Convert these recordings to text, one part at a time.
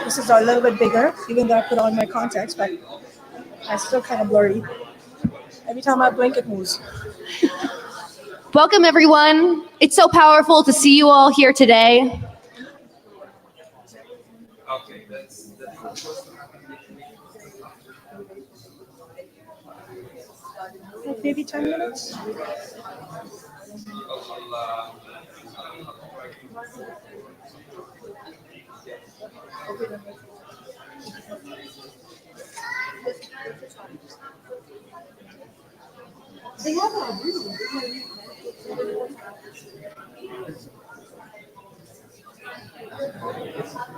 This is a little bit bigger, even though I put on my contacts, but it's still kind of blurry. Every time I blink, it moves. Welcome, everyone. It's so powerful to see you all here today. Like maybe 10 minutes.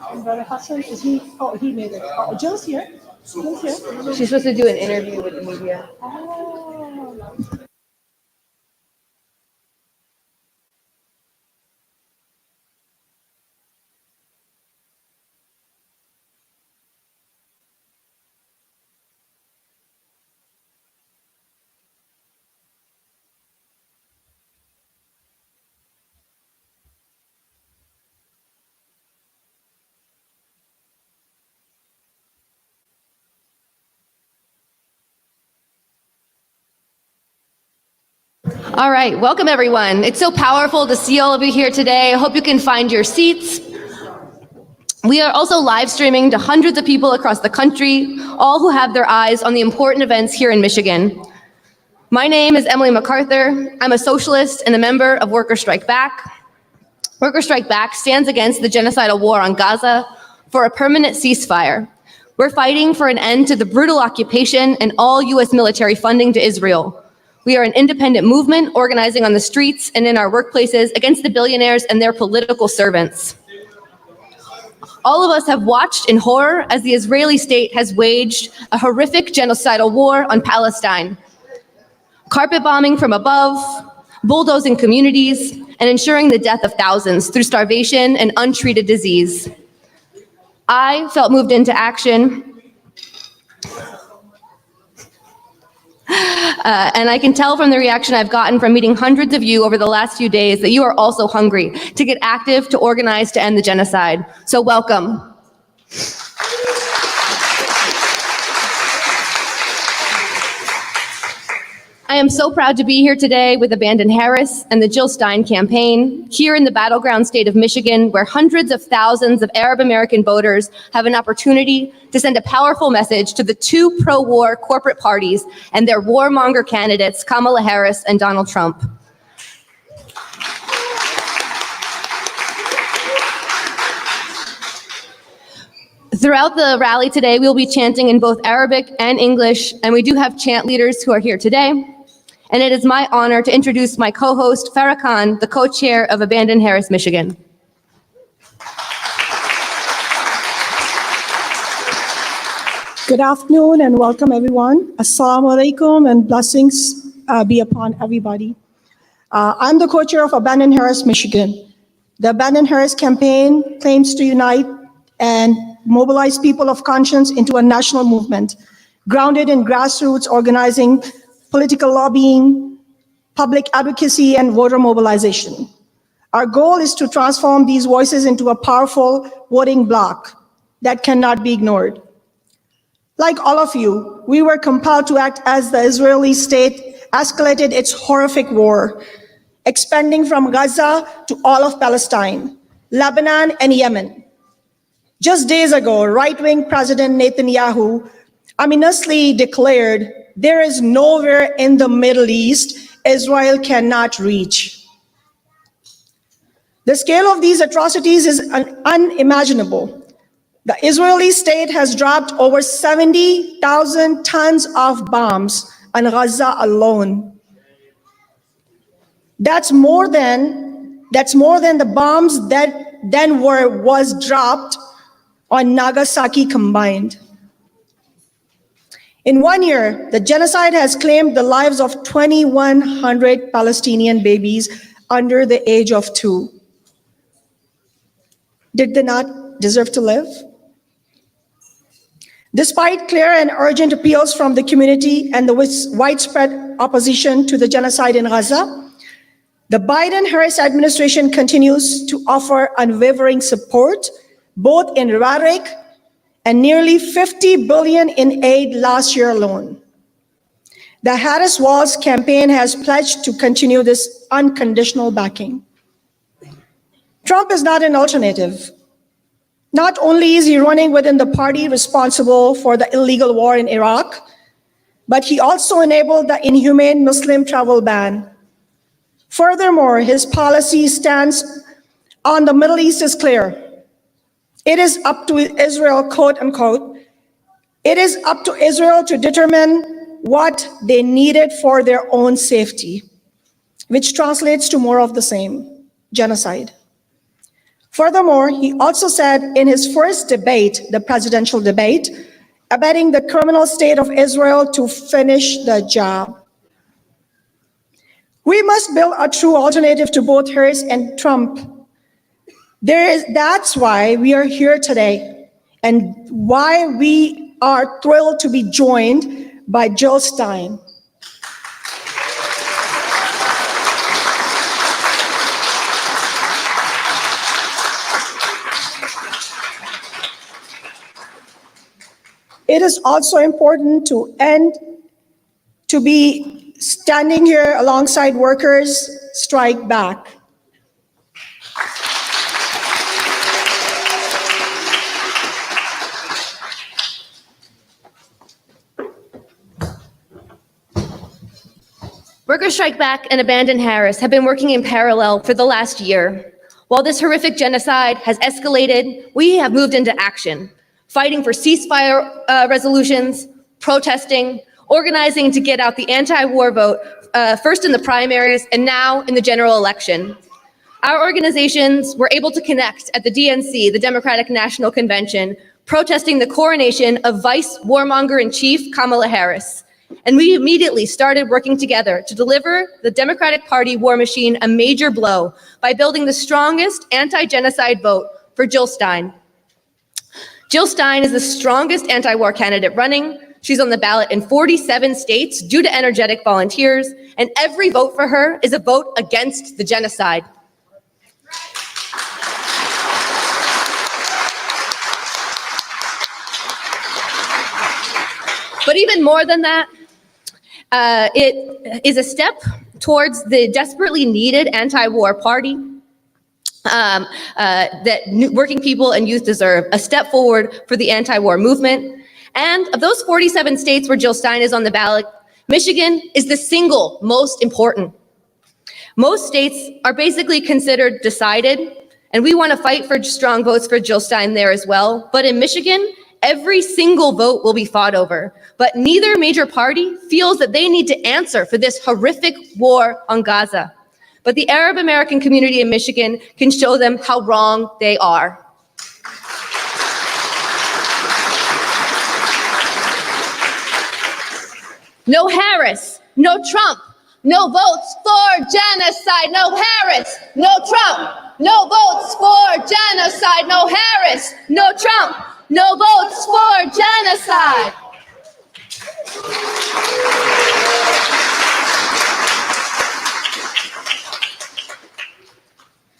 And Brother Hassan, is he? Oh, he made it. Oh, Jill's here. Jill's here. She's supposed to do an interview with the media. Oh. All right, welcome everyone. It's so powerful to see all of you here today. I hope you can find your seats. We are also live streaming to hundreds of people across the country, all who have their eyes on the important events here in Michigan. My name is Emily MacArthur. I'm a socialist and a member of Workers Strike Back. Workers Strike Back stands against the genocidal war on Gaza for a permanent ceasefire. We're fighting for an end to the brutal occupation and all U.S. military funding to Israel. We are an independent movement organizing on the streets and in our workplaces against the billionaires and their political servants. All of us have watched in horror as the Israeli state has waged a horrific genocidal war on Palestine. Carpet bombing from above, bulldozing communities, and ensuring the death of thousands through starvation and untreated disease. I felt moved into action. And I can tell from the reaction I've gotten from meeting hundreds of you over the last few days that you are also hungry to get active, to organize, to end the genocide. So welcome. I am so proud to be here today with Abandon Harris and the Jill Stein campaign, here in the battleground state of Michigan, where hundreds of thousands of Arab American voters have an opportunity to send a powerful message to the two pro-war corporate parties and their warmonger candidates, Kamala Harris and Donald Trump. Throughout the rally today, we will be chanting in both Arabic and English, and we do have chant leaders who are here today. And it is my honor to introduce my co-host, Farah Khan, the co-chair of Abandon Harris, Michigan. Good afternoon and welcome everyone. Assalamu alaikum and blessings be upon everybody. I'm the co-chair of Abandon Harris, Michigan. The Abandon Harris campaign claims to unite and mobilize people of conscience into a national movement, grounded in grassroots organizing, political lobbying, public advocacy, and voter mobilization. Our goal is to transform these voices into a powerful voting bloc that cannot be ignored. Like all of you, we were compelled to act as the Israeli state escalated its horrific war, expanding from Gaza to all of Palestine, Lebanon, and Yemen. Just days ago, right-wing President Netanyahu ominously declared, "There is nowhere in the Middle East Israel cannot reach." The scale of these atrocities is unimaginable. The Israeli state has dropped over 70,000 tons of bombs on Gaza alone. That's more than the bombs that then was dropped on Nagasaki combined. In 1 year, the genocide has claimed the lives of 2,100 Palestinian babies under the age of 2. Did they not deserve to live? Despite clear and urgent appeals from the community and the widespread opposition to the genocide in Gaza, the Biden-Harris administration continues to offer unwavering support, both in rhetoric and nearly $50 billion in aid last year alone. The Harris Walls campaign has pledged to continue this unconditional backing. Trump is not an alternative. Not only is he running within the party responsible for the illegal war in Iraq, but he also enabled the inhumane Muslim travel ban. Furthermore, his policy stance on the Middle East is clear. It is up to Israel, quote unquote, it is up to Israel to determine what they needed for their own safety, which translates to more of the same, genocide. Furthermore, he also said in his first debate, the presidential debate, abetting the criminal state of Israel to finish the job. We must build a true alternative to both Harris and Trump. That's why we are here today, and why we are thrilled to be joined by Jill Stein. It is also important to be standing here alongside workers strike back. Workers Strike Back and Abandon Harris have been working in parallel for the last year. While this horrific genocide has escalated, we have moved into action, fighting for ceasefire resolutions, protesting, organizing to get out the anti-war vote, first in the primaries and now in the general election. Our organizations were able to connect at the DNC, the Democratic National Convention, protesting the coronation of Vice Warmonger-in-Chief Kamala Harris. And we immediately started working together to deliver the Democratic Party war machine a major blow by building the strongest anti-genocide vote for Jill Stein. Jill Stein is the strongest anti-war candidate running. She's on the ballot in 47 states due to energetic volunteers, and every vote for her is a vote against the genocide. But even more than that, it is a step towards the desperately needed anti-war party that working people and youth deserve, a step forward for the anti-war movement. And of those 47 states where Jill Stein is on the ballot, Michigan is the single most important. Most states are basically considered decided, and we want to fight for strong votes for Jill Stein there as well. But in Michigan, every single vote will be fought over. But neither major party feels that they need to answer for this horrific war on Gaza. But the Arab American community in Michigan can show them how wrong they are. No Harris, no Trump, no votes for genocide. No Harris, no Trump, no votes for genocide. No Harris, no Trump, no votes for genocide.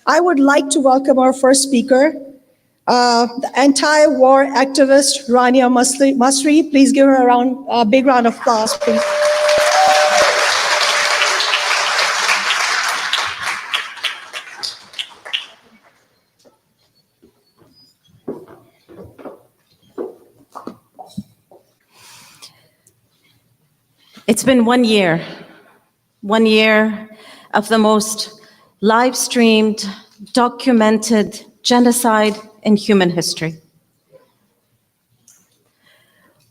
I would like to welcome our first speaker, the anti-war activist Rania Masri. Please give her a big round of applause, please. It's been 1 year of the most live-streamed, documented genocide in human history.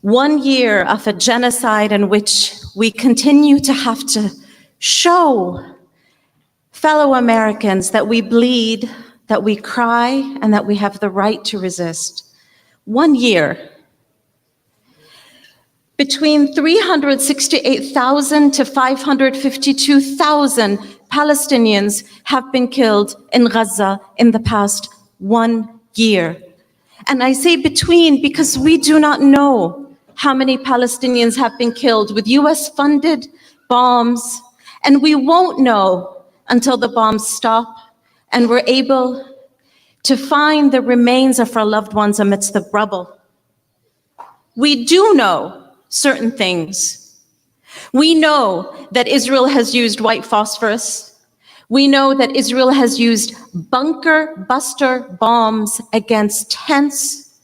1 year of a genocide in which we continue to have to show fellow Americans that we bleed, that we cry, and that we have the right to resist. 1 year. Between 368,000 to 552,000 Palestinians have been killed in Gaza in the past 1 year. And I say between because we do not know how many Palestinians have been killed with US-funded bombs, and we won't know until the bombs stop and we're able to find the remains of our loved ones amidst the rubble. we do know certain things. We know that Israel has used white phosphorus. We know that Israel has used bunker buster bombs against tents.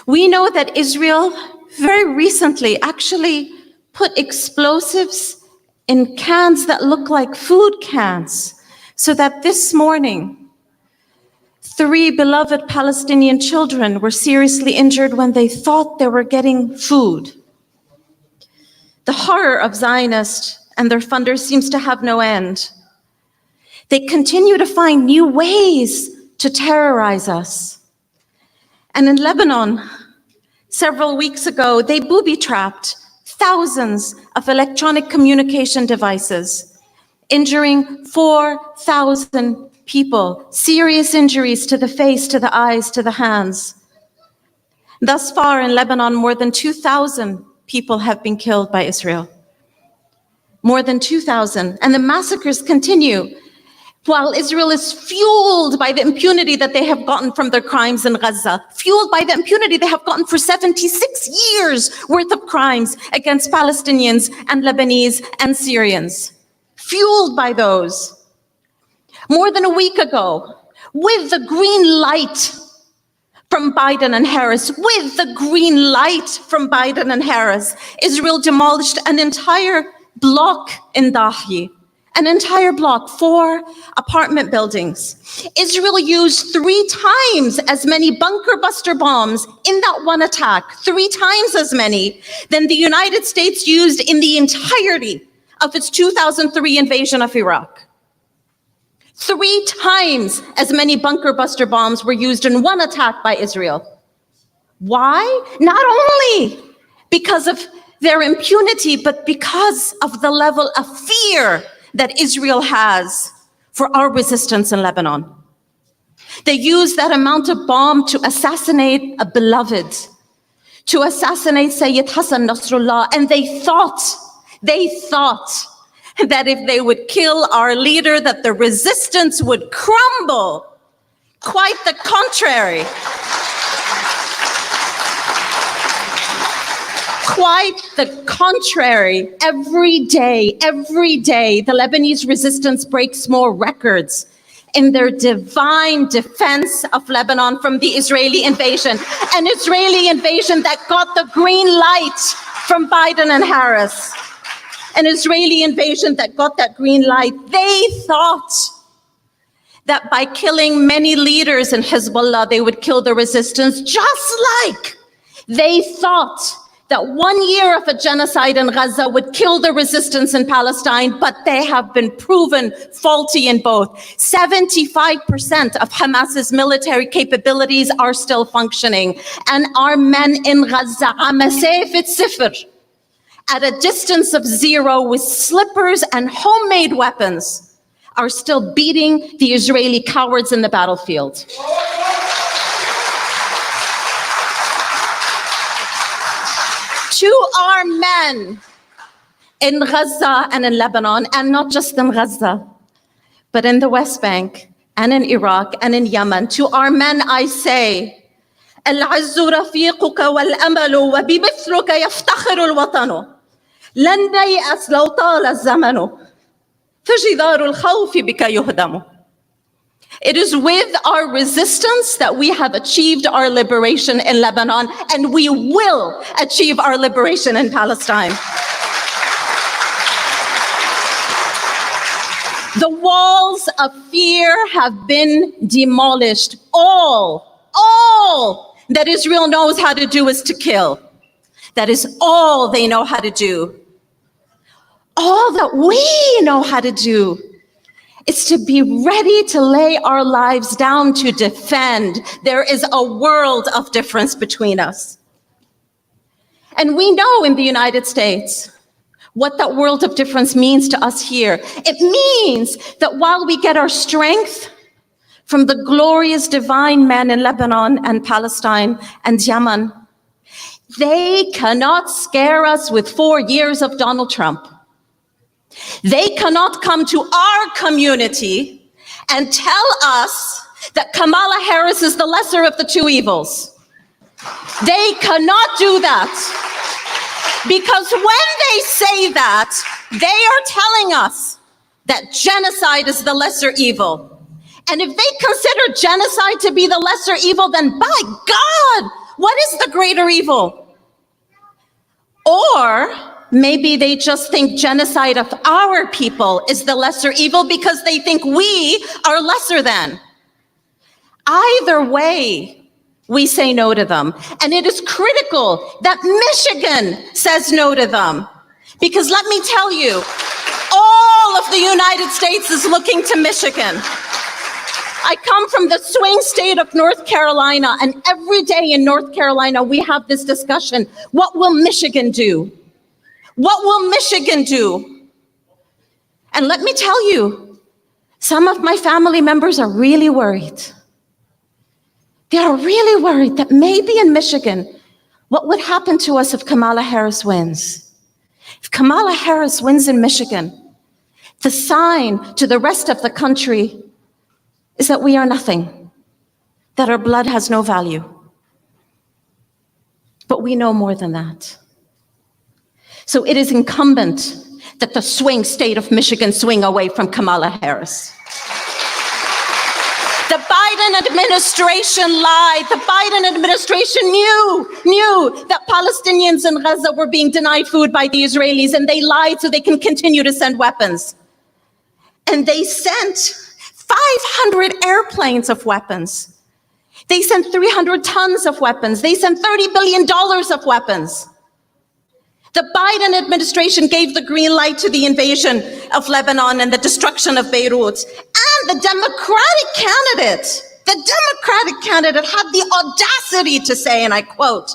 We know that Israel very recently actually put explosives in cans that look like food cans, so that this morning, 3 beloved Palestinian children were seriously injured when they thought they were getting food. The horror of Zionists and their funders seems to have no end. They continue to find new ways to terrorize us. And in Lebanon, several weeks ago, they booby-trapped thousands of electronic communication devices, injuring 4,000 people, serious injuries to the face, to the eyes, to the hands. Thus far in Lebanon, more than 2,000 people have been killed by Israel. More than 2,000. And the massacres continue while Israel is fueled by the impunity that they have gotten from their crimes in Gaza, fueled by the impunity they have gotten for 76 years worth of crimes against Palestinians and Lebanese and Syrians. Fueled by those. More than a week ago, with the green light from Biden and Harris, Israel demolished an entire block in Dahi, an entire block, 4 apartment buildings. Israel used 3 times as many bunker buster bombs in that one attack, 3 times as many than the United States used in the entirety of its 2003 invasion of Iraq. 3 times as many bunker buster bombs were used in one attack by Israel. Why? Not only because of their impunity, but because of the level of fear that Israel has for our resistance in Lebanon. They used that amount of bomb to assassinate a beloved, to assassinate Sayyid Hassan Nasrallah, and they thought that if they would kill our leader, that the resistance would crumble. Quite the contrary. Quite the contrary. Every day, the Lebanese resistance breaks more records in their divine defense of Lebanon from the Israeli invasion. An Israeli invasion that got the green light from Biden and Harris. An Israeli invasion that got that green light. They thought that by killing many leaders in Hezbollah, they would kill the resistance, just like they thought that 1 year of a genocide in Gaza would kill the resistance in Palestine, but they have been proven faulty in both. 75% of Hamas's military capabilities are still functioning, and our men in Gaza, at a distance of 0 with slippers and homemade weapons, are still beating the Israeli cowards in the battlefield. To our men in Gaza and in Lebanon, and not just in Gaza, but in the West Bank and in Iraq and in Yemen, to our men I say, العز رفيقك والأمل وبمثلك يفتخر الوطن لن نيأس لو طال الزمن فجدار الخوف بك يهدم. It is with our resistance that we have achieved our liberation in Lebanon, and we will achieve our liberation in Palestine. The walls of fear have been demolished. All that Israel knows how to do is to kill. That is all they know how to do. All that we know how to do is to be ready to lay our lives down to defend. There is a world of difference between us. And we know in the United States what that world of difference means to us here. It means that while we get our strength from the glorious divine men in Lebanon and Palestine and Yemen, they cannot scare us with 4 years of Donald Trump. They cannot come to our community and tell us that Kamala Harris is the lesser of the 2 evils. They cannot do that. Because when they say that, they are telling us that genocide is the lesser evil. And if they consider genocide to be the lesser evil, then by God, what is the greater evil? Or maybe they just think genocide of our people is the lesser evil because they think we are lesser than. Either way, we say no to them. And it is critical that Michigan says no to them. Because let me tell you, all of the United States is looking to Michigan. I come from the swing state of North Carolina, and every day in North Carolina, we have this discussion. What will Michigan do? What will Michigan do? And let me tell you, some of my family members are really worried. They are really worried that maybe in Michigan, what would happen to us if Kamala Harris wins? If Kamala Harris wins in Michigan, the sign to the rest of the country is that we are nothing, that our blood has no value. But we know more than that. So it is incumbent that the swing state of Michigan swing away from Kamala Harris. The Biden administration lied. The Biden administration knew that Palestinians in Gaza were being denied food by the Israelis, and they lied so they can continue to send weapons. And they sent 500 airplanes of weapons. They sent 300 tons of weapons. They sent $30 billion of weapons. The Biden administration gave the green light to the invasion of Lebanon and the destruction of Beirut. And the Democratic candidate had the audacity to say, and I quote,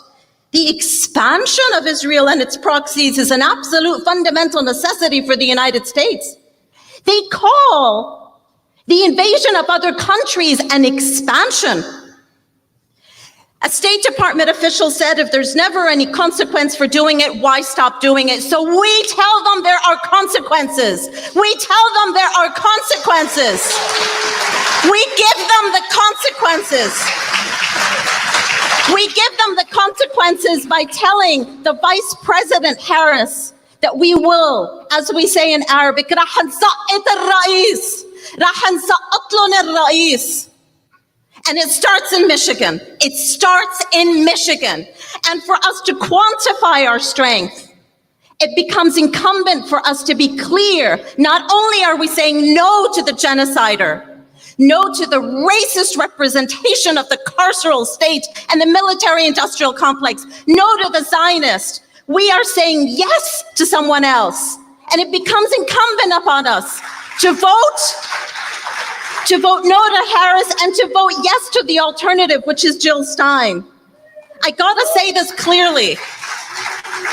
"The expansion of Israel and its proxies is an absolute fundamental necessity for the United States." They call the invasion of other countries an expansion. A State Department official said, if there's never any consequence for doing it, why stop doing it? So we tell them there are consequences. We tell them there are consequences. We give them the consequences. We give them the consequences by telling the Vice President Harris that we will, as we say in Arabic, راح نسقط الرئيس. راح نسقط لهم الرئيس. And it starts in Michigan. It starts in Michigan. And for us to quantify our strength, it becomes incumbent for us to be clear. Not only are we saying no to the genocider, no to the racist representation of the carceral state and the military-industrial complex, no to the Zionist, we are saying yes to someone else. And it becomes incumbent upon us to vote no to Harris and to vote yes to the alternative, which is Jill Stein. I gotta say this clearly.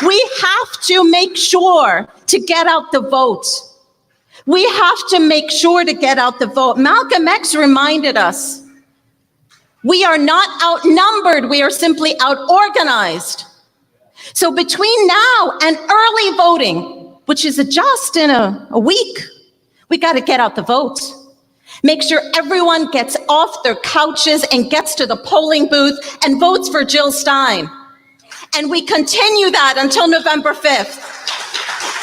We have to make sure to get out the vote. We have to make sure to get out the vote. Malcolm X reminded us, we are not outnumbered, we are simply outorganized. So between now and early voting, which is just in a week, we gotta get out the vote. Make sure everyone gets off their couches and gets to the polling booth and votes for Jill Stein. And we continue that until November 5th.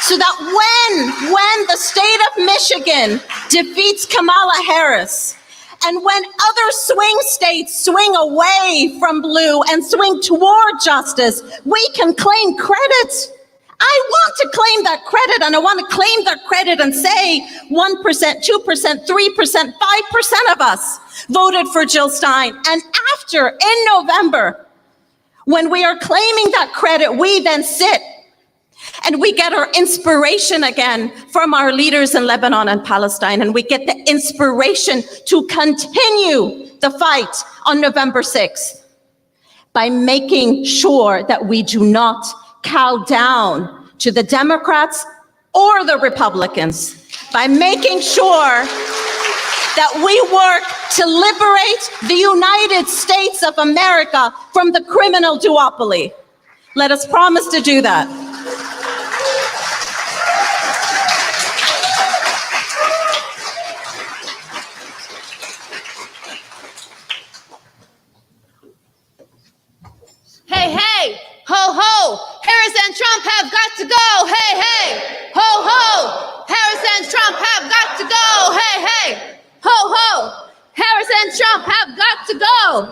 So that when the state of Michigan defeats Kamala Harris, and when other swing states swing away from blue and swing toward justice, we can claim credit. I want to claim that credit, and I want to claim that credit and say 1%, 2%, 3%, 5% of us voted for Jill Stein. And after, in November, when we are claiming that credit, we then sit and we get our inspiration again from our leaders in Lebanon and Palestine, and we get the inspiration to continue the fight on November 6th by making sure that we do not cow down to the Democrats or the Republicans, by making sure that we work to liberate the United States of America from the criminal duopoly. Let us promise to do that. Hey, Ho, ho, Harris and Trump have got to go. Hey, hey. Ho, ho, Harris and Trump have got to go. Hey, hey. Ho, ho, Harris and Trump have got to go.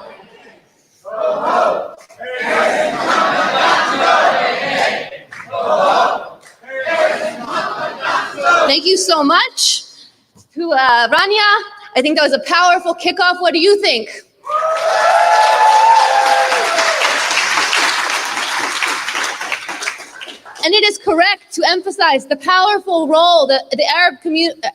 Ho, ho, Harris and Trump have got to go. Hey, hey. Ho, ho, Harris and Trump have got to go. Thank you so much to Rania. I think that was a powerful kickoff. What do you think? And it is correct to emphasize the powerful role that the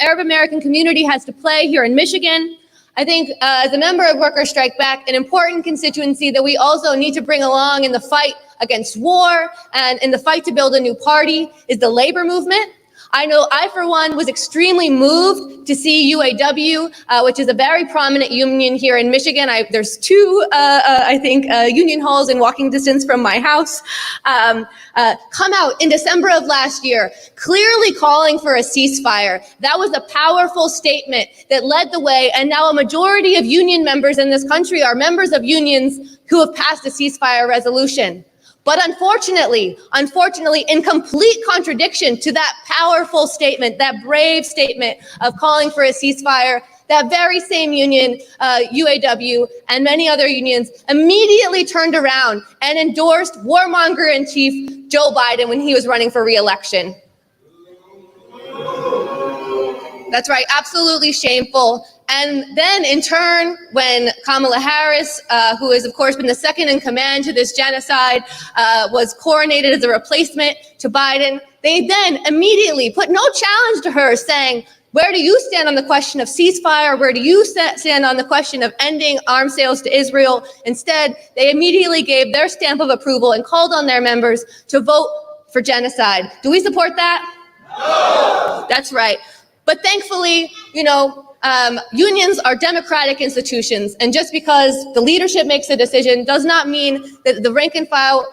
Arab American community has to play here in Michigan. I think as a member of Worker Strike Back, an important constituency that we also need to bring along in the fight against war and in the fight to build a new party is the labor movement. I know I, for one, was extremely moved to see UAW, which is a very prominent union here in Michigan. There's two, union halls in walking distance from my house, come out in December of last year, clearly calling for a ceasefire. That was a powerful statement that led the way, and now a majority of union members in this country are members of unions who have passed a ceasefire resolution. But unfortunately, in complete contradiction to that powerful statement, that brave statement of calling for a ceasefire, that very same union, UAW, and many other unions immediately turned around and endorsed Warmonger-in-Chief Joe Biden when he was running for re-election. That's right, absolutely shameful. And then in turn, when Kamala Harris, who has of course been the second in command to this genocide, was coronated as a replacement to Biden, they then immediately put no challenge to her, saying, where do you stand on the question of ceasefire? Where do you stand on the question of ending arms sales to Israel? Instead, they immediately gave their stamp of approval and called on their members to vote for genocide. Do we support that? No. That's right. But thankfully, unions are democratic institutions, and just because the leadership makes a decision does not mean that the rank and file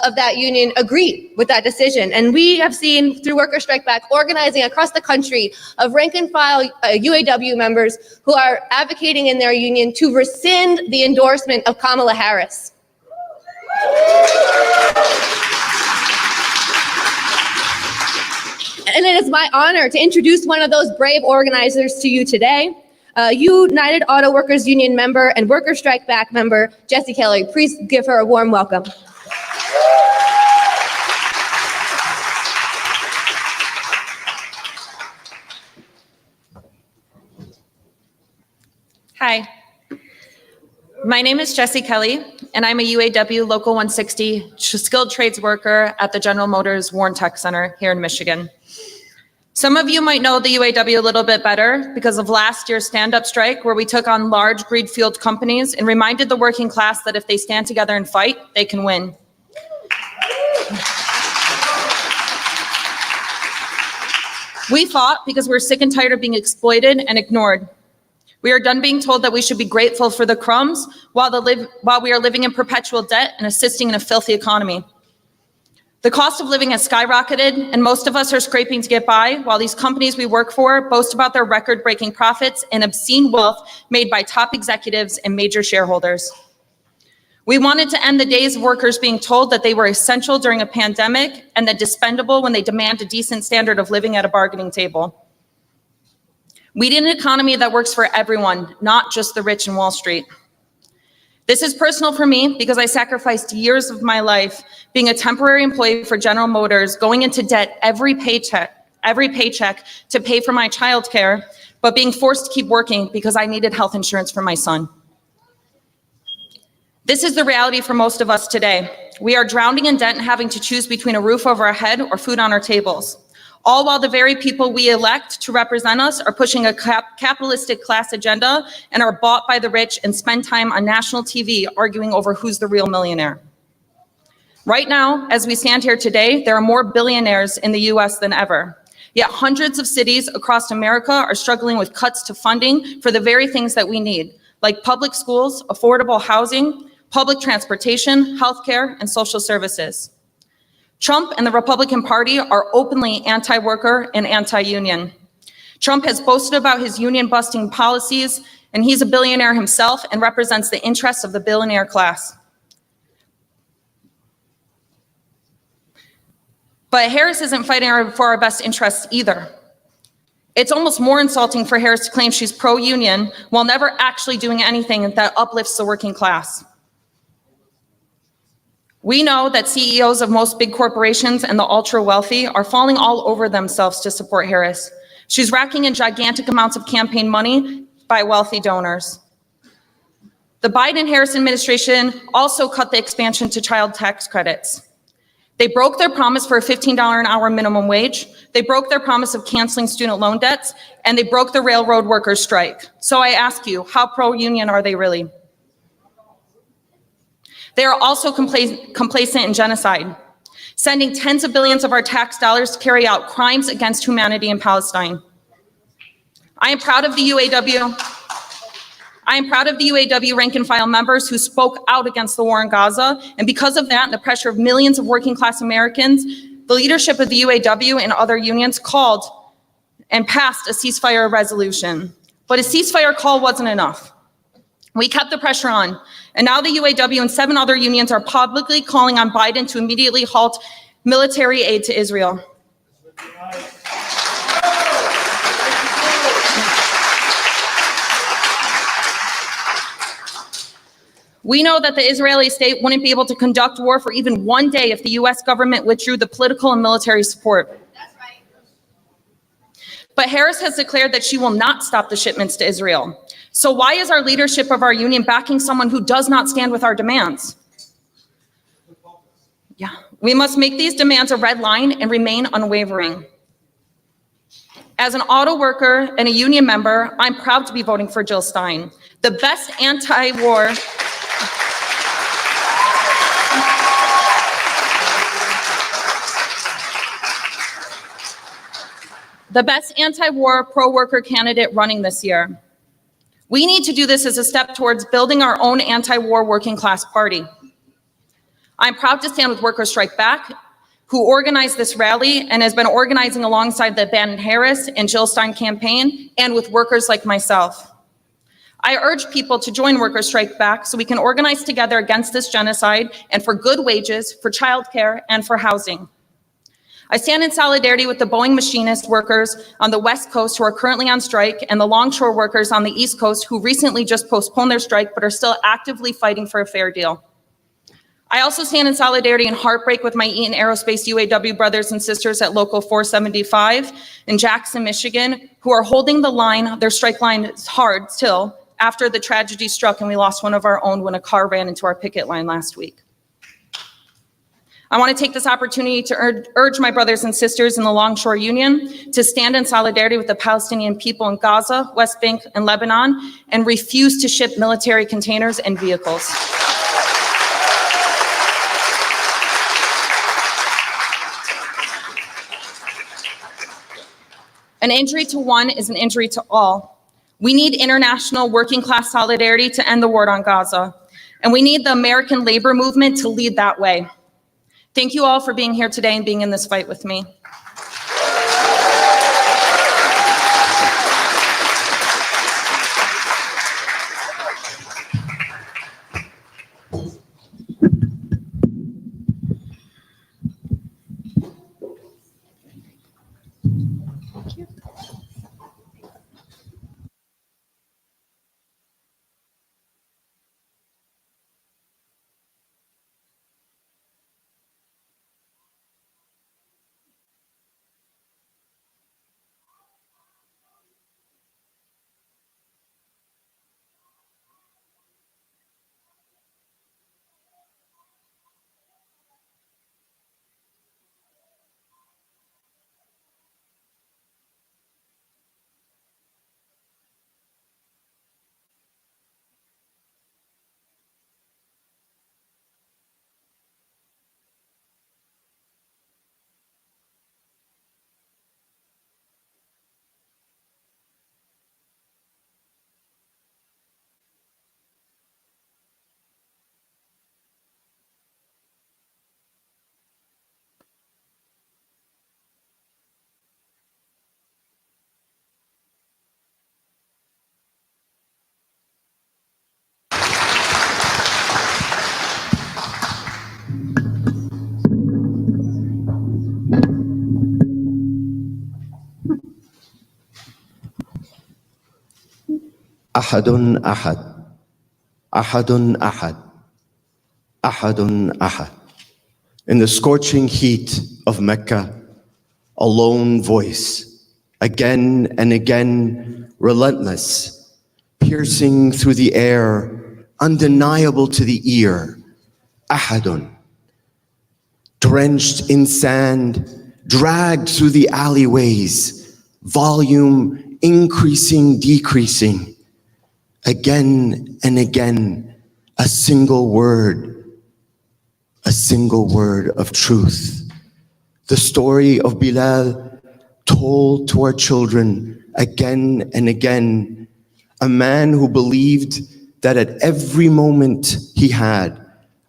of that union agree with that decision. And we have seen through Worker Strike Back organizing across the country of rank and file UAW members who are advocating in their union to rescind the endorsement of Kamala Harris. And it is my honor to introduce one of those brave organizers to you today, United Auto Workers Union member and Worker Strike Back member, Jessie Kelly. Please give her a warm welcome. Hi, my name is Jessie Kelly, and I'm a UAW Local 160 skilled trades worker at the General Motors Warren Tech Center here in Michigan. Some of you might know the UAW a little bit better because of last year's stand-up strike, where we took on large greed-fueled companies and reminded the working class that if they stand together and fight, they can win. We fought because we're sick and tired of being exploited and ignored. We are done being told that we should be grateful for the crumbs while we are living in perpetual debt and assisting in a filthy economy. The cost of living has skyrocketed, and most of us are scraping to get by, while these companies we work for boast about their record-breaking profits and obscene wealth made by top executives and major shareholders. We wanted to end the days of workers being told that they were essential during a pandemic and then dispendable when they demand a decent standard of living at a bargaining table. We need an economy that works for everyone, not just the rich in Wall Street. This is personal for me because I sacrificed years of my life being a temporary employee for General Motors, going into debt every paycheck to pay for my childcare, but being forced to keep working because I needed health insurance for my son. This is the reality for most of us today. We are drowning in debt and having to choose between a roof over our head or food on our tables, all while the very people we elect to represent us are pushing a capitalistic class agenda and are bought by the rich and spend time on national TV arguing over who's the real millionaire. Right now, as we stand here today, there are more billionaires in the US than ever. Yet hundreds of cities across America are struggling with cuts to funding for the very things that we need, like public schools, affordable housing, public transportation, healthcare, and social services. Trump and the Republican Party are openly anti-worker and anti-union. Trump has boasted about his union-busting policies, and he's a billionaire himself and represents the interests of the billionaire class. But Harris isn't fighting for our best interests either. It's almost more insulting for Harris to claim she's pro-union while never actually doing anything that uplifts the working class. We know that CEOs of most big corporations and the ultra-wealthy are falling all over themselves to support Harris. She's racking in gigantic amounts of campaign money by wealthy donors. The Biden-Harris administration also cut the expansion to child tax credits. They broke their promise for a $15 an hour minimum wage. They broke their promise of canceling student loan debts, and they broke the railroad workers' strike. So I ask you, how pro-union are they really? They are also complacent in genocide, sending tens of billions of our tax dollars to carry out crimes against humanity in Palestine. I am proud of the UAW. I am proud of the UAW rank and file members who spoke out against the war in Gaza, and because of that and the pressure of millions of working class Americans, the leadership of the UAW and other unions called and passed a ceasefire resolution. But a ceasefire call wasn't enough. We kept the pressure on, and now the UAW and 7 other unions are publicly calling on Biden to immediately halt military aid to Israel. We know that the Israeli state wouldn't be able to conduct war for even one day if the US government withdrew the political and military support. That's right. But Harris has declared that she will not stop the shipments to Israel. So why is our leadership of our union backing someone who does not stand with our demands? Yeah, we must make these demands a red line and remain unwavering. As an auto worker and a union member, I'm proud to be voting for Jill Stein, the best anti-war pro-worker candidate running this year. We need to do this as a step towards building our own anti-war working class party. I'm proud to stand with Workers Strike Back, who organized this rally and has been organizing alongside the Biden-Harris and Jill Stein campaign, and with workers like myself. I urge people to join Workers Strike Back so we can organize together against this genocide and for good wages, for childcare, and for housing. I stand in solidarity with the Boeing machinist workers on the West Coast who are currently on strike and the longshore workers on the East Coast who recently just postponed their strike but are still actively fighting for a fair deal. I also stand in solidarity and heartbreak with my Eaton Aerospace UAW brothers and sisters at Local 475 in Jackson, Michigan, who are holding the line. Their strike line is hard still after the tragedy struck and we lost one of our own when a car ran into our picket line last week. I want to take this opportunity to urge my brothers and sisters in the Longshore Union to stand in solidarity with the Palestinian people in Gaza, West Bank, and Lebanon, and refuse to ship military containers and vehicles. An injury to one is an injury to all. We need international working class solidarity to end the war on Gaza, and we need the American labor movement to lead that way. Thank you all for being here today and being in this fight with me. Ahadun Ahad, Ahadun Ahad, Ahadun Ahad. In the scorching heat of Mecca, a lone voice, again and again, relentless, piercing through the air, undeniable to the ear. Ahadun, drenched in sand, dragged through the alleyways, volume increasing, decreasing. Again and again, a single word of truth. The story of Bilal told to our children again and again, a man who believed that at every moment he had,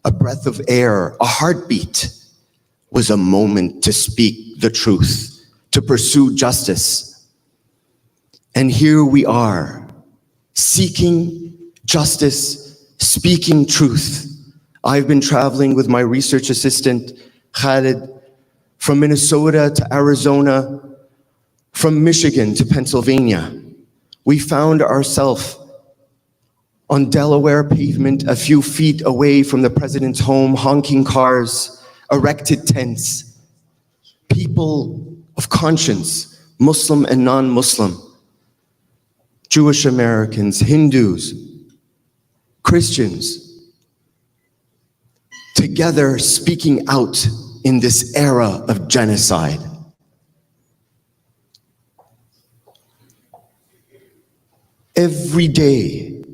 a breath of air, a heartbeat, was a moment to speak the truth, to pursue justice. And here we are, seeking justice, speaking truth. I've been traveling with my research assistant, Khalid, from Minnesota to Arizona, from Michigan to Pennsylvania. We found ourselves on Delaware pavement, a few feet away from the president's home, honking cars, erected tents, people of conscience, Muslim and non-Muslim, Jewish Americans, Hindus, Christians, together speaking out in this era of genocide. Every day,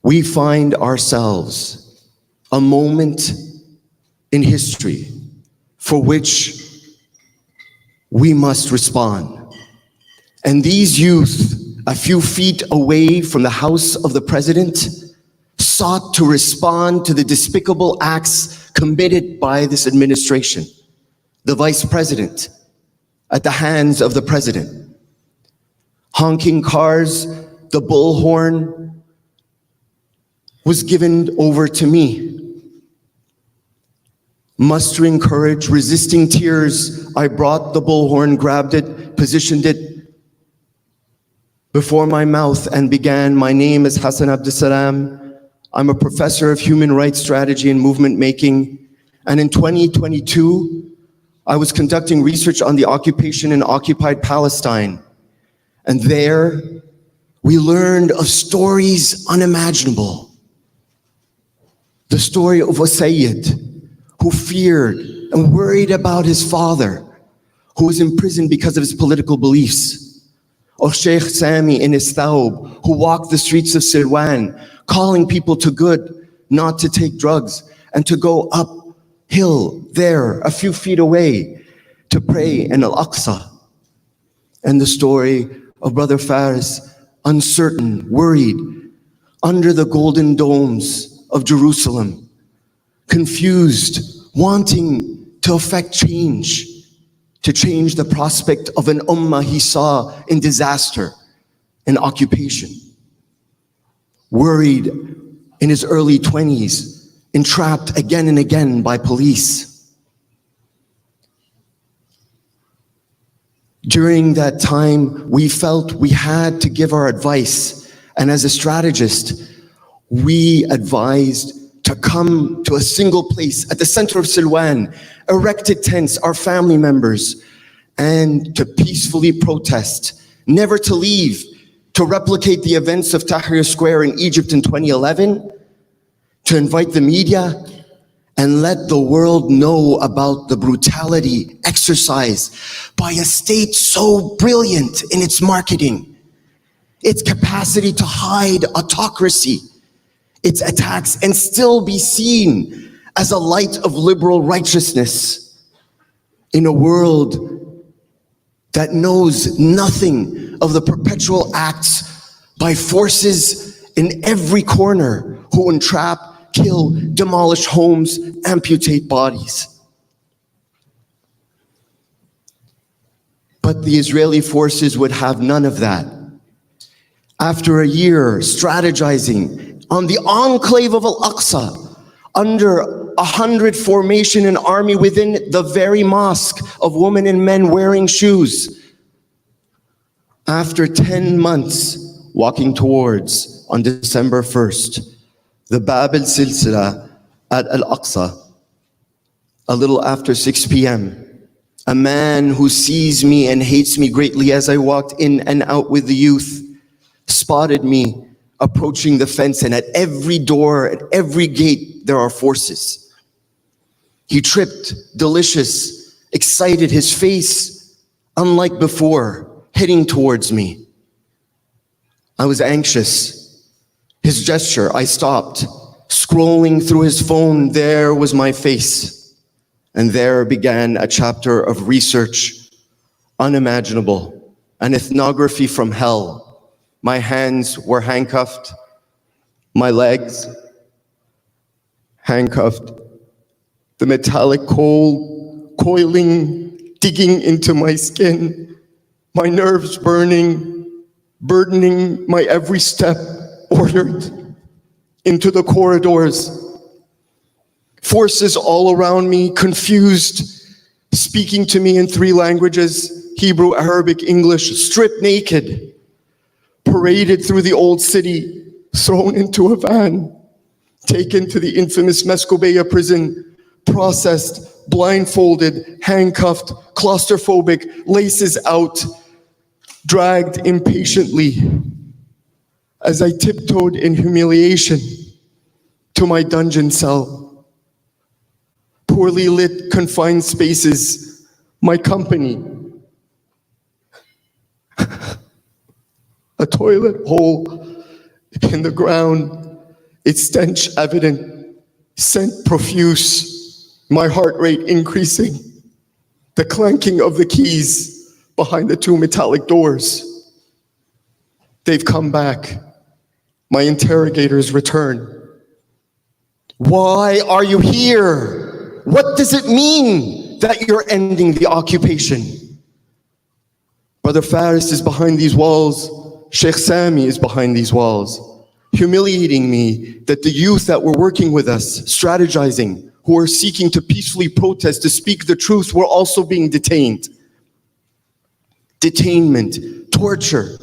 we find ourselves a moment in history for which we must respond. And these youth, a few feet away from the house of the president, sought to respond to the despicable acts committed by this administration, the vice president, at the hands of the president. Honking cars, the bullhorn was given over to me. Mustering courage, resisting tears, I brought the bullhorn, grabbed it, positioned it before my mouth and began. My name is Hassan Abdussalam. I'm a professor of human rights strategy and movement making. And in 2022, I was conducting research on the occupation in occupied Palestine. And there, we learned of stories unimaginable. The story of a Sayyid who feared and worried about his father, who was imprisoned because of his political beliefs. Of Sheikh Sami in his thawb, who walked the streets of Silwan, calling people to good, not to take drugs, and to go uphill there, a few feet away, to pray in Al-Aqsa. And the story of Brother Faris, uncertain, worried, under the golden domes of Jerusalem, confused, wanting to effect change, to change the prospect of an ummah he saw in disaster and occupation. Worried in his early 20s, entrapped again and again by police. During that time, we felt we had to give our advice, and as a strategist, we advised to come to a single place at the center of Silwan, erected tents, our family members, and to peacefully protest, never to leave, to replicate the events of Tahrir Square in Egypt in 2011, to invite the media and let the world know about the brutality exercised by a state so brilliant in its marketing, its capacity to hide autocracy, its attacks, and still be seen as a light of liberal righteousness in a world that knows nothing of the perpetual acts by forces in every corner who entrap, kill, demolish homes, amputate bodies. But the Israeli forces would have none of that. After a year strategizing on the enclave of Al-Aqsa, under 100 formation and army within the very mosque of women and men wearing shoes. After 10 months, walking towards, on December 1st, the Bab al-Silsila at Al-Aqsa, a little after 6 p.m. A man who sees me and hates me greatly as I walked in and out with the youth spotted me approaching the fence, and at every door, at every gate, there are forces. He tripped, delicious, excited, his face unlike before, heading towards me. I was anxious. His gesture, I stopped. Scrolling through his phone, there was my face. And there began a chapter of research unimaginable, an ethnography from hell. My hands were handcuffed, my legs handcuffed, the metallic coiling, digging into my skin, my nerves burning, burdening my every step, ordered into the corridors. Forces all around me, confused, speaking to me in 3 languages, Hebrew, Arabic, English, stripped naked, paraded through the old city, thrown into a van, taken to the infamous Mescobeya prison, processed, blindfolded, handcuffed, claustrophobic, laces out, dragged impatiently as I tiptoed in humiliation to my dungeon cell. Poorly lit, confined spaces, my company. A toilet hole in the ground, its stench evident, scent profuse, my heart rate increasing, the clanking of the keys behind the 2 metallic doors. They've come back. My interrogators return. Why are you here? What does it mean that you're ending the occupation? Brother Faris is behind these walls. Sheikh Sami is behind these walls, humiliating me that the youth that were working with us, strategizing, who are seeking to peacefully protest, to speak the truth, were also being detained. Detainment, torture.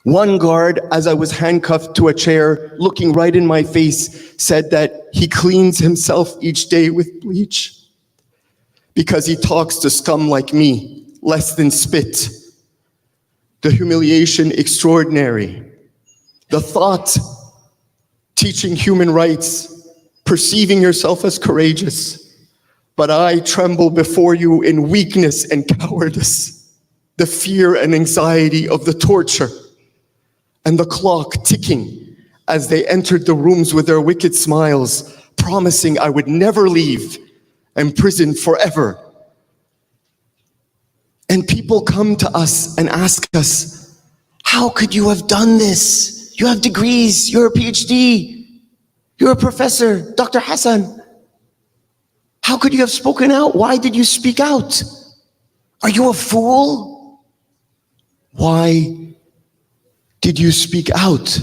One guard, as I was handcuffed to a chair, looking right in my face, said that he cleans himself each day with bleach because he talks to scum like me, less than spit. The humiliation extraordinary. The thought, teaching human rights, perceiving yourself as courageous. But I tremble before you in weakness and cowardice. The fear and anxiety of the torture and the clock ticking as they entered the rooms with their wicked smiles, promising I would never leave, imprisoned forever. And people come to us and ask us, how could you have done this? You have degrees, you're a PhD, you're a professor, Dr. Hassan. How could you have spoken out? Why did you speak out? Are you a fool? Why did you speak out?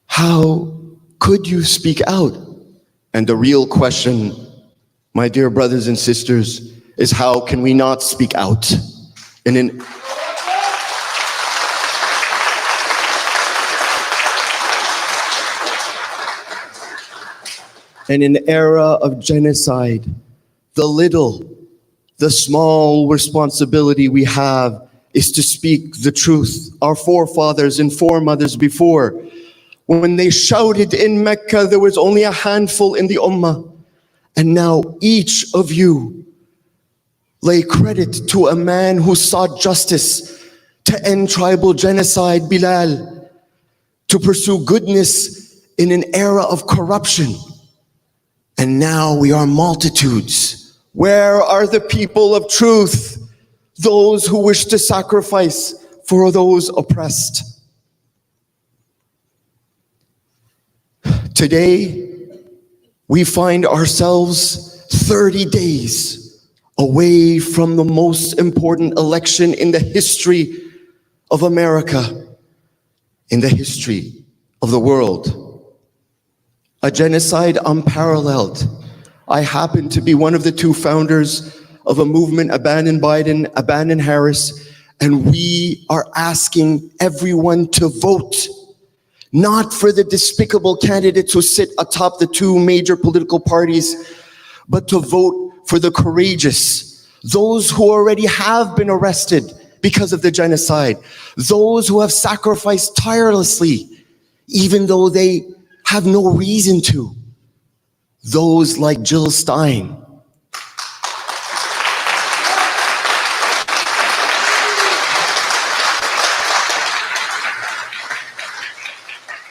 How could you speak out? And the real question, my dear brothers and sisters, is how can we not speak out in an era of genocide? The small responsibility we have is to speak the truth. Our forefathers and foremothers before, when they shouted in Mecca, there was only a handful in the Ummah. And now each of you lay credit to a man who sought justice, to end tribal genocide, Bilal, to pursue goodness in an era of corruption. And now we are multitudes. Where are the people of truth? Those who wish to sacrifice for those oppressed. Today, we find ourselves 30 days away from the most important election in the history of America, in the history of the world. A genocide unparalleled. I happen to be one of the 2 founders of a movement, Abandon Biden, Abandon Harris, And we are asking everyone to vote, not for the despicable candidates who sit atop the two major political parties, but to vote for the courageous, those who already have been arrested because of the genocide, those who have sacrificed tirelessly, even though they have no reason to, those like Jill Stein.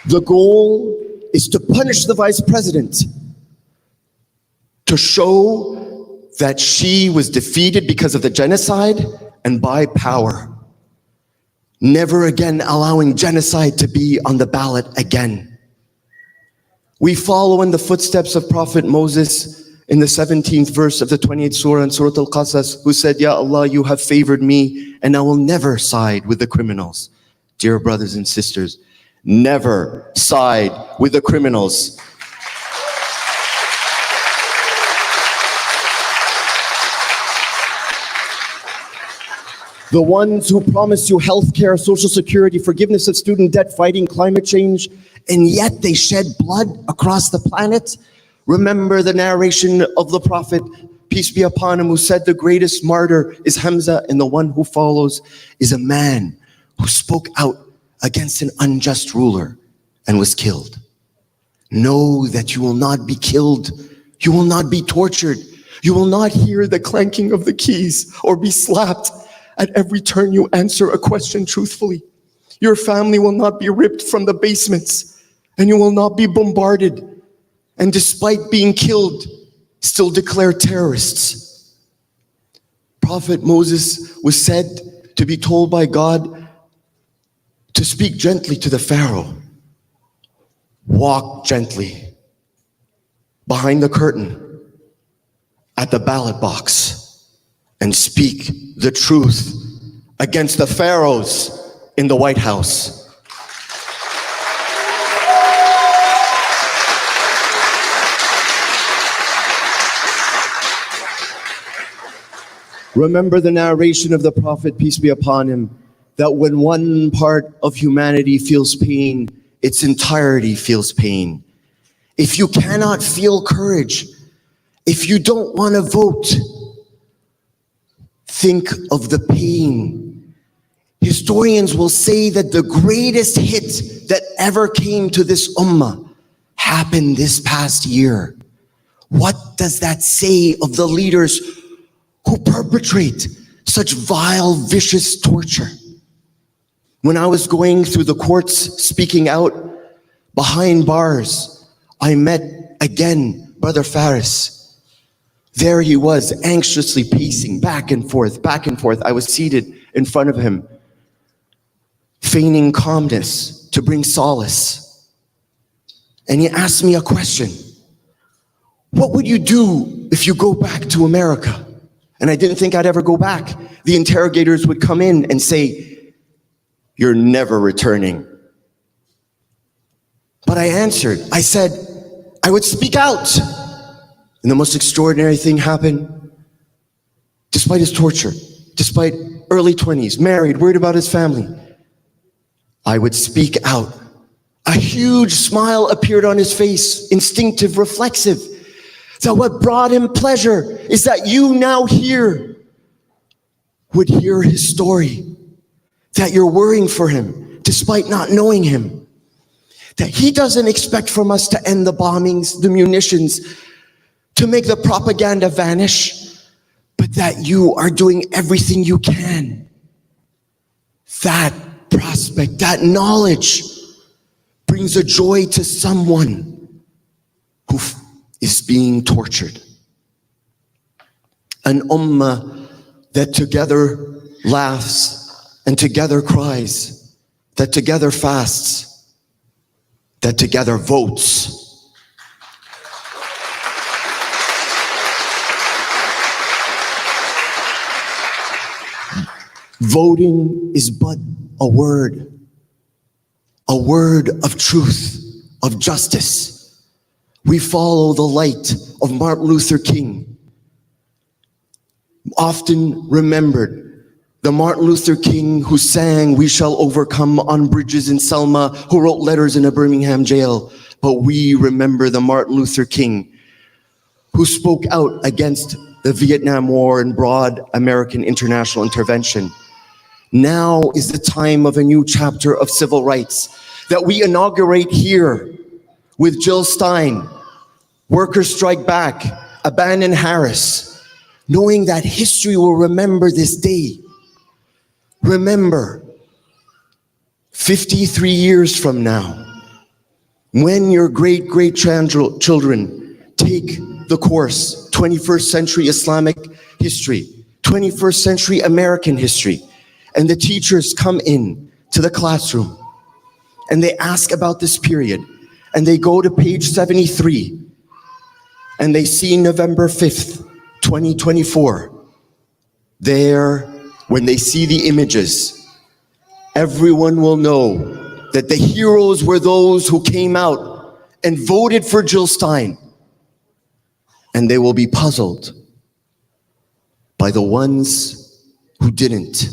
The goal is to punish the vice president, to show that she was defeated because of the genocide and by power. Never again allowing genocide to be on the ballot again. We follow in the footsteps of Prophet Moses in the 17th verse of the 28th surah in Surah Al-Qasas, who said, "Ya Allah, you have favored me and I will never side with the criminals." Dear brothers and sisters, never side with the criminals. The ones who promise you health care, social security, forgiveness of student debt, fighting climate change, and yet they shed blood across the planet. Remember the narration of the Prophet, peace be upon him, who said the greatest martyr is Hamza, and the one who follows is a man who spoke out against an unjust ruler and was killed. Know that you will not be killed. You will not be tortured. You will not hear the clanking of the keys or be slapped at every turn you answer a question truthfully. Your family will not be ripped from the basements, and you will not be bombarded, and despite being killed, still declared terrorists. Prophet Moses was said to be told by God to speak gently to the Pharaoh. Walk gently behind the curtain at the ballot box and speak the truth against the pharaohs in the White House. Remember the narration of the Prophet, peace be upon him, that when one part of humanity feels pain, its entirety feels pain. If you cannot feel courage, if you don't want to vote, think of the pain. Historians will say that the greatest hit that ever came to this ummah happened this past year. What does that say of the leaders who perpetrate such vile, vicious torture? When I was going through the courts, speaking out behind bars, I met again Brother Faris. There he was, anxiously pacing back and forth, back and forth. I was seated in front of him, feigning calmness to bring solace. And he asked me a question. What would you do if you go back to America? And I didn't think I'd ever go back. The interrogators would come in and say, "You're never returning." But I answered, I said, I would speak out. And the most extraordinary thing happened. Despite his torture, despite early 20s, married, worried about his family, I would speak out. A huge smile appeared on his face, instinctive, reflexive. That what brought him pleasure is that you now here would hear his story. That you're worrying for him, despite not knowing him. That he doesn't expect from us to end the bombings, the munitions, to make the propaganda vanish, but that you are doing everything you can. That prospect, that knowledge brings a joy to someone who is being tortured. An ummah that together laughs and together cries, that together fasts, that together votes. Voting is but a word of truth, of justice. We follow the light of Martin Luther King, often remembered The Martin Luther King who sang, "We shall overcome" on bridges in Selma, who wrote letters in a Birmingham jail. But we remember the Martin Luther King who spoke out against the Vietnam War and broad American international intervention. Now is the time of a new chapter of civil rights that we inaugurate here with Jill Stein, Workers Strike Back, Abandon Harris, knowing that history will remember this day. Remember, 53 years from now, when your great-great-grandchildren take the course, 21st century Islamic history, 21st century American history, and the teachers come in to the classroom and they ask about this period, and they go to page 73 and they see November 5th, 2024. There, when they see the images, everyone will know that the heroes were those who came out and voted for Jill Stein. And they will be puzzled by the ones who didn't,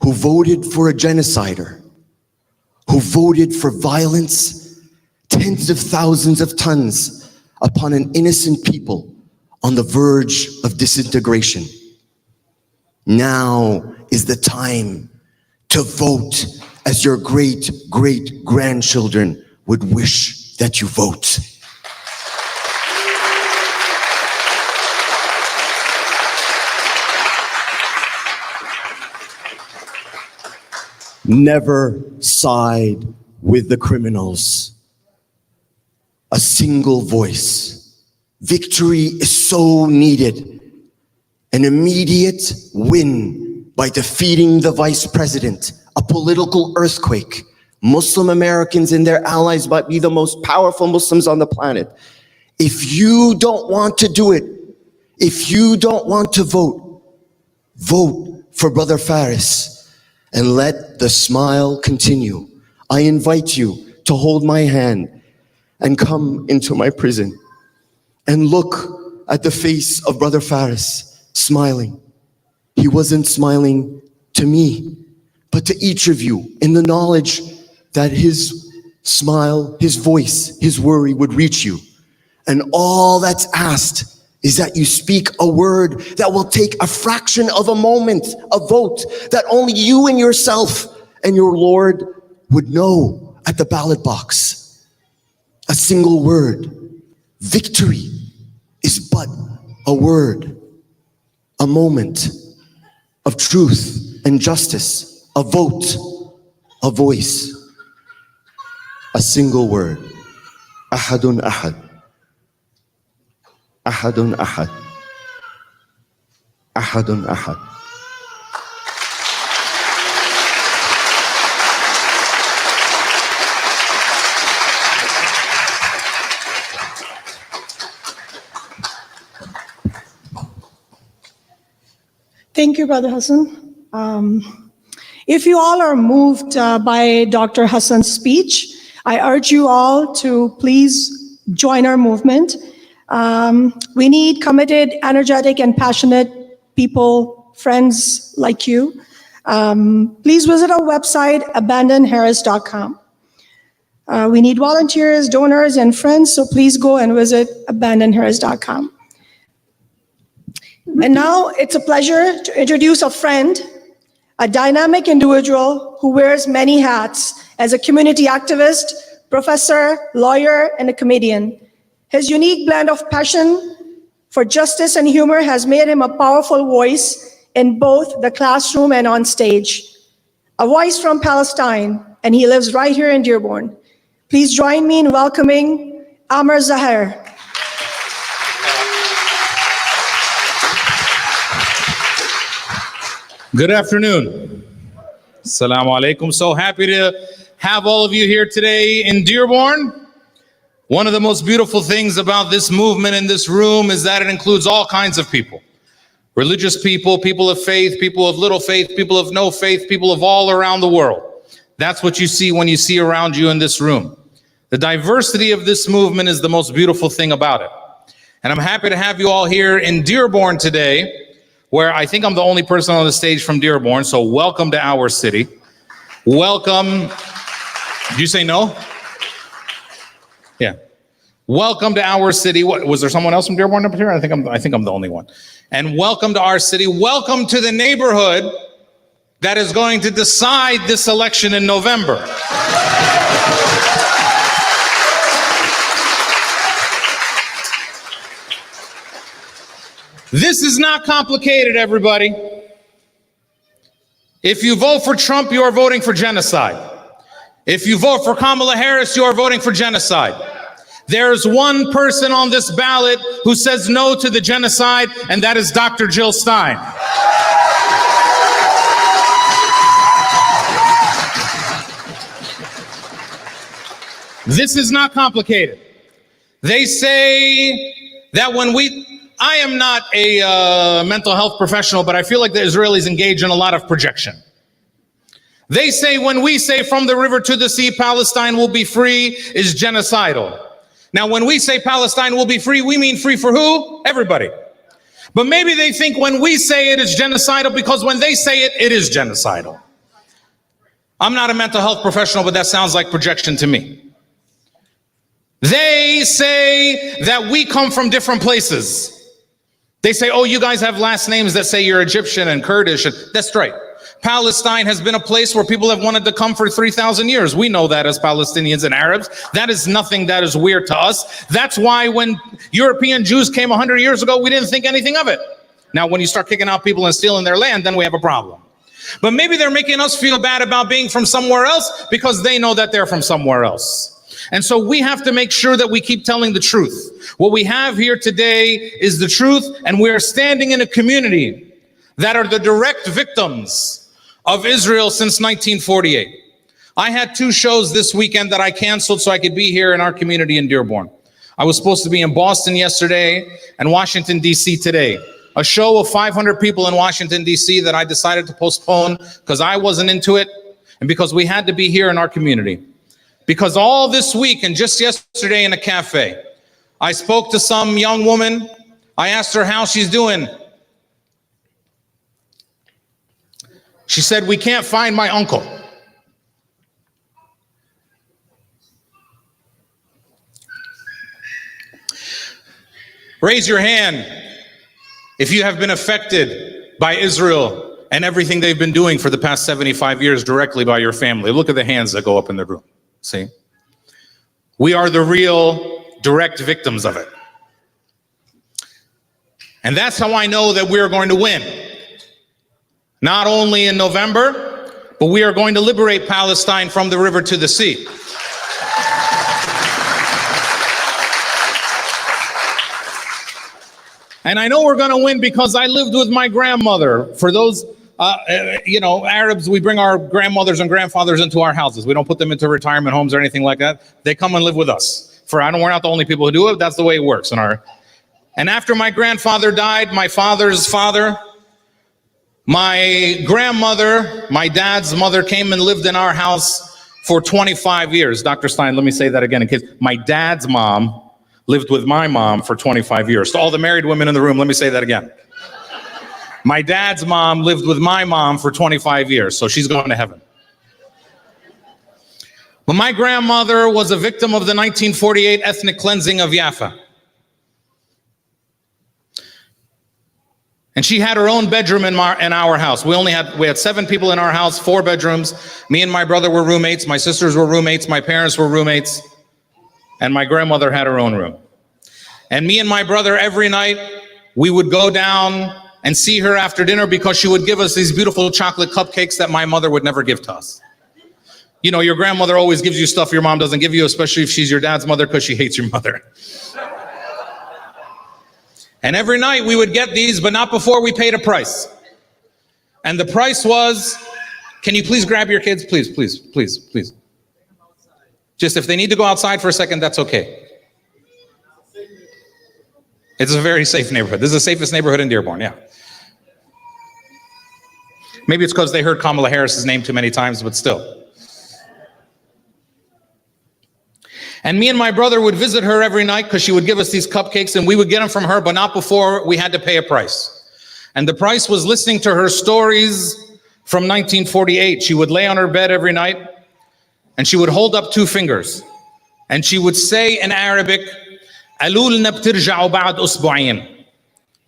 who voted for a genocider, who voted for violence, tens of thousands of tons upon an innocent people on the verge of disintegration. Now is the time to vote as your great-great-grandchildren would wish that you vote. Never side with the criminals. A single voice. Victory is so needed. An immediate win by defeating the vice president. A political earthquake. Muslim Americans and their allies might be the most powerful Muslims on the planet. If you don't want to do it, if you don't want to vote, vote for Brother Faris. And let the smile continue. I invite you to hold my hand and come into my prison and look at the face of Brother Faris smiling. He wasn't smiling to me, but to each of you, in the knowledge that his smile, his voice, his worry would reach you. And all that's asked is that you speak a word that will take a fraction of a moment, a vote that only you and yourself and your Lord would know at the ballot box. A single word. Victory is but a word, a moment of truth and justice, a vote, a voice, a single word. Ahadun ahad. Ahadun ahad. Ahadun ahad. Thank you, Brother Hassan. If you all are moved by Dr. Hassan's speech, I urge you all to please join our movement. We need committed, energetic, and passionate people, friends like you. Please visit our website, abandonharris.com. We need volunteers, donors, and friends, so please go and visit abandonharris.com. And now it's a pleasure to introduce a friend, a dynamic individual who wears many hats as a community activist, professor, lawyer, and a comedian. His unique blend of passion for justice and humor has made him a powerful voice in both the classroom and on stage. A voice from Palestine, and he lives right here in Dearborn. Please join me in welcoming Amr Zahir. Good afternoon. Assalamu alaikum. So happy to have all of you here today in Dearborn. One of the most beautiful things about this movement in this room is that it includes all kinds of people. Religious people, people of faith, people of little faith, people of no faith, people of all around the world. That's what you see when you see around you in this room. The diversity of this movement is the most beautiful thing about it. And I'm happy to have you all here in Dearborn today, where I think I'm the only person on the stage from Dearborn, so welcome to our city. Welcome. Did you say no? Yeah. Welcome to our city. What, was there someone else from Dearborn up here? I think I'm the only one. And welcome to our city. Welcome to the neighborhood that is going to decide this election in November. This is not complicated, everybody. If you vote for Trump, you are voting for genocide. If you vote for Kamala Harris, you are voting for genocide. There's one person on this ballot who says no to the genocide, and that is Dr. Jill Stein. This is not complicated. They say that I am not a mental health professional, but I feel like the Israelis engage in a lot of projection. They say when we say from the river to the sea, Palestine will be free, is genocidal. Now, when we say Palestine will be free, we mean free for who? Everybody. But maybe they think when we say it is genocidal because when they say it, it is genocidal. I'm not a mental health professional, but that sounds like projection to me. They say that we come from different places. They say, oh, you guys have last names that say you're Egyptian and Kurdish. That's right. Palestine has been a place where people have wanted to come for 3,000 years. We know that as Palestinians and Arabs. That is nothing that is weird to us. That's why when European Jews came 100 years ago, we didn't think anything of it. Now, when you start kicking out people and stealing their land, then we have a problem. But maybe they're making us feel bad about being from somewhere else because they know that they're from somewhere else. And so we have to make sure that we keep telling the truth. What we have here today is the truth, and we are standing in a community that are the direct victims of Israel since 1948. I had 2 shows this weekend that I canceled so I could be here in our community in Dearborn. I was supposed to be in Boston yesterday and Washington, D.C. today. A show of 500 people in Washington, D.C. that I decided to postpone because I wasn't into it and because we had to be here in our community. Because all this week and just yesterday in a cafe, I spoke to some young woman. I asked her how she's doing. She said, we can't find my uncle. Raise your hand if you have been affected by Israel and everything they've been doing for the past 75 years directly by your family. Look at the hands that go up in the room. See? We are the real direct victims of it. And that's how I know that we are going to win. Not only in November, but we are going to liberate Palestine from the river to the sea. And I know we're going to win because I lived with my grandmother. For those, Arabs, we bring our grandmothers and grandfathers into our houses. We don't put them into retirement homes or anything like that. They come and live with us. We're not the only people who do it. That's the way it works. And after my grandfather died, my father's father, my grandmother, my dad's mother came and lived in our house for 25 years. Dr. Stein, let me say that again in case. My dad's mom lived with my mom for 25 years. To all the married women in the room, let me say that again. My dad's mom lived with my mom for 25 years, so she's going to heaven. But my grandmother was a victim of the 1948 ethnic cleansing of Jaffa. And she had her own bedroom in our house. We had 7 people in our house, 4 bedrooms. Me and my brother were roommates. My sisters were roommates. My parents were roommates. And my grandmother had her own room. And me and my brother, every night, we would go down and see her after dinner because she would give us these beautiful chocolate cupcakes that my mother would never give to us. You know, your grandmother always gives you stuff your mom doesn't give you, especially if she's your dad's mother because she hates your mother. And every night we would get these, but not before we paid a price. And the price was, can you please grab your kids? Please, please, please, please. Just if they need to go outside for a second, that's okay. It's a very safe neighborhood. This is the safest neighborhood in Dearborn, yeah. Maybe it's because they heard Kamala Harris's name too many times, but still. And me and my brother would visit her every night because she would give us these cupcakes and we would get them from her, but not before we had to pay a price. And the price was listening to her stories from 1948. She would lay on her bed every night and she would hold up two fingers and she would say in Arabic, "قالوا لنا بترجعوا بعد أسبوعين."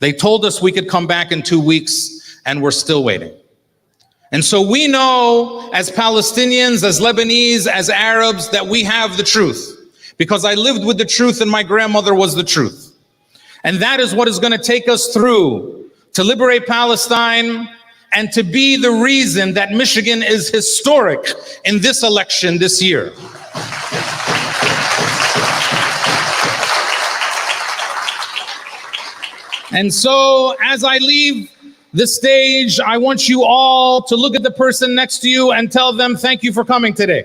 They told us we could come back in 2 weeks and we're still waiting. And so we know as Palestinians, as Lebanese, as Arabs, that we have the truth. Because I lived with the truth and my grandmother was the truth. And that is what is going to take us through to liberate Palestine and to be the reason that Michigan is historic in this election this year. And so as I leave the stage, I want you all to look at the person next to you and tell them, thank you for coming today.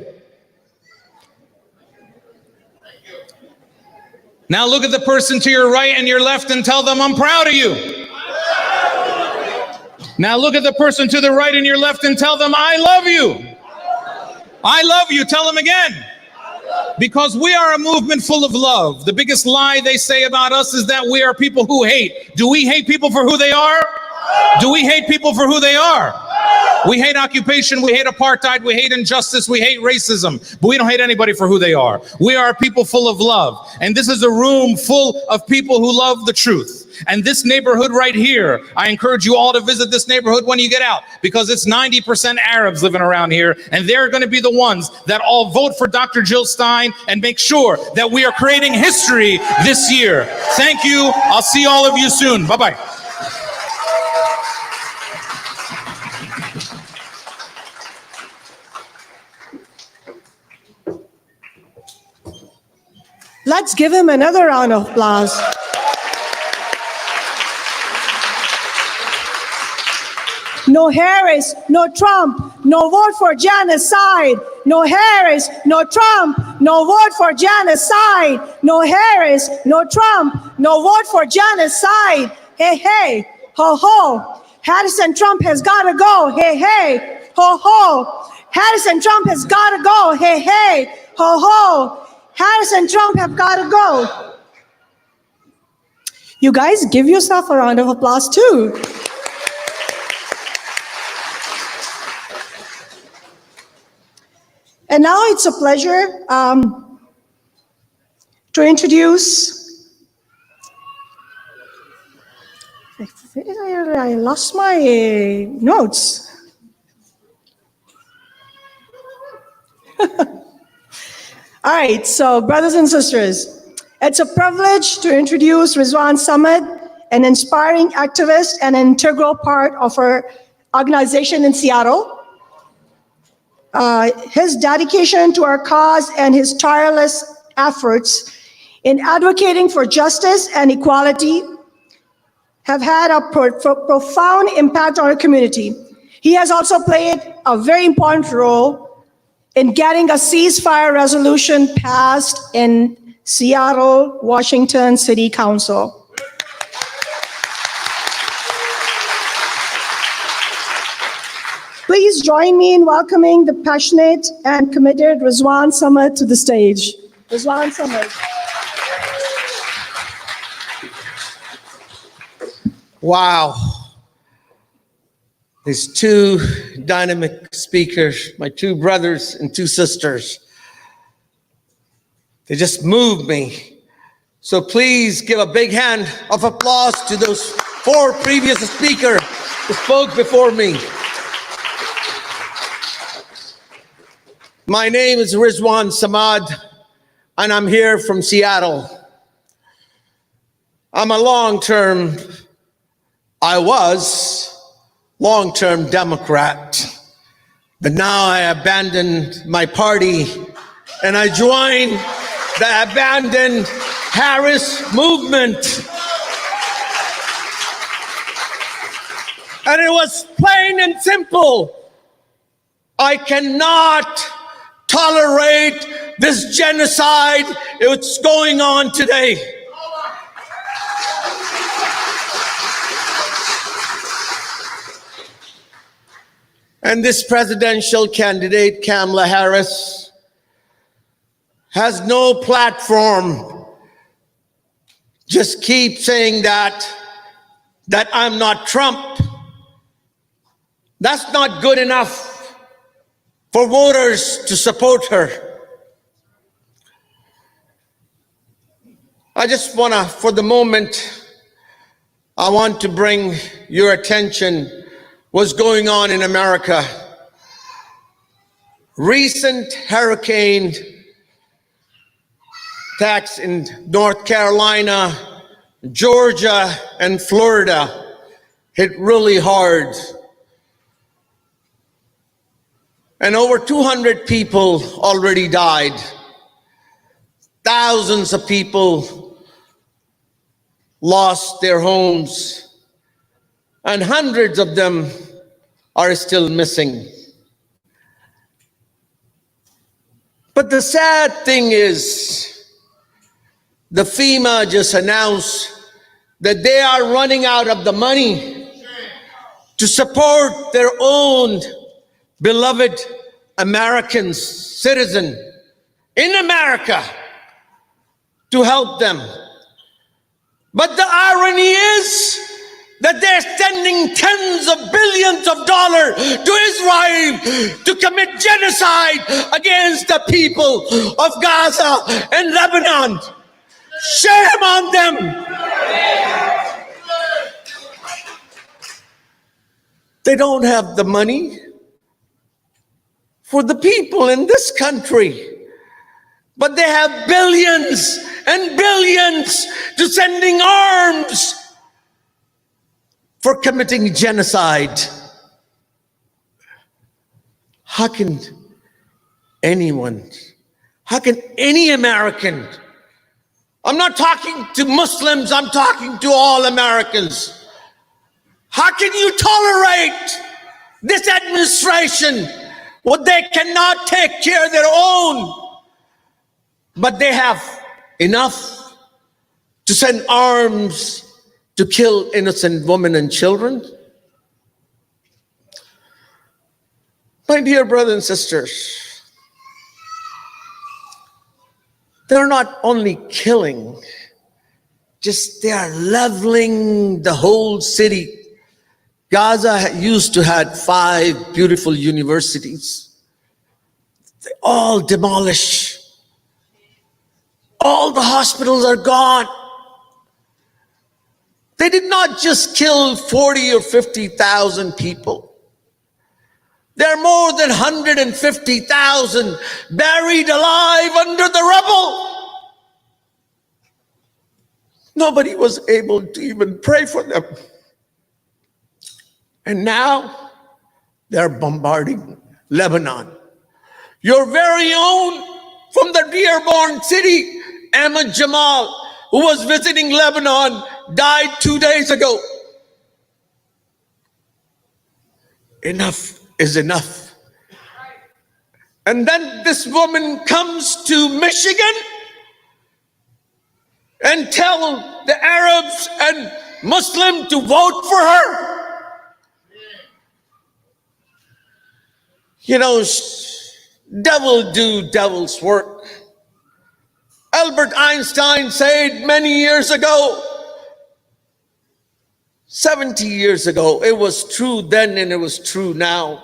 Now look at the person to your right and your left and tell them, I'm proud of you. Now look at the person to the right and your left and tell them, I love you. I love you. Tell them again. Because we are a movement full of love. The biggest lie they say about us is that we are people who hate. Do we hate people for who they are? Do we hate people for who they are? We hate occupation, we hate apartheid, we hate injustice, we hate racism, but we don't hate anybody for who they are. We are a people full of love. And this is a room full of people who love the truth. And this neighborhood right here, I encourage you all to visit this neighborhood when you get out, because it's 90% Arabs living around here, and they're going to be the ones that all vote for Dr. Jill Stein and make sure that we are creating history this year. Thank you. I'll see all of you soon. Bye-bye. Let's give him another round of applause. No Harris, no Trump, no vote for genocide. No Harris, no Trump, no vote for genocide. No Harris, no Trump, no vote for genocide. Hey, hey, ho, ho. Harris and Trump has got to go. Hey, hey, ho, ho. Harris and Trump has got to go. Hey, hey, ho, ho. Harris and Trump have got to go. You guys give yourself a round of applause too. And now it's a pleasure to introduce, I lost my notes. All right, so brothers and sisters, it's a privilege to introduce Rizwan Samad, an inspiring activist and an integral part of our organization in Seattle. His dedication to our cause and his tireless efforts in advocating for justice and equality have had a profound impact on our community. He has also played a very important role in getting a ceasefire resolution passed in Seattle, Washington City Council. Please join me in welcoming the passionate and committed Rizwan Samad to the stage. Rizwan Samad. Wow. These two dynamic speakers, my two brothers and two sisters, they just moved me. So please give a big hand of applause to those four previous speakers who spoke before me. My name is Rizwan Samad, and I'm here from Seattle. I was long-term Democrat, but now I abandoned my party and I joined the abandoned Harris movement. And it was plain and simple. I cannot tolerate this genocide that's going on today. And this presidential candidate, Kamala Harris, has no platform. Just keep saying that that I'm not Trump. That's not good enough for voters to support her. I just want to, for the moment, I want to bring your attention what's going on in America. Recent hurricane attacks in North Carolina, Georgia, and Florida hit really hard. And over 200 people already died. Thousands of people lost their homes, and hundreds of them are still missing. But the sad thing is, the FEMA just announced that they are running out of the money to support their own beloved American citizen in America to help them. But the irony is that they're sending tens of billions of dollars to Israel to commit genocide against the people of Gaza and Lebanon. Shame on them. They don't have the money for the people in this country, but they have billions and billions to sending arms for committing genocide. How can anyone, how can any American, I'm not talking to Muslims, I'm talking to all Americans. How can you tolerate this administration when they cannot take care of their own, but they have enough to send arms to kill innocent women and children? My dear brothers and sisters, they're not only killing, just they are leveling the whole city. Gaza used to have 5 beautiful universities. They all demolished. All the hospitals are gone. They did not just kill 40 or 50,000 people. There are more than 150,000 buried alive under the rubble. Nobody was able to even pray for them. And now they're bombarding Lebanon. Your very own from the Dearborn city, Ahmed Jamal, who was visiting Lebanon, died 2 days ago. Enough is enough. And then this woman comes to Michigan and tell the Arabs and Muslims to vote for her. You know, devil do devil's work. Albert Einstein said many years ago, 70 years ago, it was true then and it was true now.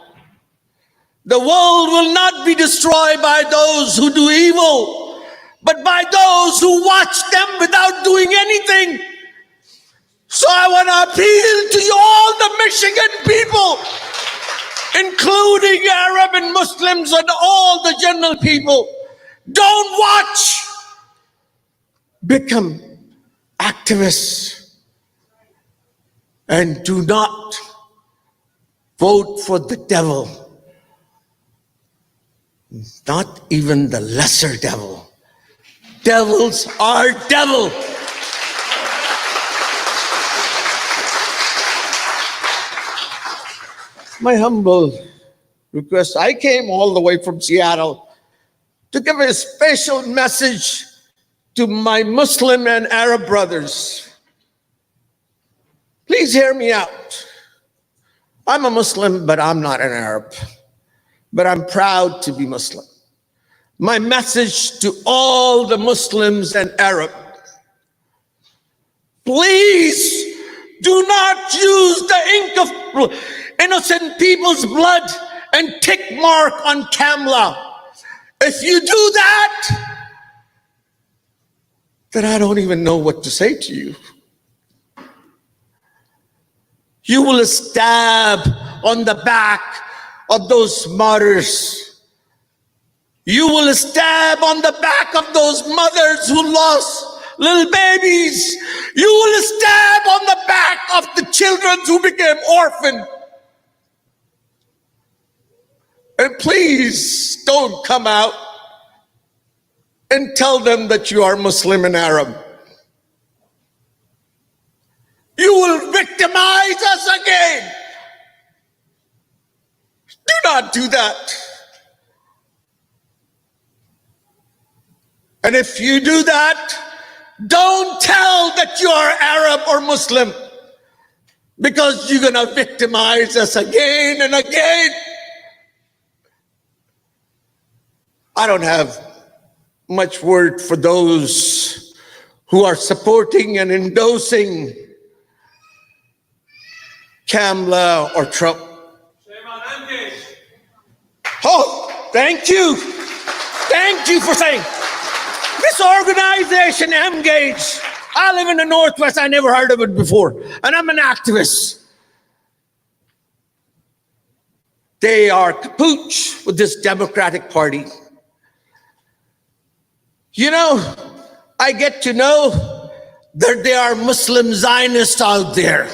The world will not be destroyed by those who do evil, but by those who watch them without doing anything. So I want to appeal to you, all the Michigan people, including Arab and Muslims and all the general people. Don't watch. Become activists. And do not vote for the devil. Not even the lesser devil. Devils are devil. My humble request, I came all the way from Seattle to give a special message to my Muslim and Arab brothers. Please hear me out. I'm a Muslim, but I'm not an Arab. But I'm proud to be Muslim. My message to all the Muslims and Arab, please Do not use the ink of innocent people's blood and tick mark on Kamla. If you do that, then I don't even know what to say to you. You will stab on the back of those martyrs. You will stab on the back of those mothers who lost little babies. You will stab on the back of the children who became orphaned. And please don't come out and tell them that you are Muslim and Arab. You will victimize us again. Do not do that. And if you do that, don't tell that you are Arab or Muslim, because you're going to victimize us again and again. I don't have much word for those who are supporting and endorsing Kamla or Trump. Oh, thank you. Thank you for saying. This organization, Engage, I live in the Northwest, I never heard of it before, and I'm an activist. They are capuch with this Democratic Party. You know, I get to know that there are Muslim Zionists out there.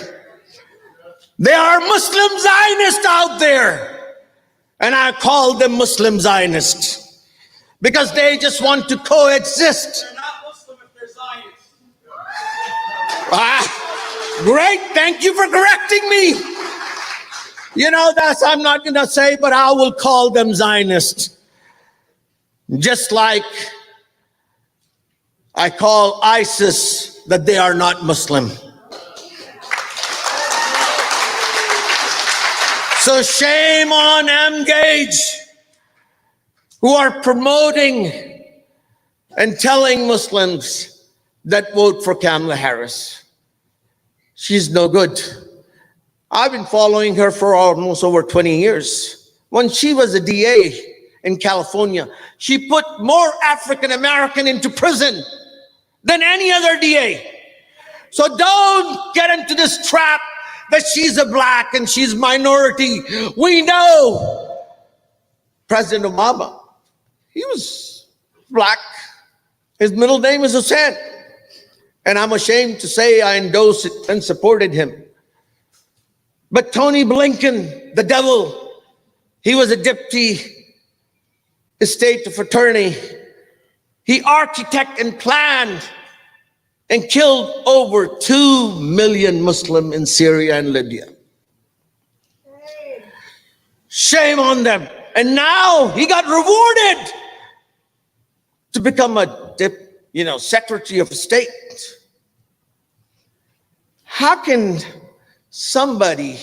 There are Muslim Zionists out there. And I call them Muslim Zionists because they just want to coexist. They're not Muslim if they're Zionists. Great, thank you for correcting me. You know, that's I'm not going to say, but I will call them Zionists. Just like I call ISIS that they are not Muslim. So shame on Engage, who are promoting and telling Muslims that vote for Kamala Harris. She's no good. I've been following her for almost over 20 years. When she was a DA in California, she put more African American into prison than any other DA. So don't get into this trap that she's a black and she's minority. We know President Obama, he was black. His middle name is Hussein. And I'm ashamed to say I endorsed it and supported him. But Tony Blinken, the devil, he was a deputy state attorney. He architected and planned and killed over 2 million Muslims in Syria and Libya. Shame on them. And now he got rewarded to become a Secretary of State. How can somebody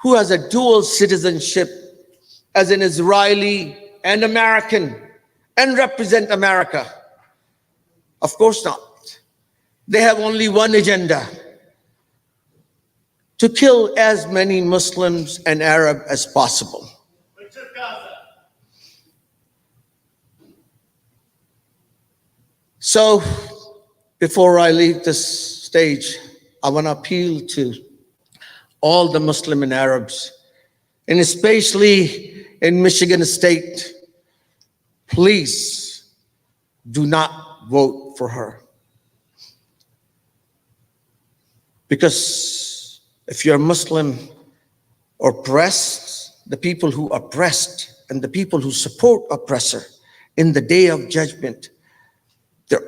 who has a dual citizenship as an Israeli and American and represent America? Of course not. They have only one agenda: to kill as many Muslims and Arab as possible. They took Gaza. So, before I leave this stage, I want to appeal to all the Muslim and Arabs, and especially in Michigan State, please do not vote for her. Because if you're Muslim or oppressed, the people who oppressed and the people who support oppressor in the day of judgment,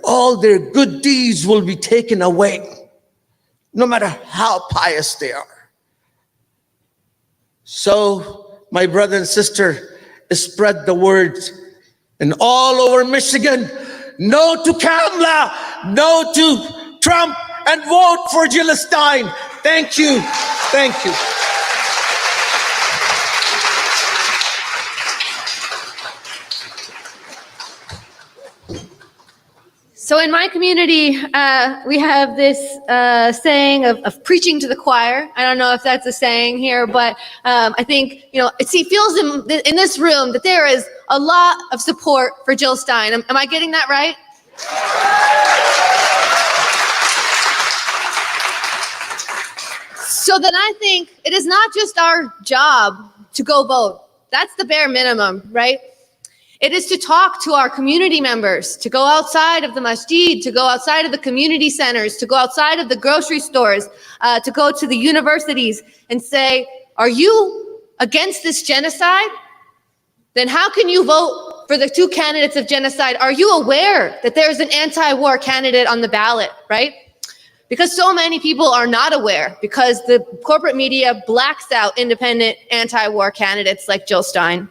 all their good deeds will be taken away, no matter how pious they are. So, my brother and sister, spread the word and all over Michigan, no to Kamala, no to Trump, and vote for Jill Stein. Thank you. Thank you. So in my community, we have this saying of preaching to the choir. I don't know if that's a saying here, but I think, it feels in this room that there is a lot of support for Jill Stein. Am I getting that right? So then I think it is not just our job to go vote. That's the bare minimum, right? It is to talk to our community members, to go outside of the masjid, to go outside of the community centers, to go outside of the grocery stores, to go to the universities and say, are you against this genocide? Then how can you vote for the two candidates of genocide? Are you aware that there's an anti-war candidate on the ballot, right? Because so many people are not aware, because the corporate media blacks out independent anti-war candidates like Jill Stein.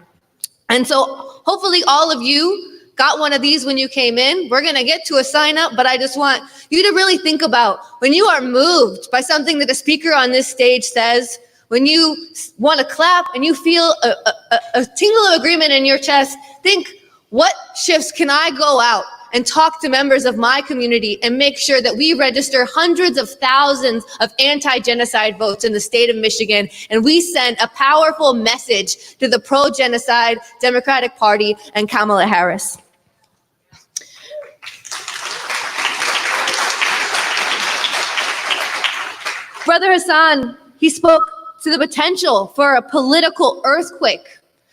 And so hopefully all of you got one of these when you came in. We're going to get to a sign up, but I just want you to really think about when you are moved by something that a speaker on this stage says, when you want to clap and you feel a tingle of agreement in your chest, think, what shifts can I go out and talk to members of my community and make sure that we register hundreds of thousands of anti-genocide votes in the state of Michigan, and we send a powerful message to the pro-genocide Democratic Party and Kamala Harris. Brother Hassan, he spoke to the potential for a political earthquake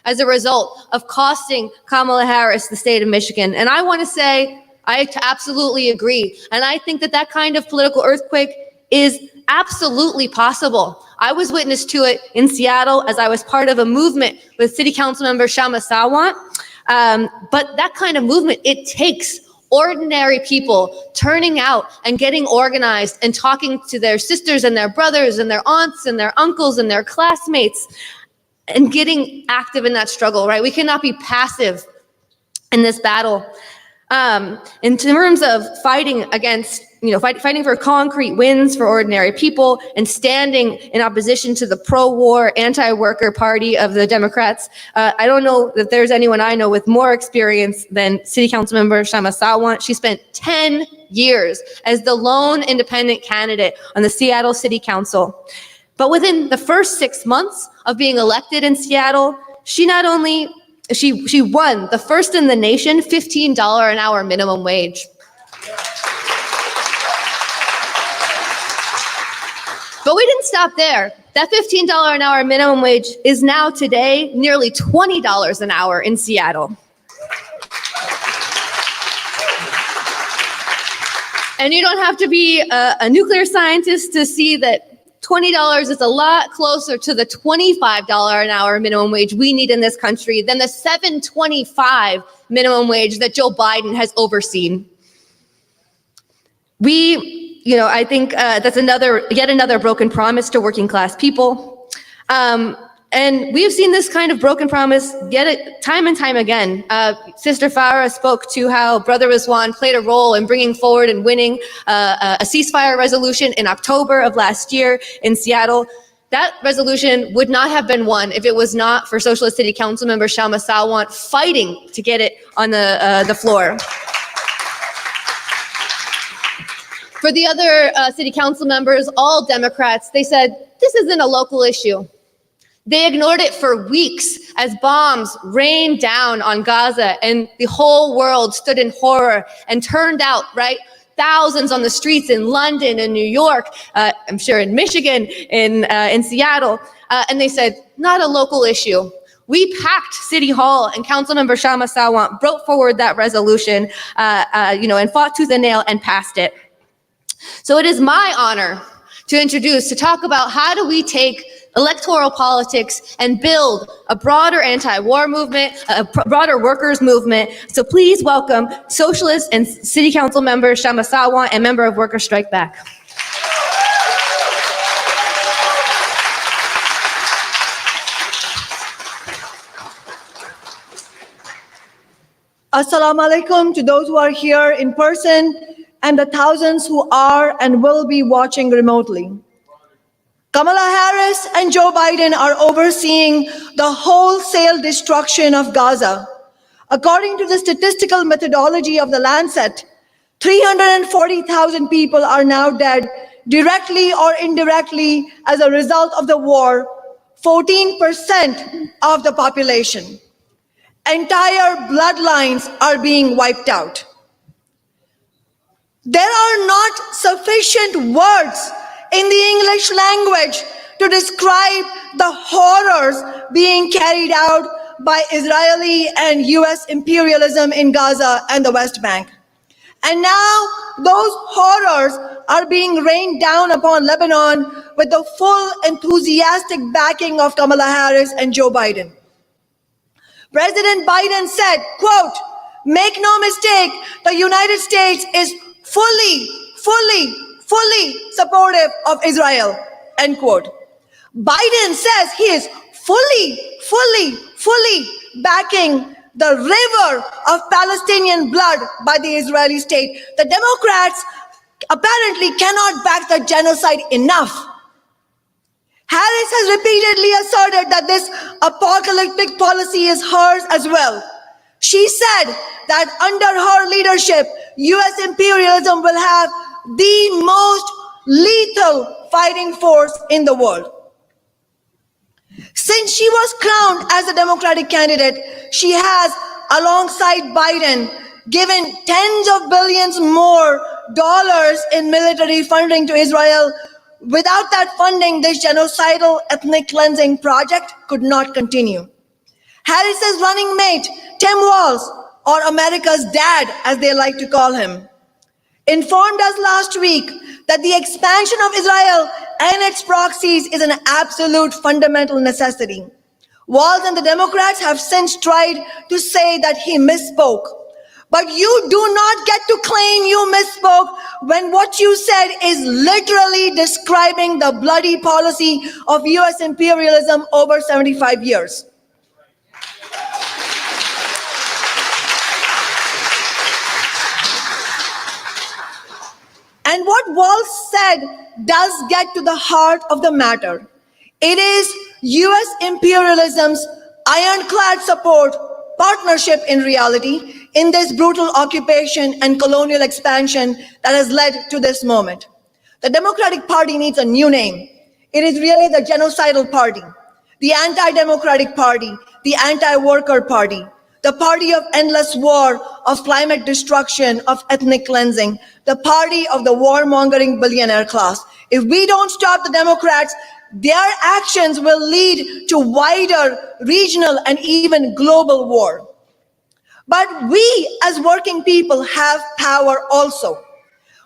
as a result of costing Kamala Harris the state of Michigan. And I want to say, I absolutely agree. And I think that that kind of political earthquake is absolutely possible. I was witness to it in Seattle as I was part of a movement with City Councilmember Kshama Sawant. But that kind of movement, it takes ordinary people turning out and getting organized and talking to their sisters and their brothers and their aunts and their uncles and their classmates, and getting active in that struggle, right? We cannot be passive in this battle. In terms of fighting against, fighting for concrete wins for ordinary people and standing in opposition to the pro-war, anti-worker party of the Democrats, I don't know that there's anyone I know with more experience than City Councilmember Kshama Sawant. She spent 10 years as the lone independent candidate on the Seattle City Council. But within the first 6 months of being elected in Seattle, she not only, she won the first in the nation $15 an hour minimum wage. But we didn't stop there. That $15 an hour minimum wage is now today nearly $20 an hour in Seattle. And you don't have to be a nuclear scientist to see that $20 is a lot closer to the $25 an hour minimum wage we need in this country than the $7.25 minimum wage that Joe Biden has overseen. I think that's yet another broken promise to working class people. And we've seen this kind of broken promise time and time again. Sister Farah spoke to how Brother Rizwan played a role in bringing forward and winning a ceasefire resolution in October of last year in Seattle. That resolution would not have been won if it was not for Socialist City Councilmember Kshama Sawant fighting to get it on the floor. For the other city council members, all Democrats, they said, this isn't a local issue. They ignored it for weeks as bombs rained down on Gaza and the whole world stood in horror and turned out, right? Thousands on the streets in London and New York, I'm sure in Michigan, in Seattle. And they said, not a local issue. We packed City Hall, and Councilmember Kshama Sawant brought forward that resolution, and fought tooth and nail and passed it. So it is my honor to talk about how do we take electoral politics and build a broader anti-war movement, a broader workers movement. So please welcome Socialist and City Council member Kshama Sawant and member of Workers Strike Back. Assalamu alaikum to those who are here in person and the thousands who are and will be watching remotely. Kamala Harris and Joe Biden are overseeing the wholesale destruction of Gaza. According to the statistical methodology of the Lancet, 340,000 people are now dead, directly or indirectly, as a result of the war, 14% of the population. Entire bloodlines are being wiped out. There are not sufficient words in the English language to describe the horrors being carried out by Israeli and US imperialism in Gaza and the West Bank. And now those horrors are being rained down upon Lebanon with the full enthusiastic backing of Kamala Harris and Joe Biden. President Biden said, quote, "Make no mistake, the United States is fully supportive of Israel," end quote. Biden says he is fully backing the river of Palestinian blood by the Israeli state. The Democrats apparently cannot back the genocide enough. Harris has repeatedly asserted that this apocalyptic policy is hers as well. She said that under her leadership, US imperialism will have the most lethal fighting force in the world. Since she was crowned as a Democratic candidate, she has, alongside Biden, given tens of billions more dollars in military funding to Israel. Without that funding, this genocidal ethnic cleansing project could not continue. Harris's running mate, Tim Walz, or America's dad, as they like to call him, informed us last week that the expansion of Israel and its proxies is an absolute fundamental necessity. Walz and the Democrats have since tried to say that he misspoke. But you do not get to claim you misspoke when what you said is literally describing the bloody policy of US imperialism over 75 years. And what Walz said does get to the heart of the matter. It is US imperialism's ironclad support, partnership in reality, in this brutal occupation and colonial expansion that has led to this moment. The Democratic Party needs a new name. It is really the genocidal party, the anti-democratic party, the anti-worker party, the party of endless war, of climate destruction, of ethnic cleansing, the party of the warmongering billionaire class. If we don't stop the Democrats, their actions will lead to wider regional and even global war. But we as working people have power also.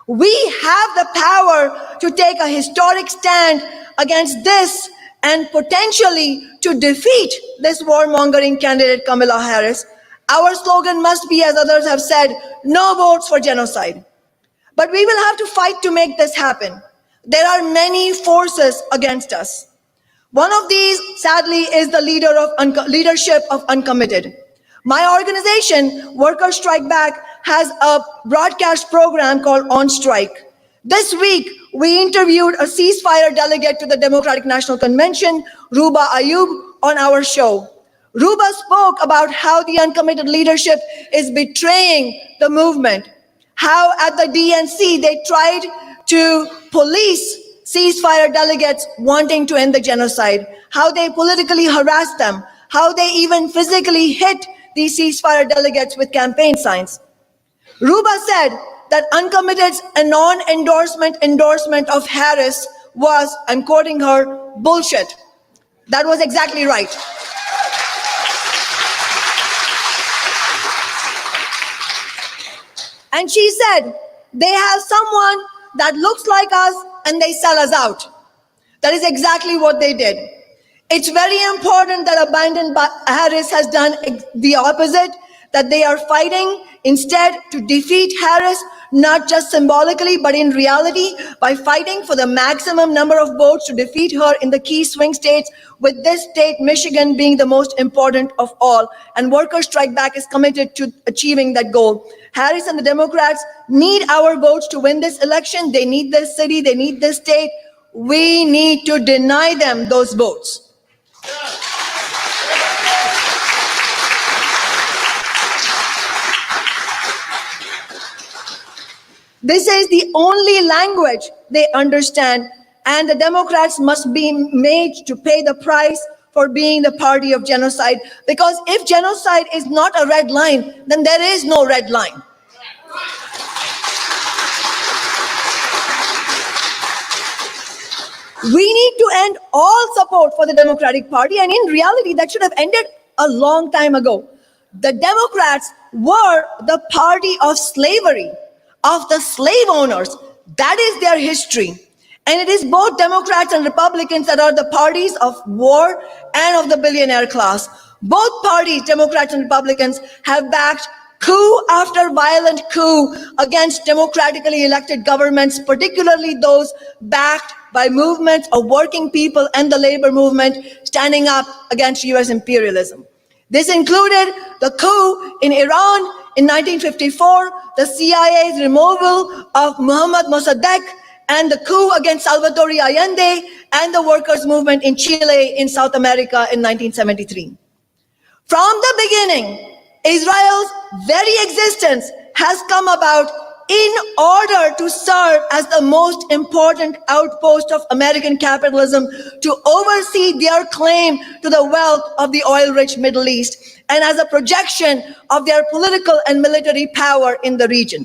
We have the power to take a historic stand against this and potentially to defeat this warmongering candidate, Kamala Harris. Our slogan must be, as others have said, no votes for genocide. But we will have to fight to make this happen. There are many forces against us. One of these, sadly, is the leadership of Uncommitted. My organization, Workers Strike Back, has a broadcast program called On Strike. This week, we interviewed a ceasefire delegate to the Democratic National Convention, Ruba Ayub, on our show. Ruba spoke about how the uncommitted leadership is betraying the movement, how at the DNC they tried to police ceasefire delegates wanting to end the genocide, how they politically harassed them, how they even physically hit these ceasefire delegates with campaign signs. Ruba said that Uncommitted's endorsement of Harris was, I'm quoting her, bullshit. That was exactly right. And she said, they have someone that looks like us and they sell us out. That is exactly what they did. It's very important that Biden Harris has done the opposite, that they are fighting instead to defeat Harris, not just symbolically, but in reality, by fighting for the maximum number of votes to defeat her in the key swing states, with this state, Michigan, being the most important of all. And Workers Strike Back is committed to achieving that goal. Harris and the Democrats need our votes to win this election. They need this city, they need this state. We need to deny them those votes. This is the only language they understand, and the Democrats must be made to pay the price for being the party of genocide. Because if genocide is not a red line, then there is no red line. We need to end all support for the Democratic Party, and in reality, that should have ended a long time ago. The Democrats were the party of slavery, of the slave owners. That is their history. And it is both Democrats and Republicans that are the parties of war and of the billionaire class. Both parties, Democrats and Republicans, have backed coup after violent coup against democratically elected governments, particularly those backed by movements of working people and the labor movement standing up against US imperialism. This included the coup in Iran in 1954, the CIA's removal of Mohammad Mossadegh, and the coup against Salvador Allende and the workers' movement in Chile in South America in 1973. From the beginning, Israel's very existence has come about in order to serve as the most important outpost of American capitalism to oversee their claim to the wealth of the oil-rich Middle East and as a projection of their political and military power in the region.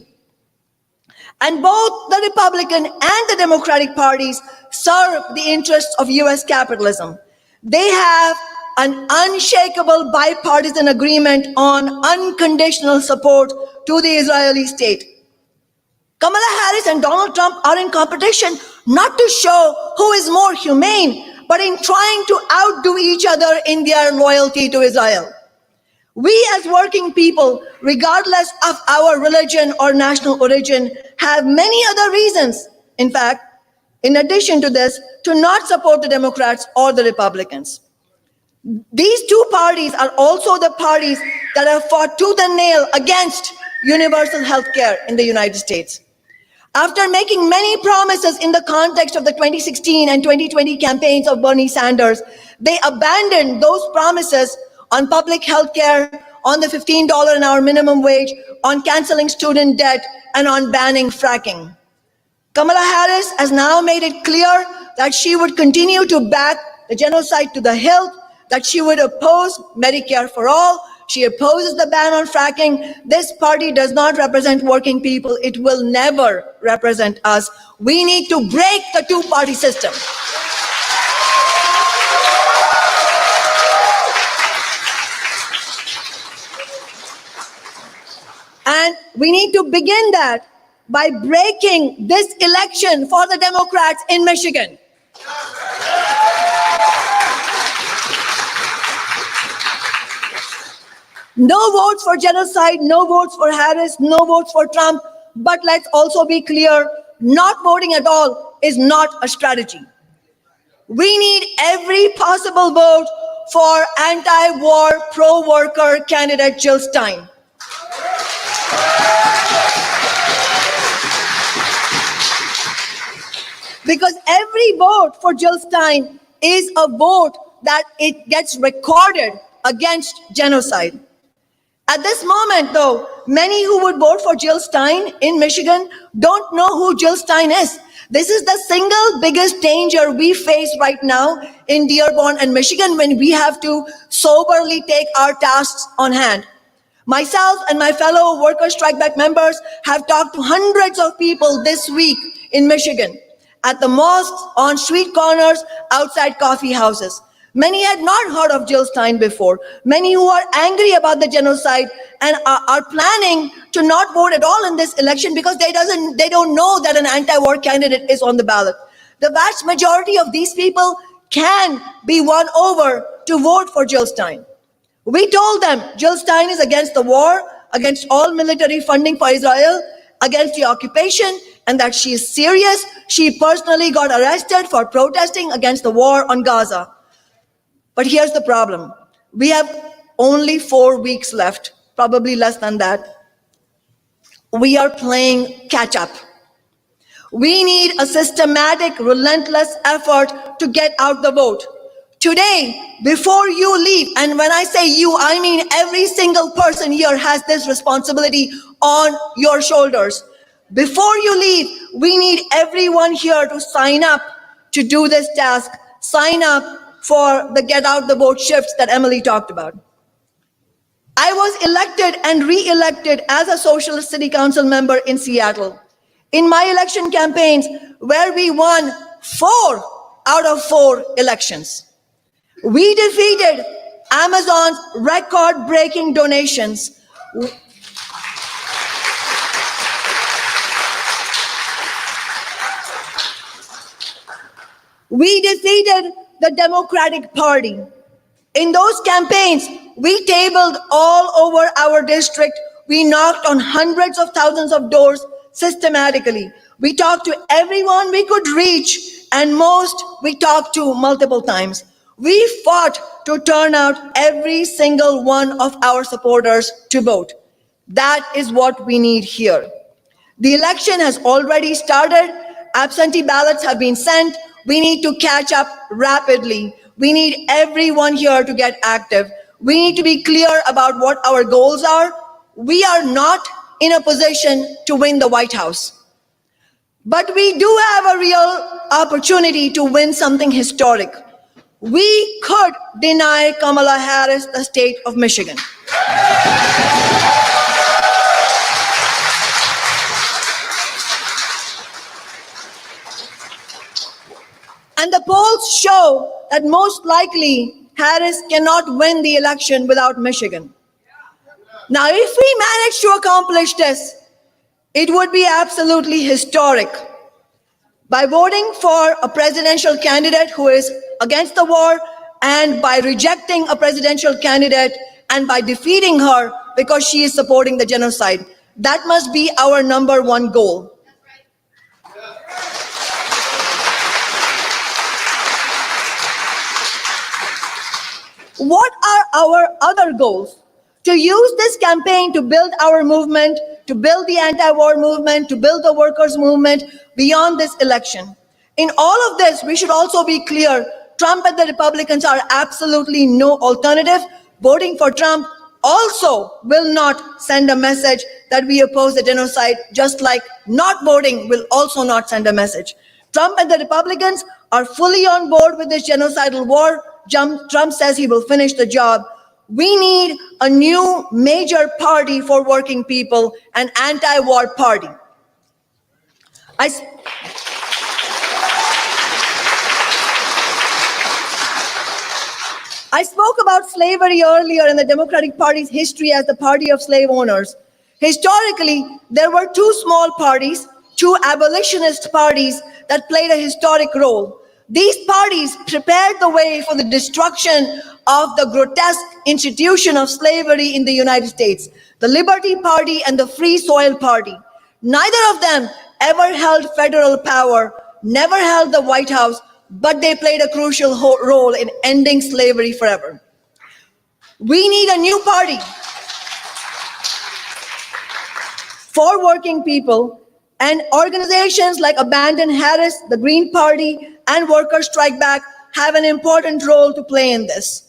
And both the Republican and the Democratic parties serve the interests of US capitalism. They have an unshakable bipartisan agreement on unconditional support to the Israeli state. Kamala Harris and Donald Trump are in competition not to show who is more humane, but in trying to outdo each other in their loyalty to Israel. We as working people, regardless of our religion or national origin, have many other reasons, in fact, in addition to this, to not support the Democrats or the Republicans. These two parties are also the parties that have fought tooth and nail against universal health care in the United States. After making many promises in the context of the 2016 and 2020 campaigns of Bernie Sanders, they abandoned those promises on public health care, on the $15 an hour minimum wage, on canceling student debt, and on banning fracking. Kamala Harris has now made it clear that she would continue to back the genocide to the hilt, that she would oppose Medicare for all. She opposes the ban on fracking. This party does not represent working people. It will never represent us. We need to break the two-party system. And we need to begin that by breaking this election for the Democrats in Michigan. No votes for genocide, no votes for Harris, no votes for Trump. But let's also be clear, not voting at all is not a strategy. We need every possible vote for anti-war, pro-worker candidate Jill Stein. Because every vote for Jill Stein is a vote that it gets recorded against genocide. At this moment, though, many who would vote for Jill Stein in Michigan don't know who Jill Stein is. This is the single biggest danger we face right now in Dearborn and Michigan when we have to soberly take our tasks on hand. Myself and my fellow worker strike back members have talked to hundreds of people this week in Michigan, at the mosques, on street corners, outside coffee houses. Many had not heard of Jill Stein before. Many who are angry about the genocide and are planning to not vote at all in this election because they don't know that an anti-war candidate is on the ballot. The vast majority of these people can be won over to vote for Jill Stein. We told them Jill Stein is against the war, against all military funding for Israel, against the occupation, and that she is serious. She personally got arrested for protesting against the war on Gaza. But here's the problem. We have only 4 weeks left, probably less than that. We are playing catch up. We need a systematic, relentless effort to get out the vote. Today, before you leave, and when I say you, I mean every single person here has this responsibility on your shoulders. Before you leave, we need everyone here to sign up to do this task. Sign up for the get out the vote shifts that Emily talked about. I was elected and re-elected as a socialist city council member in Seattle. In my election campaigns, where we won 4 out of 4 elections. We defeated Amazon's record-breaking donations. We defeated the Democratic Party. In those campaigns, we tabled all over our district. We knocked on hundreds of thousands of doors systematically. We talked to everyone we could reach, and most we talked to multiple times. We fought to turn out every single one of our supporters to vote. That is what we need here. The election has already started. Absentee ballots have been sent. We need to catch up rapidly. We need everyone here to get active. We need to be clear about what our goals are. We are not in a position to win the White House. But we do have a real opportunity to win something historic. We could deny Kamala Harris the state of Michigan. And the polls show that most likely Harris cannot win the election without Michigan. Now, if we manage to accomplish this, it would be absolutely historic. By voting for a presidential candidate who is against the war, and by rejecting a presidential candidate, and by defeating her because she is supporting the genocide. That must be our #1 goal. What are our other goals? To use this campaign to build our movement, to build the anti-war movement, to build the workers' movement beyond this election. In all of this, we should also be clear, Trump and the Republicans are absolutely no alternative. Voting for Trump also will not send a message that we oppose the genocide, just like not voting will also not send a message. Trump and the Republicans are fully on board with this genocidal war. Trump says he will finish the job. We need a new major party for working people, an anti-war party. I spoke about slavery earlier and the Democratic Party's history as the party of slave owners. Historically, there were 2 small parties, 2 abolitionist parties that played a historic role. These parties prepared the way for the destruction of the grotesque institution of slavery in the United States, the Liberty Party and the Free Soil Party. Neither of them ever held federal power, never held the White House, but they played a crucial role in ending slavery forever. We need a new party for working people, and organizations like Abandon Harris, the Green Party, and Workers Strike Back have an important role to play in this.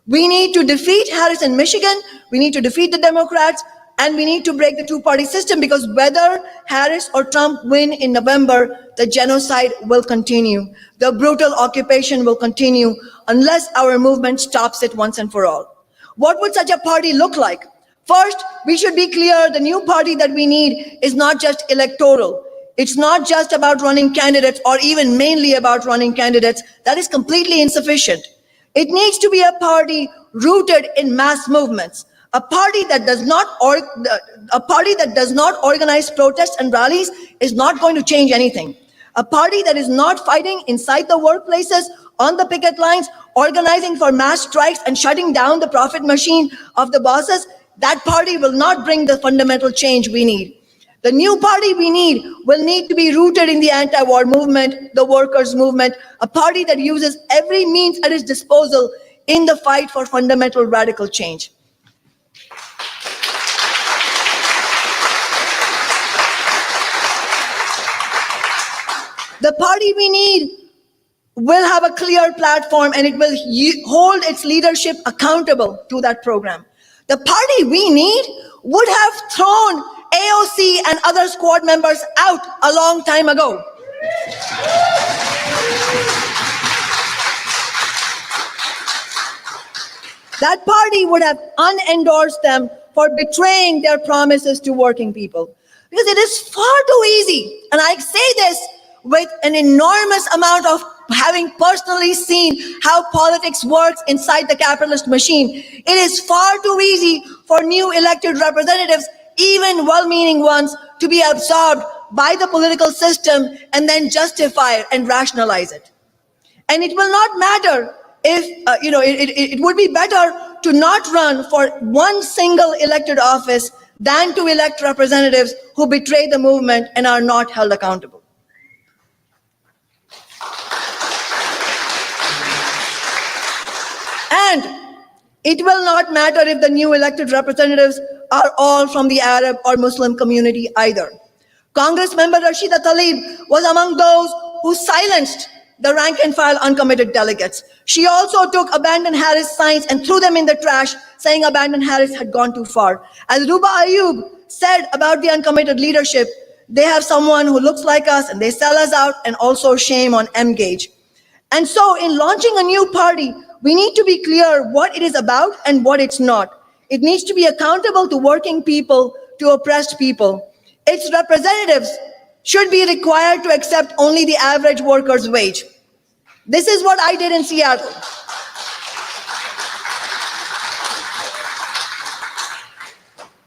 We need to defeat Harris in Michigan, we need to defeat the Democrats, and we need to break the 2-party system, because whether Harris or Trump win in November, the genocide will continue. The brutal occupation will continue unless our movement stops it once and for all. What would such a party look like? First, we should be clear, the new party that we need is not just electoral. It's not just about running candidates, or even mainly about running candidates. That is completely insufficient. It needs to be a party rooted in mass movements, a party that does not organize protests and rallies is not going to change anything. A party that is not fighting inside the workplaces, on the picket lines, organizing for mass strikes and shutting down the profit machine of the bosses, that party will not bring the fundamental change we need. The new party we need will need to be rooted in the anti-war movement, the workers' movement, a party that uses every means at its disposal in the fight for fundamental radical change. The party we need will have a clear platform, and it will hold its leadership accountable to that program. The party we need would have thrown AOC and other squad members out a long time ago. That party would have unendorsed them for betraying their promises to working people. Because it is far too easy, and I say this with an enormous amount of having personally seen how politics works inside the capitalist machine. It is far too easy for new elected representatives, even well-meaning ones, to be absorbed by the political system and then justify it and rationalize it. And it will not matter if, it would be better to not run for one single elected office than to elect representatives who betray the movement and are not held accountable. And it will not matter if the new elected representatives are all from the Arab or Muslim community either. Congress member Rashida Tlaib was among those who silenced the rank and file uncommitted delegates. She also took abandoned Harris signs and threw them in the trash, saying abandoned Harris had gone too far. As Ruba Ayub said about the uncommitted leadership, they have someone who looks like us and they sell us out, and also shame on M-Gage. And so in launching a new party, we need to be clear what it is about and what it's not. It needs to be accountable to working people, to oppressed people. Its representatives should be required to accept only the average worker's wage. This is what I did in Seattle.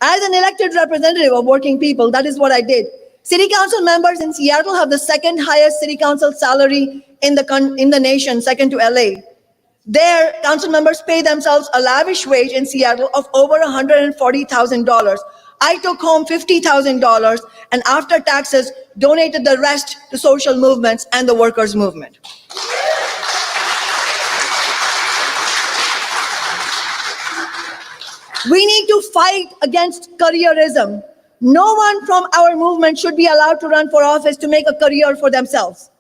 As an elected representative of working people, that is what I did. City council members in Seattle have the second highest city council salary in the nation, second to LA. There, council members pay themselves a lavish wage in Seattle of over $140,000. I took home $50,000 and after taxes, donated the rest to social movements and the workers' movement. We need to fight against careerism. No one from our movement should be allowed to run for office to make a career for themselves.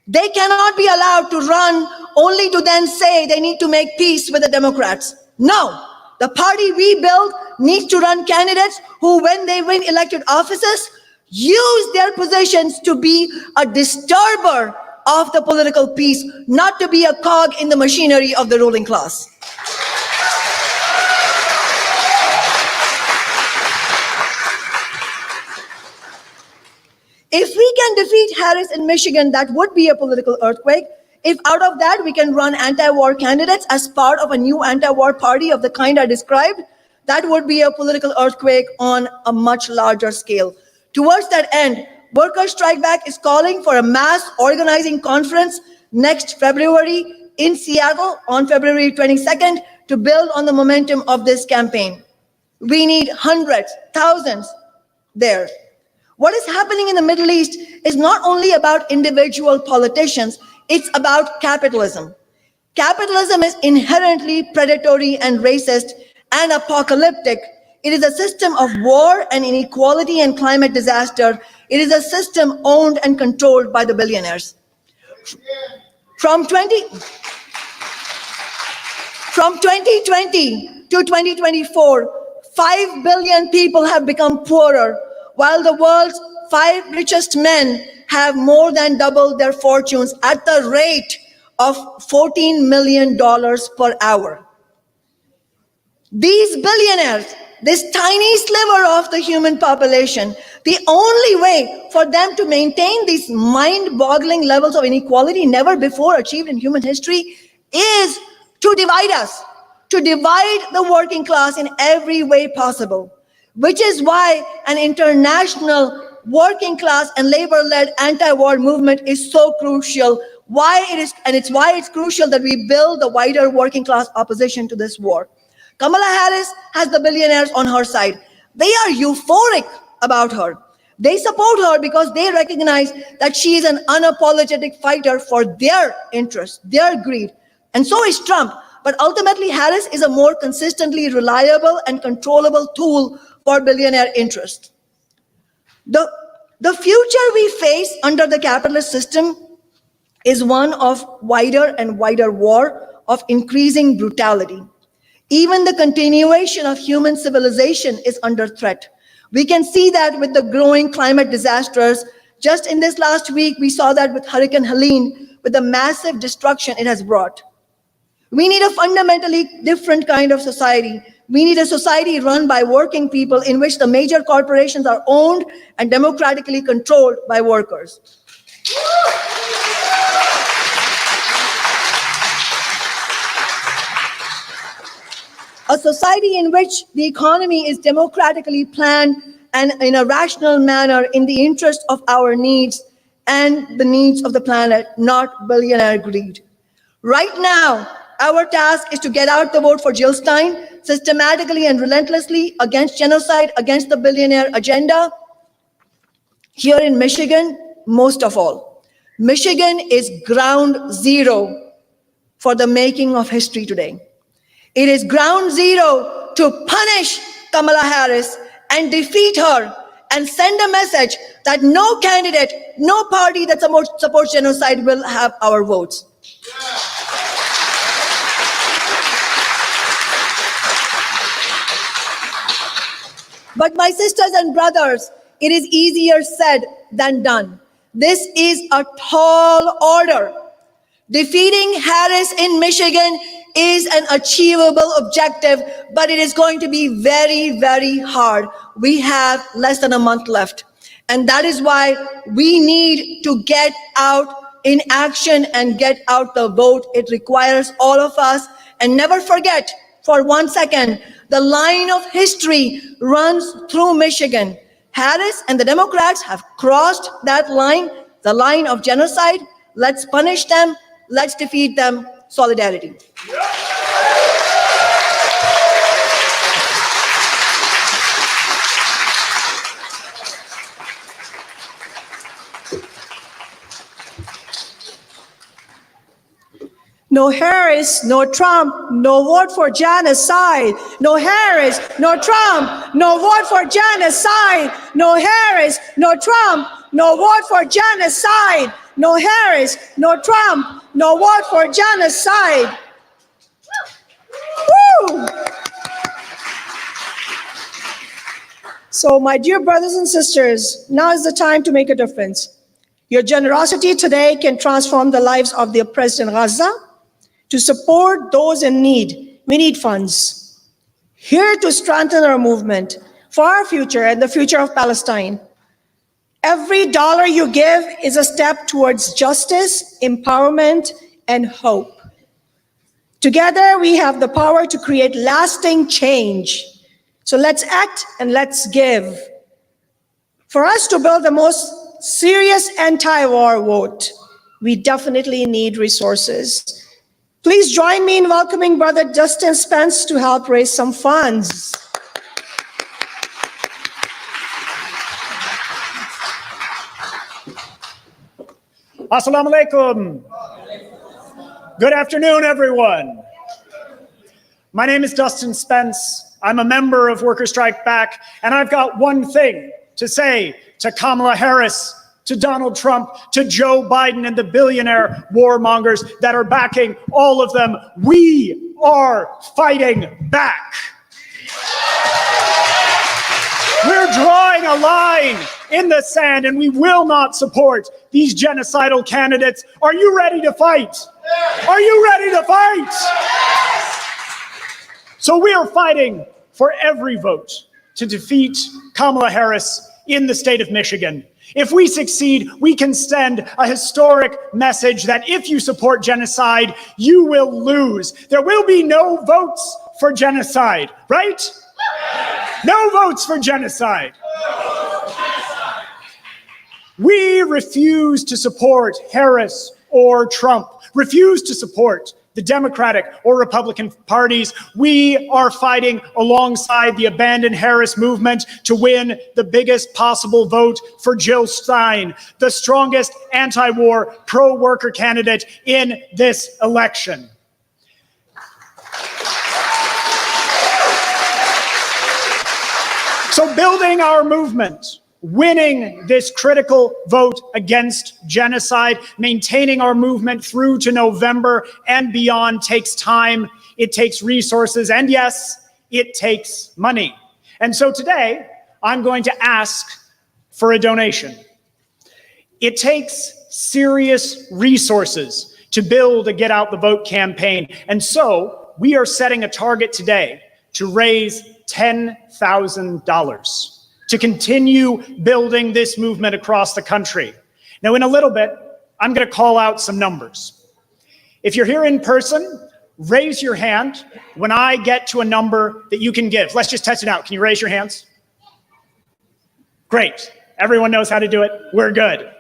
They cannot be allowed to run only to then say they need to make peace with the Democrats. No, the party we build needs to run candidates who, when they win elected offices, use their positions to be a disturber of the political peace, not to be a cog in the machinery of the ruling class. If we can defeat Harris in Michigan, that would be a political earthquake. If out of that we can run anti-war candidates as part of a new anti-war party of the kind I described, that would be a political earthquake on a much larger scale. Towards that end, Workers' Strike Back is calling for a mass organizing conference next February in Seattle on February 22nd to build on the momentum of this campaign. We need hundreds, thousands there. What is happening in the Middle East is not only about individual politicians, it's about capitalism. Capitalism is inherently predatory and racist and apocalyptic. It is a system of war and inequality and climate disaster. It is a system owned and controlled by the billionaires. From 2020 to 2024, 5 billion people have become poorer, while the world's 5 richest men have more than doubled their fortunes at the rate of $14 million per hour. These billionaires, this tiny sliver of the human population, the only way for them to maintain these mind-boggling levels of inequality never before achieved in human history is to divide us, to divide the working class in every way possible. Which is why an international working class and labor-led anti-war movement is so crucial. Why it's crucial that we build the wider working class opposition to this war. Kamala Harris has the billionaires on her side. They are euphoric about her. They support her because they recognize that she is an unapologetic fighter for their interests, their greed. And so is Trump. But ultimately, Harris is a more consistently reliable and controllable tool for billionaire interests. The future we face under the capitalist system is one of wider and wider war, of increasing brutality. Even the continuation of human civilization is under threat. We can see that with the growing climate disasters. Just in this last week, we saw that with Hurricane Helene, with the massive destruction it has brought. We need a fundamentally different kind of society. We need a society run by working people in which the major corporations are owned and democratically controlled by workers. A society in which the economy is democratically planned and in a rational manner in the interest of our needs and the needs of the planet, not billionaire greed. Right now, our task is to get out the vote for Jill Stein, systematically and relentlessly against genocide, against the billionaire agenda. Here in Michigan, most of all, Michigan is ground zero for the making of history today. It is ground zero to punish Kamala Harris and defeat her and send a message that no candidate, no party that supports genocide will have our votes. But my sisters and brothers, it is easier said than done. This is a tall order. Defeating Harris in Michigan is an achievable objective, but it is going to be very, very hard. We have less than a month left. And that is why we need to get out in action and get out the vote. It requires all of us. And never forget for 1 second, the line of history runs through Michigan. Harris and the Democrats have crossed that line, the line of genocide. Let's punish them. Let's defeat them. Solidarity. No Harris, no Trump, no vote for genocide. No Harris, no Trump, no vote for genocide. No Harris, no Trump, no vote for genocide. No Harris, no Trump, no vote for genocide. Woo! So, my dear brothers and sisters, now is the time to make a difference. Your generosity today can transform the lives of the oppressed in Gaza. To support those in need, we need funds. Here to strengthen our movement for our future and the future of Palestine. Every dollar you give is a step towards justice, empowerment, and hope. Together, we have the power to create lasting change. So let's act and let's give. For us to build the most serious anti-war vote, we definitely need resources. Please join me in welcoming Brother Justin Spence to help raise some funds. Assalamu alaikum. Good afternoon, everyone. My name is Dustin Spence. I'm a member of Workers Strike Back, and I've got one thing to say to Kamala Harris, to Donald Trump, to Joe Biden, and the billionaire warmongers that are backing all of them. We are fighting back. We're drawing a line in the sand, and we will not support these genocidal candidates. Are you ready to fight? Are you ready to fight? So we are fighting for every vote to defeat Kamala Harris in the state of Michigan. If we succeed, we can send a historic message that if you support genocide, you will lose. There will be no votes for genocide, right? No votes for genocide. We refuse to support Harris or Trump, refuse to support the Democratic or Republican parties. We are fighting alongside the abandoned Harris movement to win the biggest possible vote for Jill Stein, the strongest anti-war, pro-worker candidate in this election. So building our movement, winning this critical vote against genocide, maintaining our movement through to November and beyond takes time, it takes resources, and yes, it takes money. And so today, I'm going to ask for a donation. It takes serious resources to build a Get Out the Vote campaign. And so we are setting a target today to raise $10,000 to continue building this movement across the country. Now, in a little bit, I'm going to call out some numbers. If you're here in person, raise your hand when I get to a number that you can give. Let's just test it out. Can you raise your hands? Great. Everyone knows how to do it. We're good.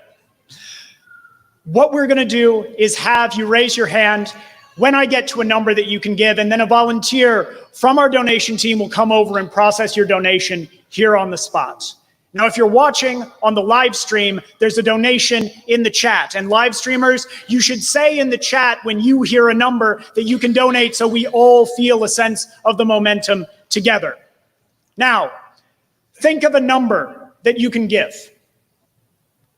What we're going to do is have you raise your hand when I get to a number that you can give, and then a volunteer from our donation team will come over and process your donation here on the spot. Now, if you're watching on the live stream, there's a donation in the chat. And live streamers, you should say in the chat when you hear a number that you can donate so we all feel a sense of the momentum together. Now, think of a number that you can give.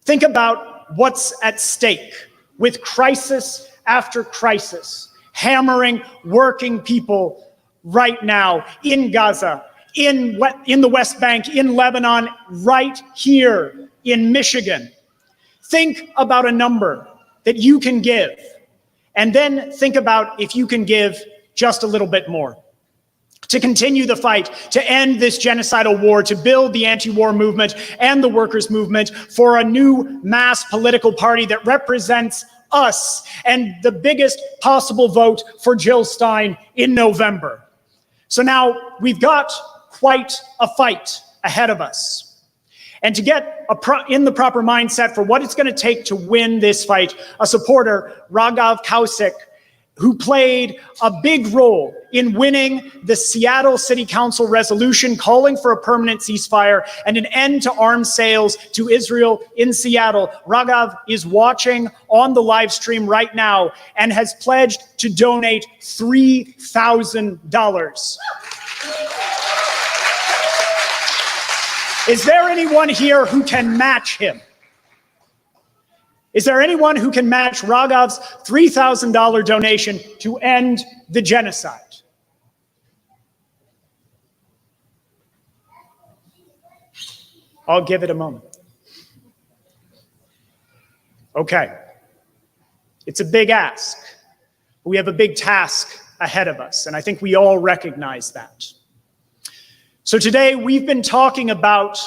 Think about what's at stake with crisis after crisis, hammering working people right now in Gaza, in the West Bank, in Lebanon, right here in Michigan. Think about a number that you can give, and then think about if you can give just a little bit more to continue the fight, to end this genocidal war, to build the anti-war movement and the workers' movement for a new mass political party that represents us and the biggest possible vote for Jill Stein in November. So now we've got quite a fight ahead of us. And to get in the proper mindset for what it's going to take to win this fight, a supporter, Raghav Kausik, who played a big role in winning the Seattle City Council resolution calling for a permanent ceasefire and an end to arms sales to Israel in Seattle. Raghav is watching on the live stream right now and has pledged to donate $3,000. Is there anyone here who can match him? Is there anyone who can match Raghav's $3,000 donation to end the genocide? I'll give it a moment. Okay. It's a big ask. We have a big task ahead of us, and I think we all recognize that. So today we've been talking about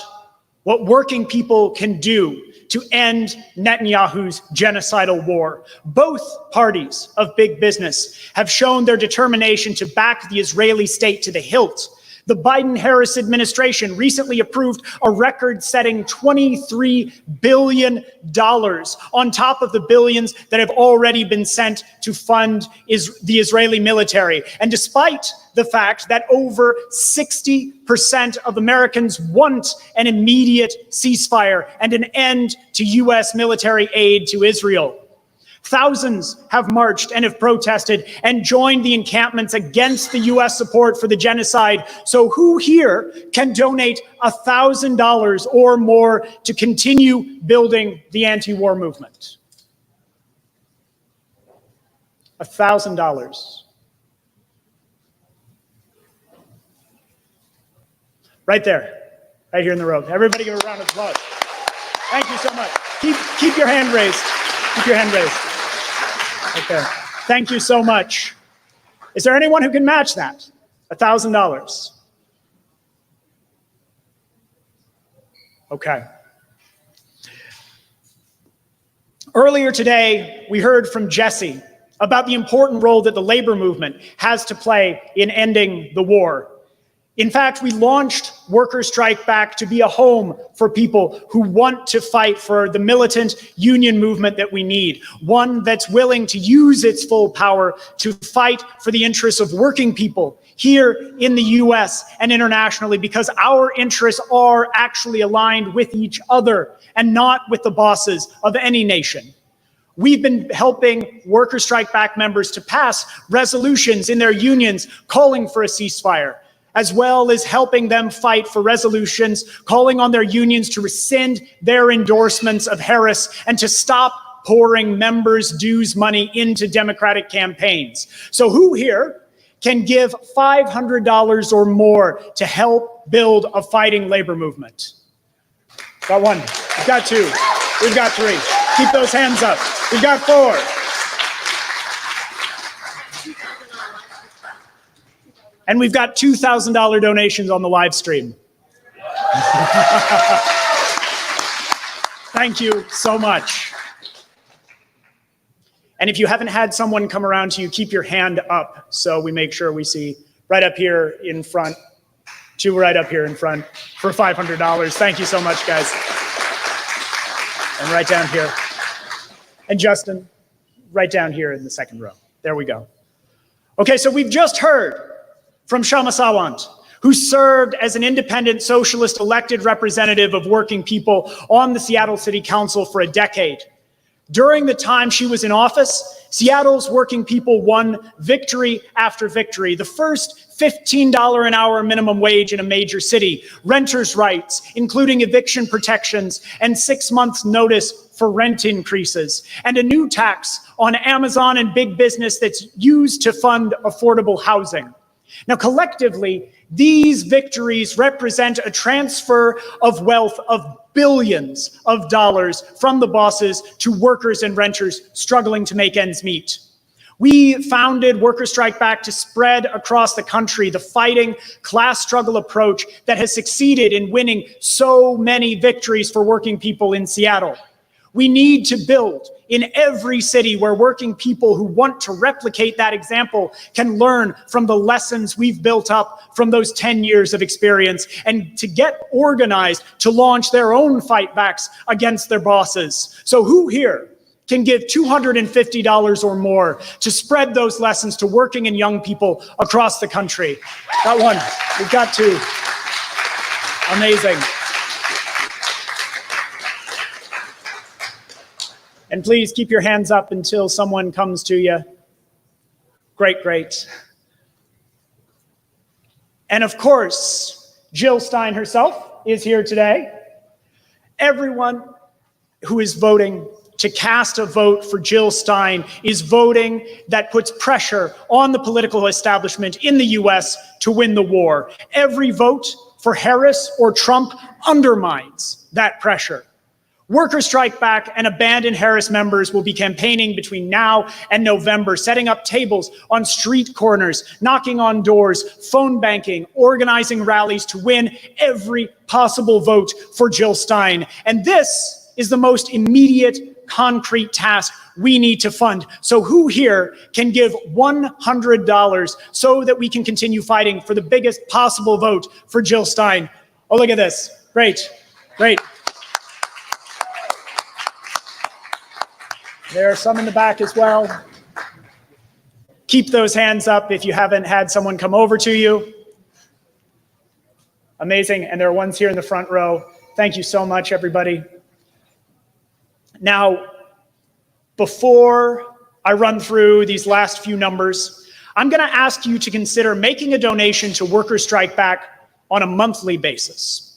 what working people can do to end Netanyahu's genocidal war. Both parties of big business have shown their determination to back the Israeli state to the hilt. The Biden-Harris administration recently approved a record-setting $23 billion on top of the billions that have already been sent to fund the Israeli military. And despite the fact that over 60% of Americans want an immediate ceasefire and an end to U.S. military aid to Israel, thousands have marched and have protested and joined the encampments against the U.S. support for the genocide. So who here can donate $1,000 or more to continue building the anti-war movement? $1,000. Right there, right here in the row. Everybody give a round of applause. Thank you so much. Keep your hand raised. Keep your hand raised. Okay. Thank you so much. Is there anyone who can match that? $1,000. Okay. Earlier today, we heard from Jesse about the important role that the labor movement has to play in ending the war. In fact, we launched Workers Strike Back to be a home for people who want to fight for the militant union movement that we need, one that's willing to use its full power to fight for the interests of working people here in the US and internationally, because our interests are actually aligned with each other and not with the bosses of any nation. We've been helping Workers Strike Back members to pass resolutions in their unions calling for a ceasefire, as well as helping them fight for resolutions calling on their unions to rescind their endorsements of Harris and to stop pouring members' dues money into Democratic campaigns. So who here can give $500 or more to help build a fighting labor movement? Got one, we've got two, we've got three. Keep those hands up. We've got four. And we've got $2,000 donations on the live stream. Thank you so much. And if you haven't had someone come around to you, keep your hand up so we make sure we see. Right up here in front. Two right up here in front for $500. Thank you so much, guys. And right down here. And Justin, right down here in the second row. There we go. Okay, so we've just heard from Kshama Sawant, who served as an independent socialist elected representative of working people on the Seattle City Council for a decade. During the time she was in office, Seattle's working people won victory after victory. The first $15 an hour minimum wage in a major city, renters' rights, including eviction protections, and 6 months' notice for rent increases, and a new tax on Amazon and big business that's used to fund affordable housing. Now, collectively, these victories represent a transfer of wealth of billions of dollars from the bosses to workers and renters struggling to make ends meet. We founded Workers Strike Back to spread across the country the fighting class struggle approach that has succeeded in winning so many victories for working people in Seattle. We need to build in every city where working people who want to replicate that example can learn from the lessons we've built up from those 10 years of experience, and to get organized to launch their own fight backs against their bosses. So who here can give $250 or more to spread those lessons to working and young people across the country? Got one, we've got two. Amazing. And please keep your hands up until someone comes to you. Great, great. And of course, Jill Stein herself is here today. Everyone who is voting to cast a vote for Jill Stein is voting that puts pressure on the political establishment in the US to win the war. Every vote for Harris or Trump undermines that pressure. Workers Strike Back and abandoned Harris members will be campaigning between now and November, setting up tables on street corners, knocking on doors, phone banking, organizing rallies to win every possible vote for Jill Stein. And this is the most immediate, concrete task we need to fund. So who here can give $100 so that we can continue fighting for the biggest possible vote for Jill Stein? Oh, look at this. Great, great. There are some in the back as well. Keep those hands up if you haven't had someone come over to you. Amazing, and there are ones here in the front row. Thank you so much, everybody. Now, before I run through these last few numbers, I'm gonna ask you to consider making a donation to Workers Strike Back on a monthly basis.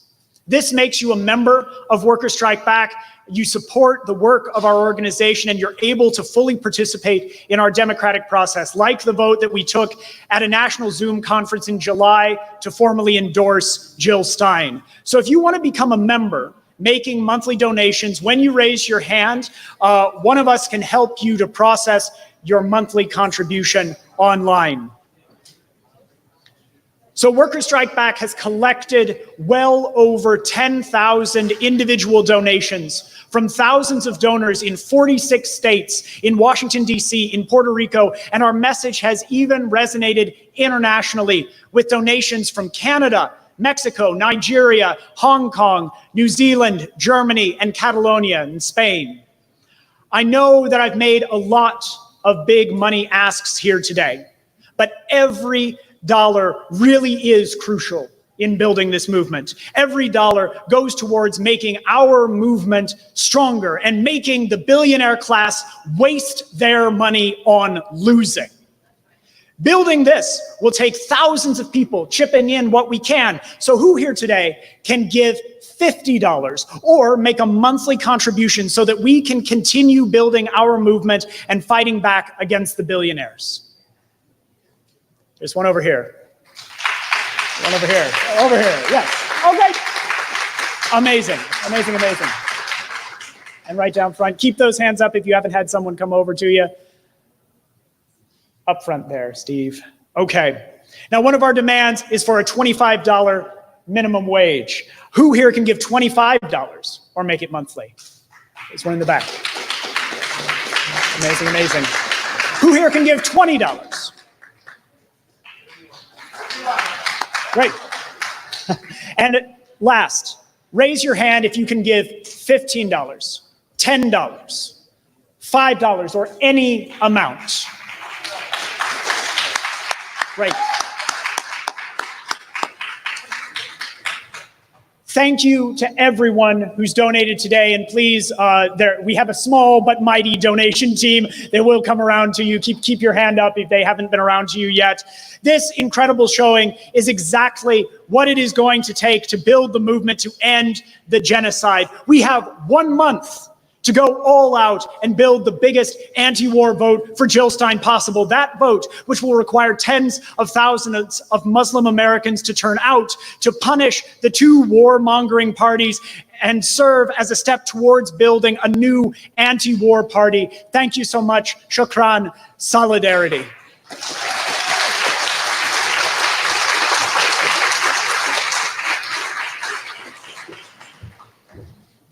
This makes you a member of Workers Strike Back. You support the work of our organization, and you're able to fully participate in our democratic process, like the vote that we took at a national Zoom conference in July to formally endorse Jill Stein. So if you want to become a member, making monthly donations, when you raise your hand, one of us can help you to process your monthly contribution online. So Workers Strike Back has collected well over 10,000 individual donations from thousands of donors in 46 states, in Washington, D.C., in Puerto Rico, and our message has even resonated internationally with donations from Canada, Mexico, Nigeria, Hong Kong, New Zealand, Germany, and Catalonia in Spain. I know that I've made a lot of big money asks here today, but every dollar really is crucial in building this movement. Every dollar goes towards making our movement stronger and making the billionaire class waste their money on losing. Building this will take thousands of people chipping in what we can. So who here today can give $50 or make a monthly contribution so that we can continue building our movement and fighting back against the billionaires? There's one over here. One over here. Over here. Yes. Okay. Amazing. Amazing. Amazing. And right down front. Keep those hands up if you haven't had someone come over to you. Up front there, Steve. Okay. Now, one of our demands is for a $25 minimum wage. Who here can give $25 or make it monthly? There's one in the back. Amazing, amazing. Who here can give $20? Great. And last, raise your hand if you can give $15, $10, $5, or any amount. Great. Thank you to everyone who's donated today, and please, we have a small but mighty donation team that will come around to you. Keep your hand up if they haven't been around to you yet. This incredible showing is exactly what it is going to take to build the movement to end the genocide. We have 1 month to go all out and build the biggest anti-war vote for Jill Stein possible. That vote, which will require tens of thousands of Muslim Americans to turn out to punish the two warmongering parties and serve as a step towards building a new anti-war party. Thank you so much. Shukran. Solidarity.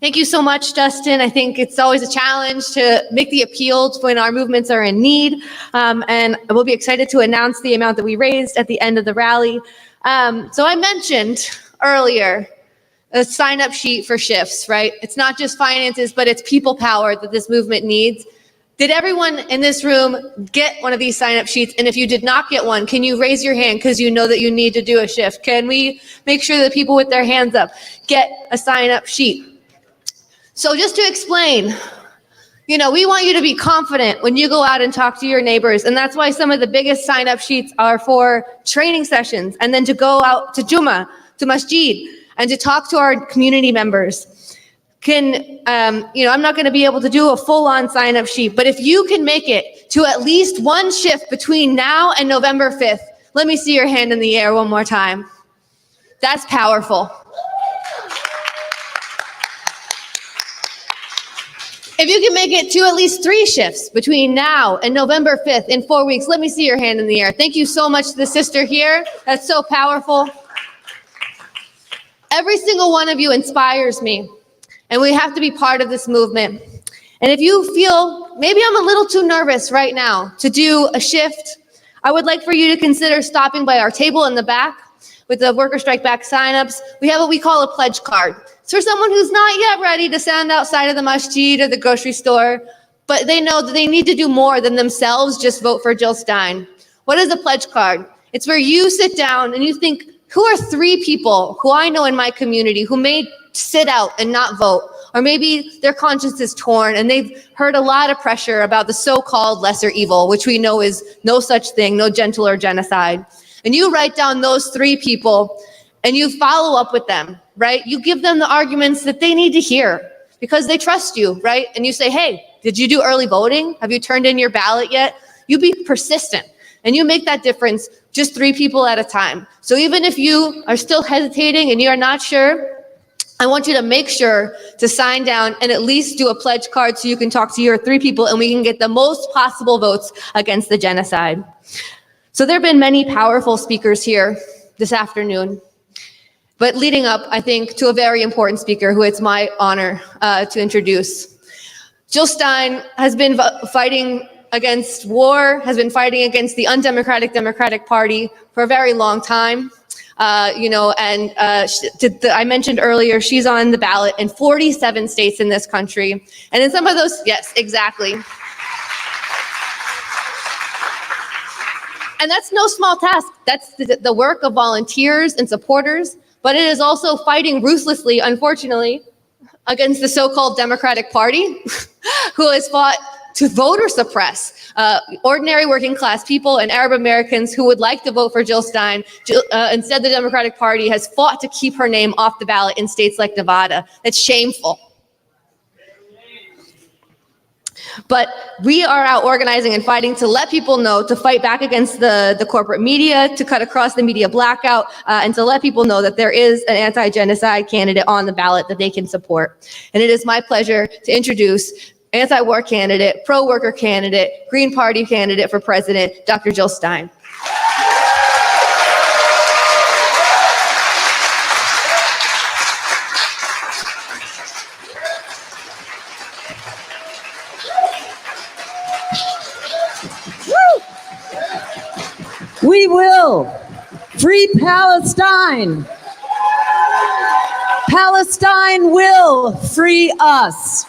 Thank you so much, Justin. I think it's always a challenge to make the appeal when our movements are in need. And we'll be excited to announce the amount that we raised at the end of the rally. So I mentioned earlier a sign-up sheet for shifts, right? It's not just finances, but it's people power that this movement needs. Did everyone in this room get one of these sign-up sheets? And if you did not get one, can you raise your hand because you know that you need to do a shift? Can we make sure that people with their hands up get a sign-up sheet? So just to explain, we want you to be confident when you go out and talk to your neighbors. And that's why some of the biggest sign-up sheets are for training sessions and then to go out to Jummah, to Masjid, and to talk to our community members. I'm not going to be able to do a full-on sign-up sheet, but if you can make it to at least one shift between now and November 5th, let me see your hand in the air one more time. That's powerful. If you can make it to at least 3 shifts between now and November 5th in 4 weeks, let me see your hand in the air. Thank you so much to the sister here. That's so powerful. Every single one of you inspires me, and we have to be part of this movement. And if you feel, maybe I'm a little too nervous right now to do a shift, I would like for you to consider stopping by our table in the back with the Worker Strike Back signups. We have what we call a pledge card. It's for someone who's not yet ready to stand outside of the masjid or the grocery store, but they know that they need to do more than themselves just vote for Jill Stein. What is a pledge card? It's where you sit down and you think, who are 3 people who I know in my community who may sit out and not vote? Or maybe their conscience is torn and they've heard a lot of pressure about the so-called lesser evil, which we know is no such thing, no gentler genocide. And you write down those 3 people and you follow up with them, right? You give them the arguments that they need to hear because they trust you, right? And you say, hey, did you do early voting? Have you turned in your ballot yet? You be persistent and you make that difference just 3 people at a time. So even if you are still hesitating and you are not sure, I want you to make sure to sign down and at least do a pledge card so you can talk to your 3 people and we can get the most possible votes against the genocide. So there have been many powerful speakers here this afternoon, but leading up, I think, to a very important speaker who it's my honor to introduce. Jill Stein has been fighting against war, has been fighting against the undemocratic Democratic Party for a very long time. I mentioned earlier, she's on the ballot in 47 states in this country. And in some of those, yes, exactly. And that's no small task. That's the work of volunteers and supporters, but it is also fighting ruthlessly, unfortunately, against the so-called Democratic Party, who has fought to voter suppress ordinary working class people and Arab Americans who would like to vote for Jill Stein. Instead, the Democratic Party has fought to keep her name off the ballot in states like Nevada. It's shameful. But we are out organizing and fighting to let people know, to fight back against the corporate media, to cut across the media blackout, and to let people know that there is an anti-genocide candidate on the ballot that they can support. And it is my pleasure to introduce anti-war candidate, pro-worker candidate, Green Party candidate for president, Dr. Jill Stein. We will free Palestine. Palestine will free us.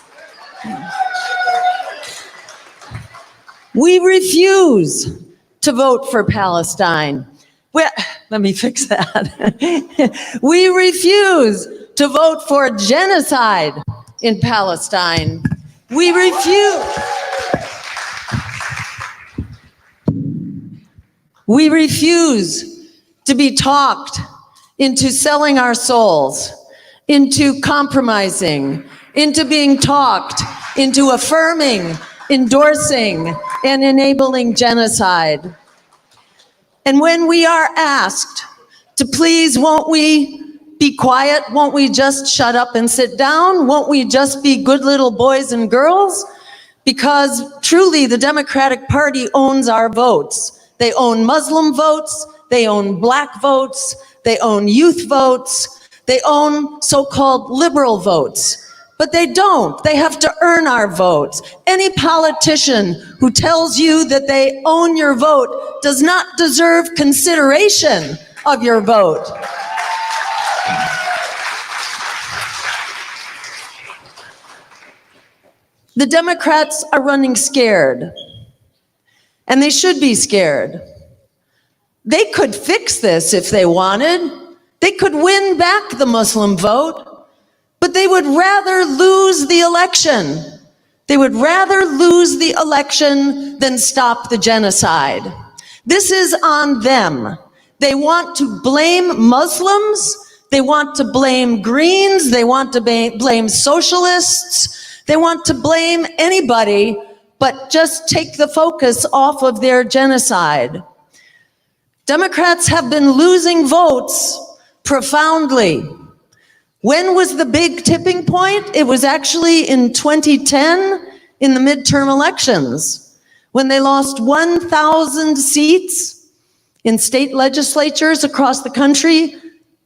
We refuse to vote for Palestine. Well, let me fix that. We refuse to vote for genocide in Palestine. We refuse. We refuse to be talked into selling our souls, into compromising, into being talked, into affirming, endorsing, and enabling genocide. And when we are asked to please, won't we be quiet? Won't we just shut up and sit down? Won't we just be good little boys and girls? Because truly the Democratic Party owns our votes. They own Muslim votes, they own Black votes, they own youth votes, they own so-called liberal votes. But they don't. They have to earn our votes. Any politician who tells you that they own your vote does not deserve consideration of your vote. The Democrats are running scared. And they should be scared. They could fix this if they wanted. They could win back the Muslim vote, but they would rather lose the election. They would rather lose the election than stop the genocide. This is on them. They want to blame Muslims. They want to blame Greens. They want to blame socialists. They want to blame anybody but just take the focus off of their genocide. Democrats have been losing votes profoundly. When was the big tipping point? It was actually in 2010 in the midterm elections, when they lost 1,000 seats in state legislatures across the country.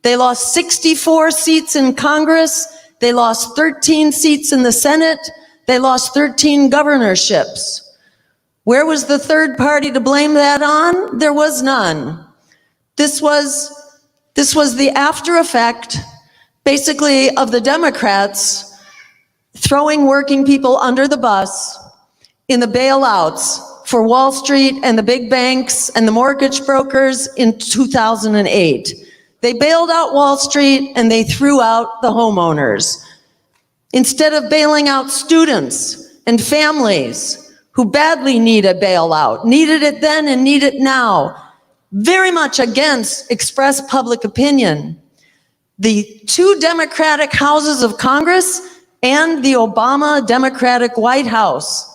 They lost 64 seats in Congress. They lost 13 seats in the Senate. They lost 13 governorships. Where was the third party to blame that on? There was none. This was the after effect, basically, of the Democrats throwing working people under the bus in the bailouts for Wall Street and the big banks and the mortgage brokers in 2008. They bailed out Wall Street and they threw out the homeowners. Instead of bailing out students and families who badly need a bailout, needed it then and need it now, very much against express public opinion. The two Democratic houses of Congress and the Obama Democratic White House,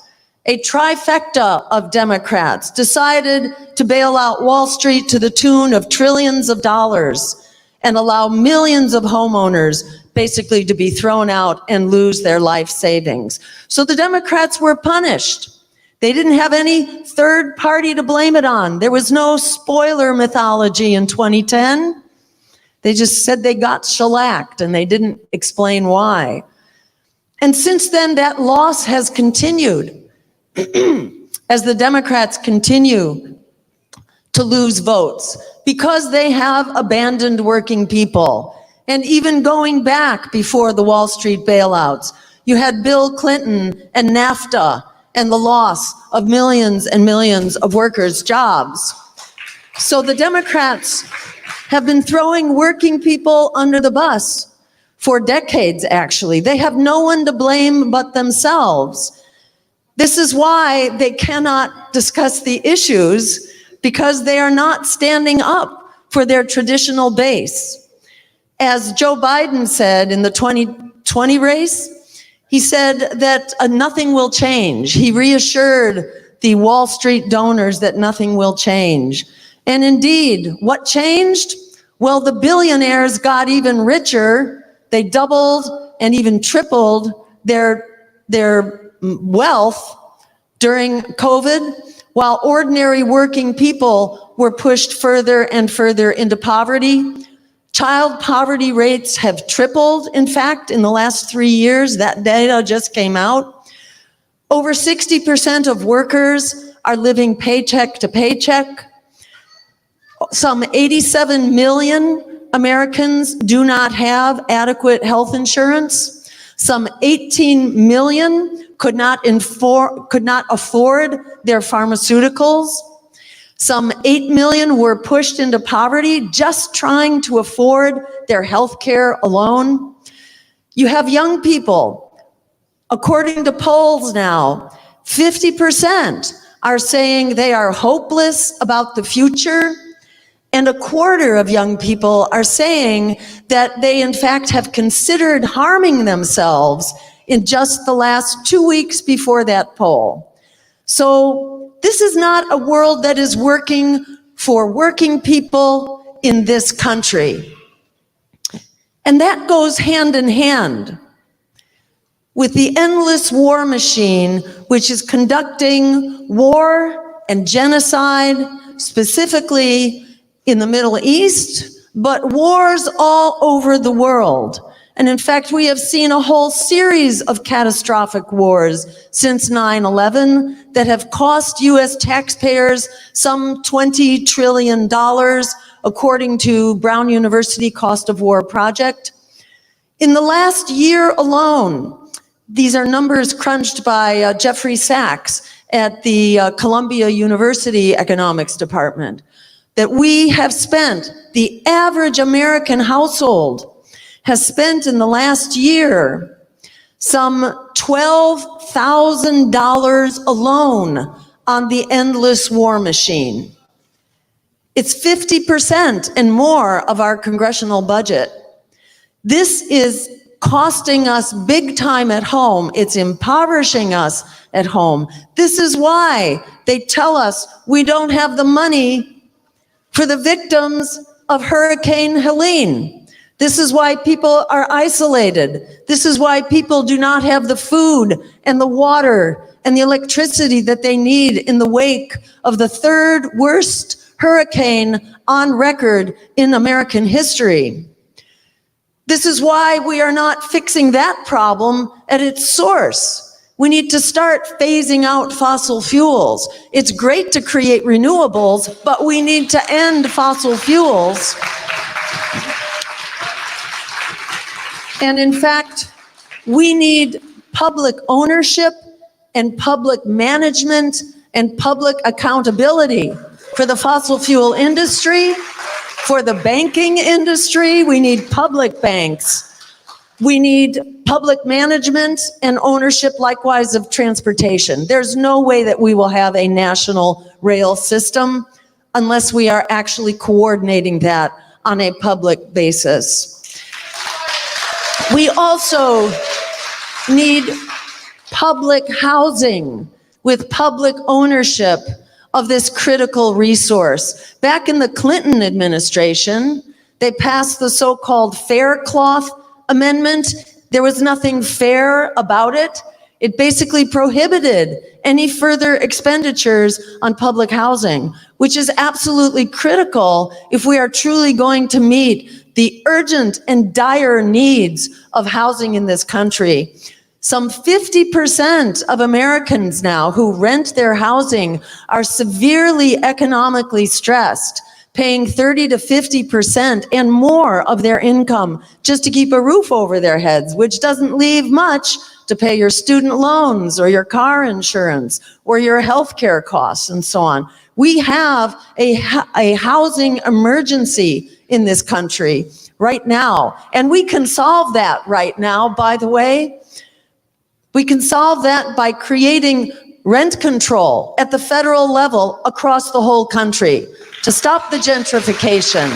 a trifecta of Democrats, decided to bail out Wall Street to the tune of trillions of dollars and allow millions of homeowners basically to be thrown out and lose their life savings. So the Democrats were punished. They didn't have any third party to blame it on. There was no spoiler mythology in 2010. They just said they got shellacked and they didn't explain why. And since then, that loss has continued as the Democrats continue to lose votes because they have abandoned working people. And even going back before the Wall Street bailouts, you had Bill Clinton and NAFTA and the loss of millions and millions of workers' jobs. So the Democrats have been throwing working people under the bus for decades, actually. They have no one to blame but themselves. This is why they cannot discuss the issues, because they are not standing up for their traditional base. As Joe Biden said in the 2020 race, He said that nothing will change. He reassured the Wall Street donors that nothing will change. And indeed, what changed? Well, the billionaires got even richer. They doubled and even tripled their wealth during COVID, while ordinary working people were pushed further and further into poverty. Child poverty rates have tripled, in fact, in the last 3 years. That data just came out. Over 60% of workers are living paycheck to paycheck. Some 87 million Americans do not have adequate health insurance. Some 18 million could not afford their pharmaceuticals. Some 8 million were pushed into poverty just trying to afford their health care alone. You have young people, according to polls now, 50% are saying they are hopeless about the future, and a quarter of young people are saying that they in fact have considered harming themselves in just the last 2 weeks before that poll. So this is not a world that is working for working people in this country. And that goes hand in hand with the endless war machine, which is conducting war and genocide, specifically in the Middle East, but wars all over the world. And in fact, we have seen a whole series of catastrophic wars since 9/11 that have cost US taxpayers some $20 trillion, according to Brown University Cost of War Project. In the last year alone, these are numbers crunched by Jeffrey Sachs at the Columbia University Economics Department, that we have spent, the average American household has spent in the last year some $12,000 alone on the endless war machine. It's 50% and more of our congressional budget. This is costing us big time at home. It's impoverishing us at home. This is why they tell us we don't have the money for the victims of Hurricane Helene. This is why people are isolated. This is why people do not have the food and the water and the electricity that they need in the wake of the third worst hurricane on record in American history. This is why we are not fixing that problem at its source. We need to start phasing out fossil fuels. It's great to create renewables, but we need to end fossil fuels. And in fact, we need public ownership and public management and public accountability for the fossil fuel industry, for the banking industry. We need public banks. We need public management and ownership, likewise, of transportation. There's no way that we will have a national rail system unless we are actually coordinating that on a public basis. We also need public housing with public ownership of this critical resource. Back in the Clinton administration, they passed the so-called Fair Cloth Amendment. There was nothing fair about it. It basically prohibited any further expenditures on public housing, which is absolutely critical if we are truly going to meet the urgent and dire needs of housing in this country. Some 50% of Americans now who rent their housing are severely economically stressed, paying 30 to 50% and more of their income just to keep a roof over their heads, which doesn't leave much to pay your student loans or your car insurance or your healthcare costs and so on. We have a housing emergency in this country right now, and we can solve that right now, by the way. We can solve that by creating rent control at the federal level across the whole country to stop the gentrification,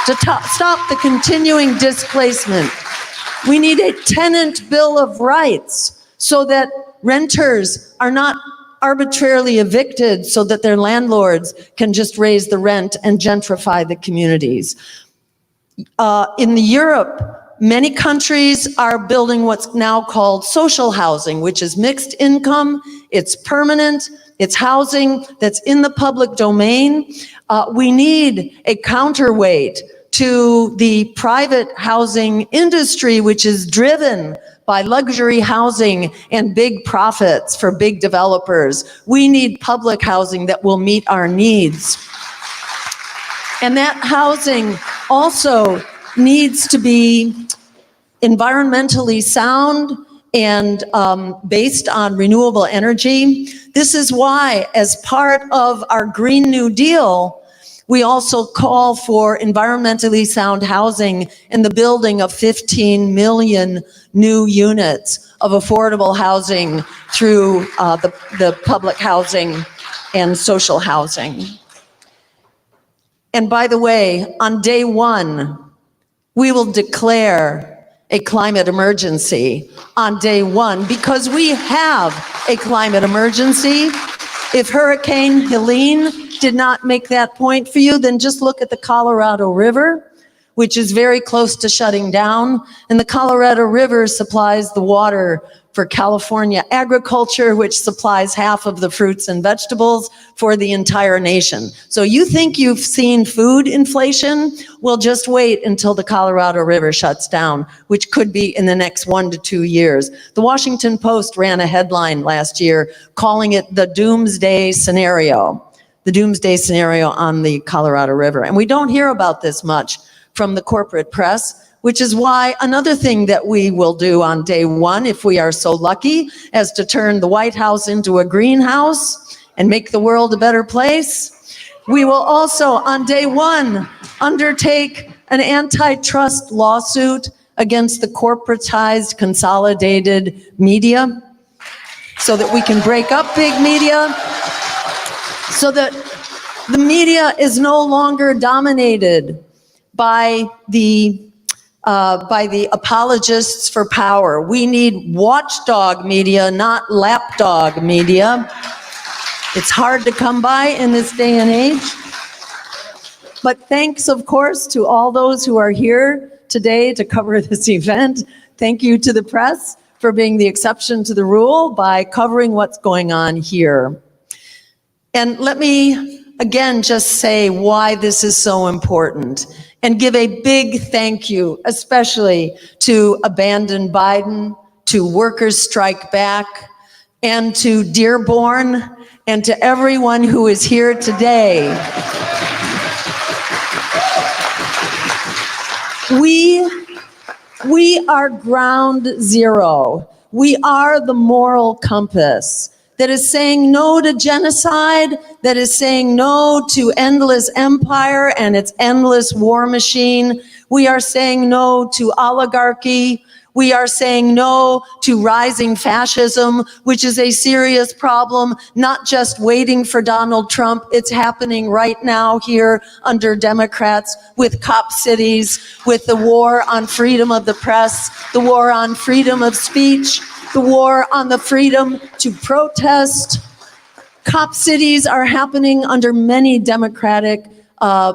to stop the continuing displacement. We need a tenant bill of rights so that renters are not arbitrarily evicted so that their landlords can just raise the rent and gentrify the communities. In Europe, many countries are building what's now called social housing, which is mixed income, it's permanent, it's housing that's in the public domain. We need a counterweight to the private housing industry, which is driven by luxury housing and big profits for big developers. We need public housing that will meet our needs. And that housing also needs to be environmentally sound and based on renewable energy. This is why, as part of our Green New Deal, we also call for environmentally sound housing and the building of 15 million new units of affordable housing through the public housing and social housing. And by the way, on day one, we will declare a climate emergency on day one because we have a climate emergency. If Hurricane Helene did not make that point for you, then just look at the Colorado River, which is very close to shutting down. And the Colorado River supplies the water for California agriculture, which supplies half of the fruits and vegetables for the entire nation. So you think you've seen food inflation? Well, just wait until the Colorado River shuts down, which could be in the next 1 to 2 years. The Washington Post ran a headline last year calling it the doomsday scenario on the Colorado River. And we don't hear about this much from the corporate press, which is why another thing that we will do on day one, if we are so lucky as to turn the White House into a greenhouse and make the world a better place, we will also on day one undertake an antitrust lawsuit against the corporatized, consolidated media so that we can break up big media, so that the media is no longer dominated by the apologists for power. We need watchdog media, not lapdog media. It's hard to come by in this day and age. But thanks, of course, to all those who are here today to cover this event. Thank you to the press for being the exception to the rule by covering what's going on here. And let me again just say why this is so important and give a big thank you, especially to Abandon Biden, to Workers Strike Back, and to Dearborn, and to everyone who is here today. We are ground zero. We are the moral compass that is saying no to genocide, that is saying no to endless empire and its endless war machine. We are saying no to oligarchy. We are saying no to rising fascism, which is a serious problem, not just waiting for Donald Trump. It's happening right now here under Democrats with cop cities, with the war on freedom of the press, the war on freedom of speech, the war on the freedom to protest. Cop cities are happening under many Democratic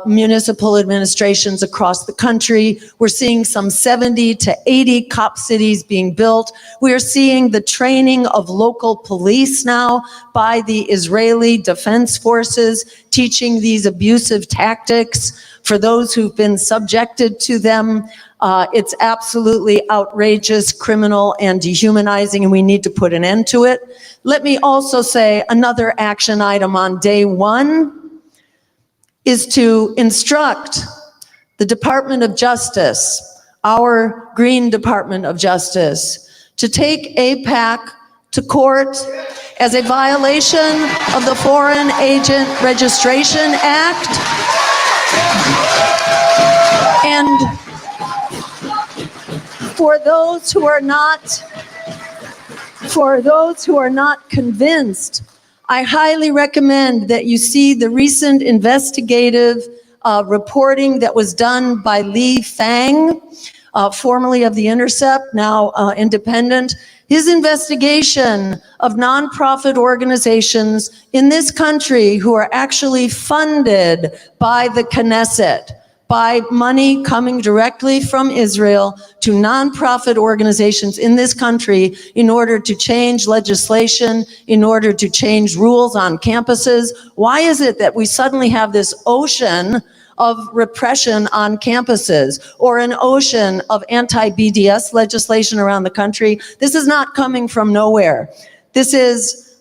municipal administrations across the country. We're seeing some 70 to 80 cop cities being built. We are seeing the training of local police now by the Israeli Defense Forces, teaching these abusive tactics for those who've been subjected to them. It's absolutely outrageous, criminal, and dehumanizing, and we need to put an end to it. Let me also say another action item on day one is to instruct the Department of Justice, our Green Department of Justice, to take AIPAC to court as a violation of the Foreign Agent Registration Act. And for those who are not convinced, I highly recommend that you see the recent investigative reporting that was done by Li Fang, formerly of The Intercept, now independent, His investigation of nonprofit organizations in this country who are actually funded by the Knesset, by money coming directly from Israel to nonprofit organizations in this country in order to change legislation, in order to change rules on campuses. Why is it that we suddenly have this ocean of repression on campuses or an ocean of anti-BDS legislation around the country? This is not coming from nowhere. This is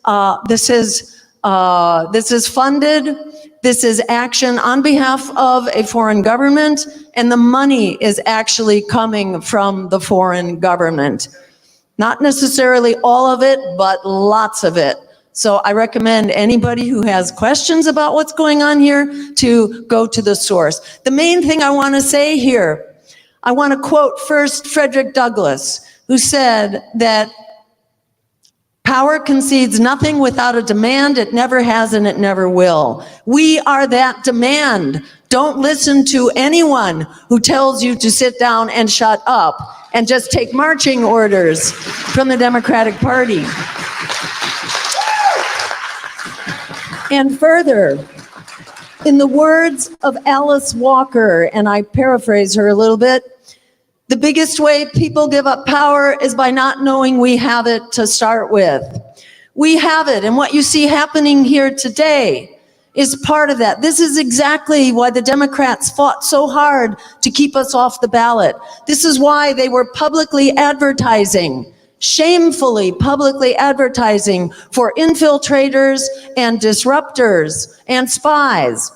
funded. This is action on behalf of a foreign government, and the money is actually coming from the foreign government. Not necessarily all of it, but lots of it. So I recommend anybody who has questions about what's going on here to go to the source. The main thing I want to say here, I want to quote first Frederick Douglass, who said that power concedes nothing without a demand. It never has and it never will. We are that demand. Don't listen to anyone who tells you to sit down and shut up and just take marching orders from the Democratic Party. And further, in the words of Alice Walker, and I paraphrase her a little bit, the biggest way people give up power is by not knowing we have it to start with. We have it, and what you see happening here today is part of that. This is exactly why the Democrats fought so hard to keep us off the ballot. This is why they were publicly advertising, shamefully publicly advertising for infiltrators and disruptors and spies.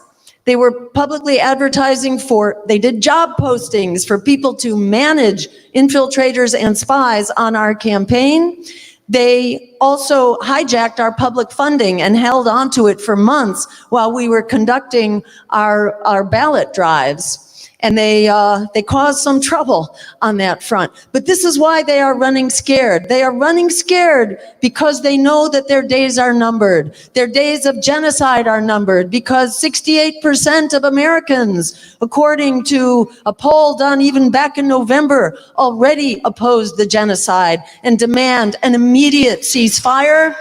They were publicly advertising they did job postings for people to manage infiltrators and spies on our campaign. They also hijacked our public funding and held onto it for months while we were conducting our ballot drives. And they caused some trouble on that front. But this is why they are running scared. They are running scared because they know that their days are numbered. Their days of genocide are numbered because 68% of Americans, according to a poll done even back in November, already oppose the genocide and demand an immediate ceasefire.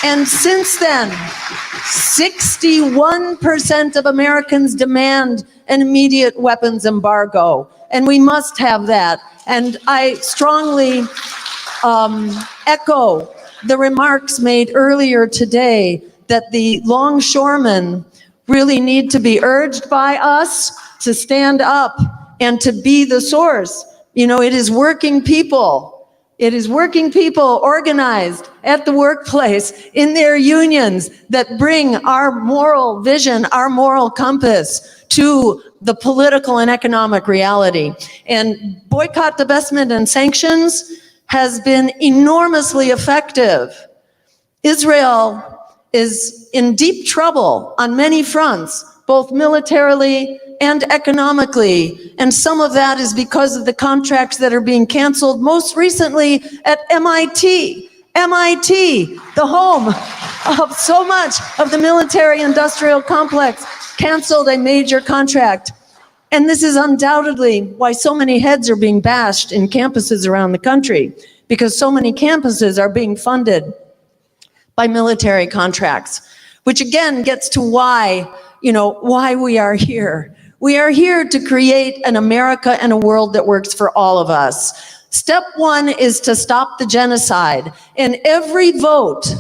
And since then, 61% of Americans demand an immediate weapons embargo, and we must have that. And I strongly echo the remarks made earlier today that the longshoremen really need to be urged by us to stand up and to be the source. You know, it is working people. It is working people organized at the workplace in their unions that bring our moral vision, our moral compass to the political and economic reality. And boycott, divestment, and sanctions has been enormously effective. Israel is in deep trouble on many fronts, both militarily and economically. And some of that is because of the contracts that are being canceled, most recently at MIT. MIT, the home of so much of the military-industrial complex, canceled a major contract. And this is undoubtedly why so many heads are being bashed in campuses around the country, because so many campuses are being funded by military contracts, which again gets to why we are here. We are here to create an America and a world that works for all of us. Step one is to stop the genocide. And every vote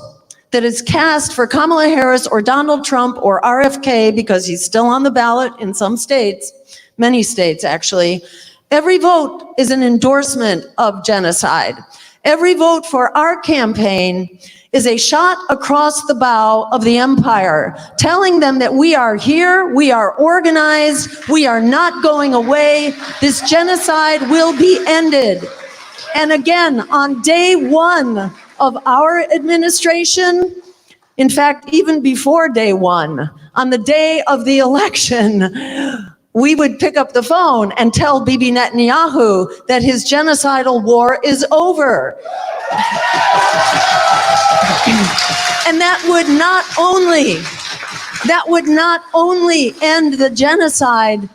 that is cast for Kamala Harris or Donald Trump or RFK, because he's still on the ballot in some states, many states actually, every vote is an endorsement of genocide. Every vote for our campaign is a shot across the bow of the empire, telling them that we are here, we are organized, we are not going away, this genocide will be ended. And again, on day one of our administration, in fact, even before day one, on the day of the election, we would pick up the phone and tell Bibi Netanyahu that his genocidal war is over. And that would not only end the genocide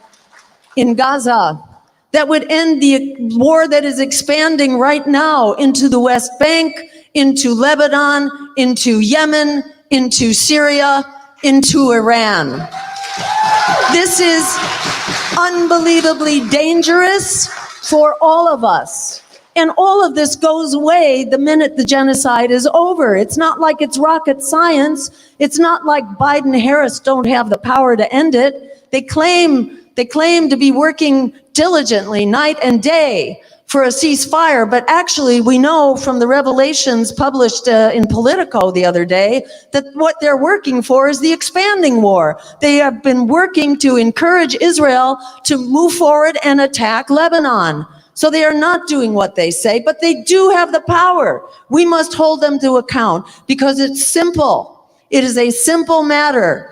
in Gaza, that would end the war that is expanding right now into the West Bank, into Lebanon, into Yemen, into Syria, into Iran. This is unbelievably dangerous for all of us. And all of this goes away the minute the genocide is over. It's not like it's rocket science. It's not like Biden and Harris don't have the power to end it. They claim to be working diligently night and day for a ceasefire, but actually we know from the revelations published in Politico the other day that what they're working for is the expanding war. They have been working to encourage Israel to move forward and attack Lebanon. So they are not doing what they say, but they do have the power. We must hold them to account because it's simple. It is a simple matter,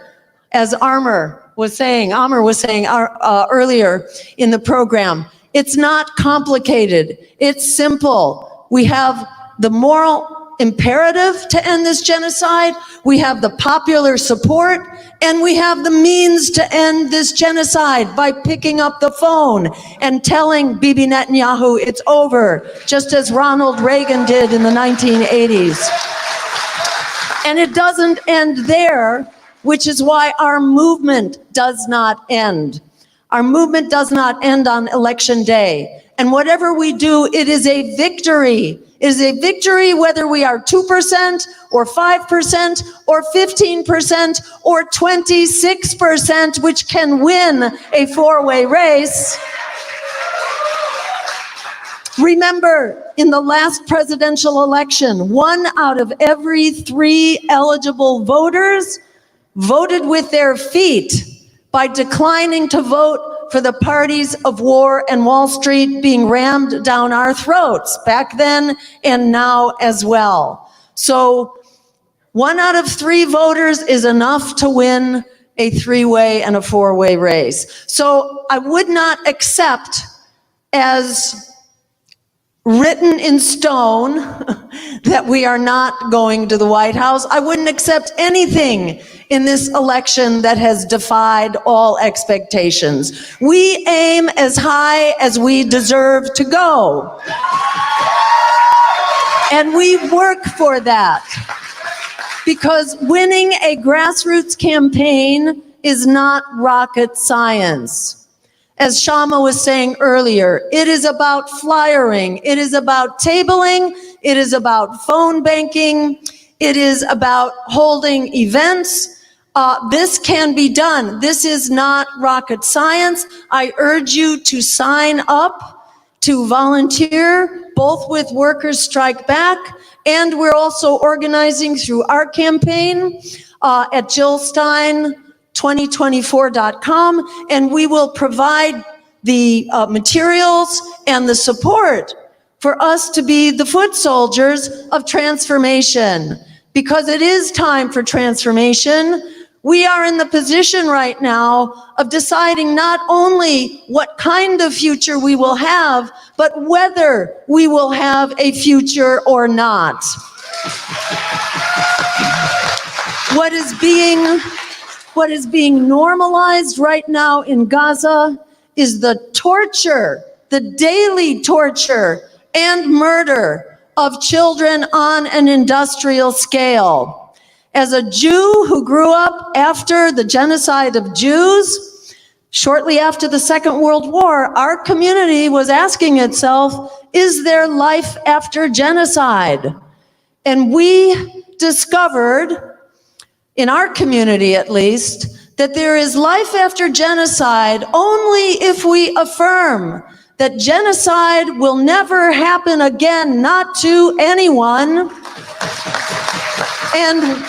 as Amr was saying earlier in the program. It's not complicated. It's simple. We have the moral imperative to end this genocide. We have the popular support, and we have the means to end this genocide by picking up the phone and telling Bibi Netanyahu it's over, just as Ronald Reagan did in the 1980s. And it doesn't end there, which is why our movement does not end. Our movement does not end on election day. And whatever we do, it is a victory. It is a victory whether we are 2% or 5% or 15% or 26%, which can win a four-way race. Remember, in the last presidential election, 1 out of every 3 eligible voters voted with their feet by declining to vote for the parties of war and Wall Street being rammed down our throats back then and now as well. So 1 out of 3 voters is enough to win a 3-way and a 4-way race. So I would not accept as written in stone that we are not going to the White House. I wouldn't accept anything in this election that has defied all expectations. We aim as high as we deserve to go. And we work for that. Because winning a grassroots campaign is not rocket science. As Kshama was saying earlier, it is about flyering, it is about tabling, it is about phone banking, it is about holding events. This can be done. This is not rocket science. I urge you to sign up to volunteer, both with Workers Strike Back, and we're also organizing through our campaign at Jill Stein 2024.com, and we will provide the materials and the support for us to be the foot soldiers of transformation, because it is time for transformation. We are in the position right now of deciding not only what kind of future we will have, but whether we will have a future or not. What is being normalized right now in Gaza is the torture, the daily torture and murder of children on an industrial scale. As a Jew who grew up after the genocide of Jews, shortly after the Second World War, our community was asking itself, is there life after genocide? And we discovered, in our community at least, that there is life after genocide only if we affirm that genocide will never happen again, not to anyone. And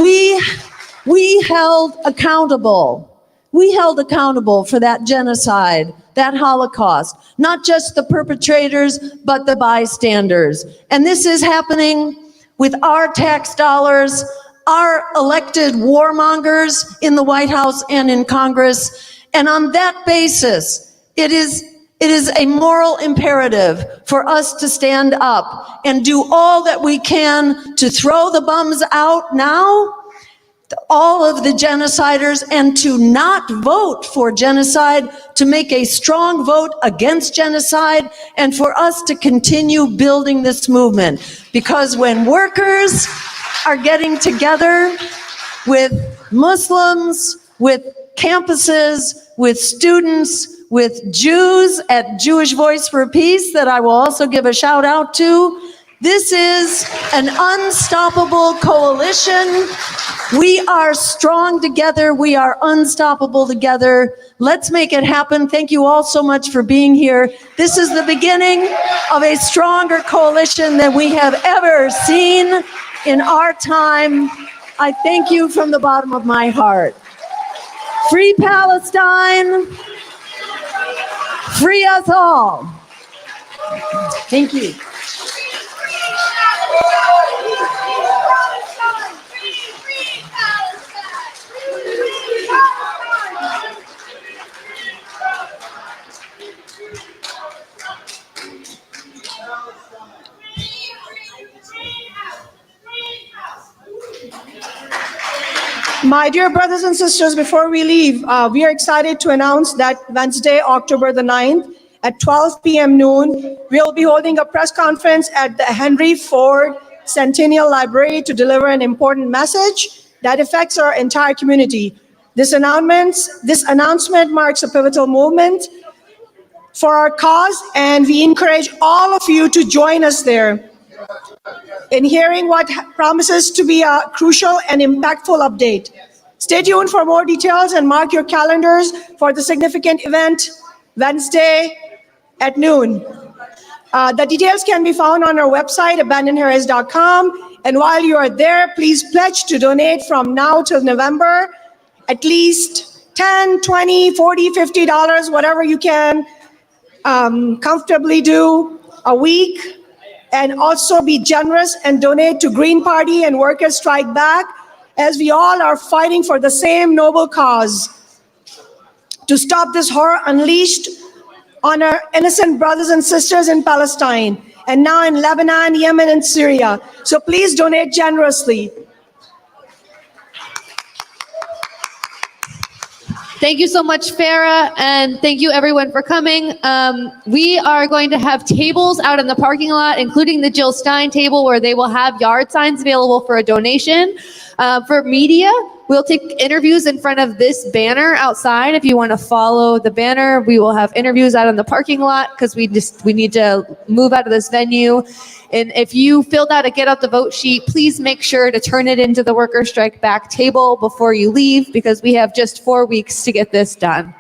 we held accountable. We held accountable for that genocide, that Holocaust, not just the perpetrators, but the bystanders. And this is happening with our tax dollars, our elected warmongers in the White House and in Congress. And on that basis, it is a moral imperative for us to stand up and do all that we can to throw the bums out now. all of the genociders and to not vote for genocide, to make a strong vote against genocide, and for us to continue building this movement. Because when workers are getting together with Muslims, with campuses, with students, with Jews at Jewish Voice for Peace, that I will also give a shout out to, this is an unstoppable coalition. We are strong together. We are unstoppable together. Let's make it happen. Thank you all so much for being here. This is the beginning of a stronger coalition than we have ever seen in our time. I thank you from the bottom of my heart. Free Palestine. Free us all. Thank you. My dear brothers and sisters, before we leave, we are excited to announce that Wednesday, October the 9th, at 12 p.m. noon, we'll be holding a press conference at the Henry Ford Centennial Library to deliver an important message that affects our entire community. This announcement marks a pivotal moment for our cause, and we encourage all of you to join us there in hearing what promises to be a crucial and impactful update. Stay tuned for more details and mark your calendars for the significant event Wednesday at noon. The details can be found on our website, abandonedharris.com. And while you are there, please pledge to donate from now till November, at least $10, $20, $40, $50, whatever you can comfortably do a week. And also be generous and donate to Green Party and Workers Strike Back, as we all are fighting for the same noble cause to stop this horror unleashed on our innocent brothers and sisters in Palestine, and now in Lebanon, Yemen, and Syria. So please donate generously. Thank you so much, Farah, and thank you everyone for coming. We are going to have tables out in the parking lot, including the Jill Stein table, where they will have yard signs available for a donation. For media, we'll take interviews in front of this banner outside. If you want to follow the banner, we will have interviews out in the parking lot because we need to move out of this venue. And if you filled out a get out the vote sheet, please make sure to turn it into the Worker Strike Back table before you leave, because we have just 4 weeks to get this done.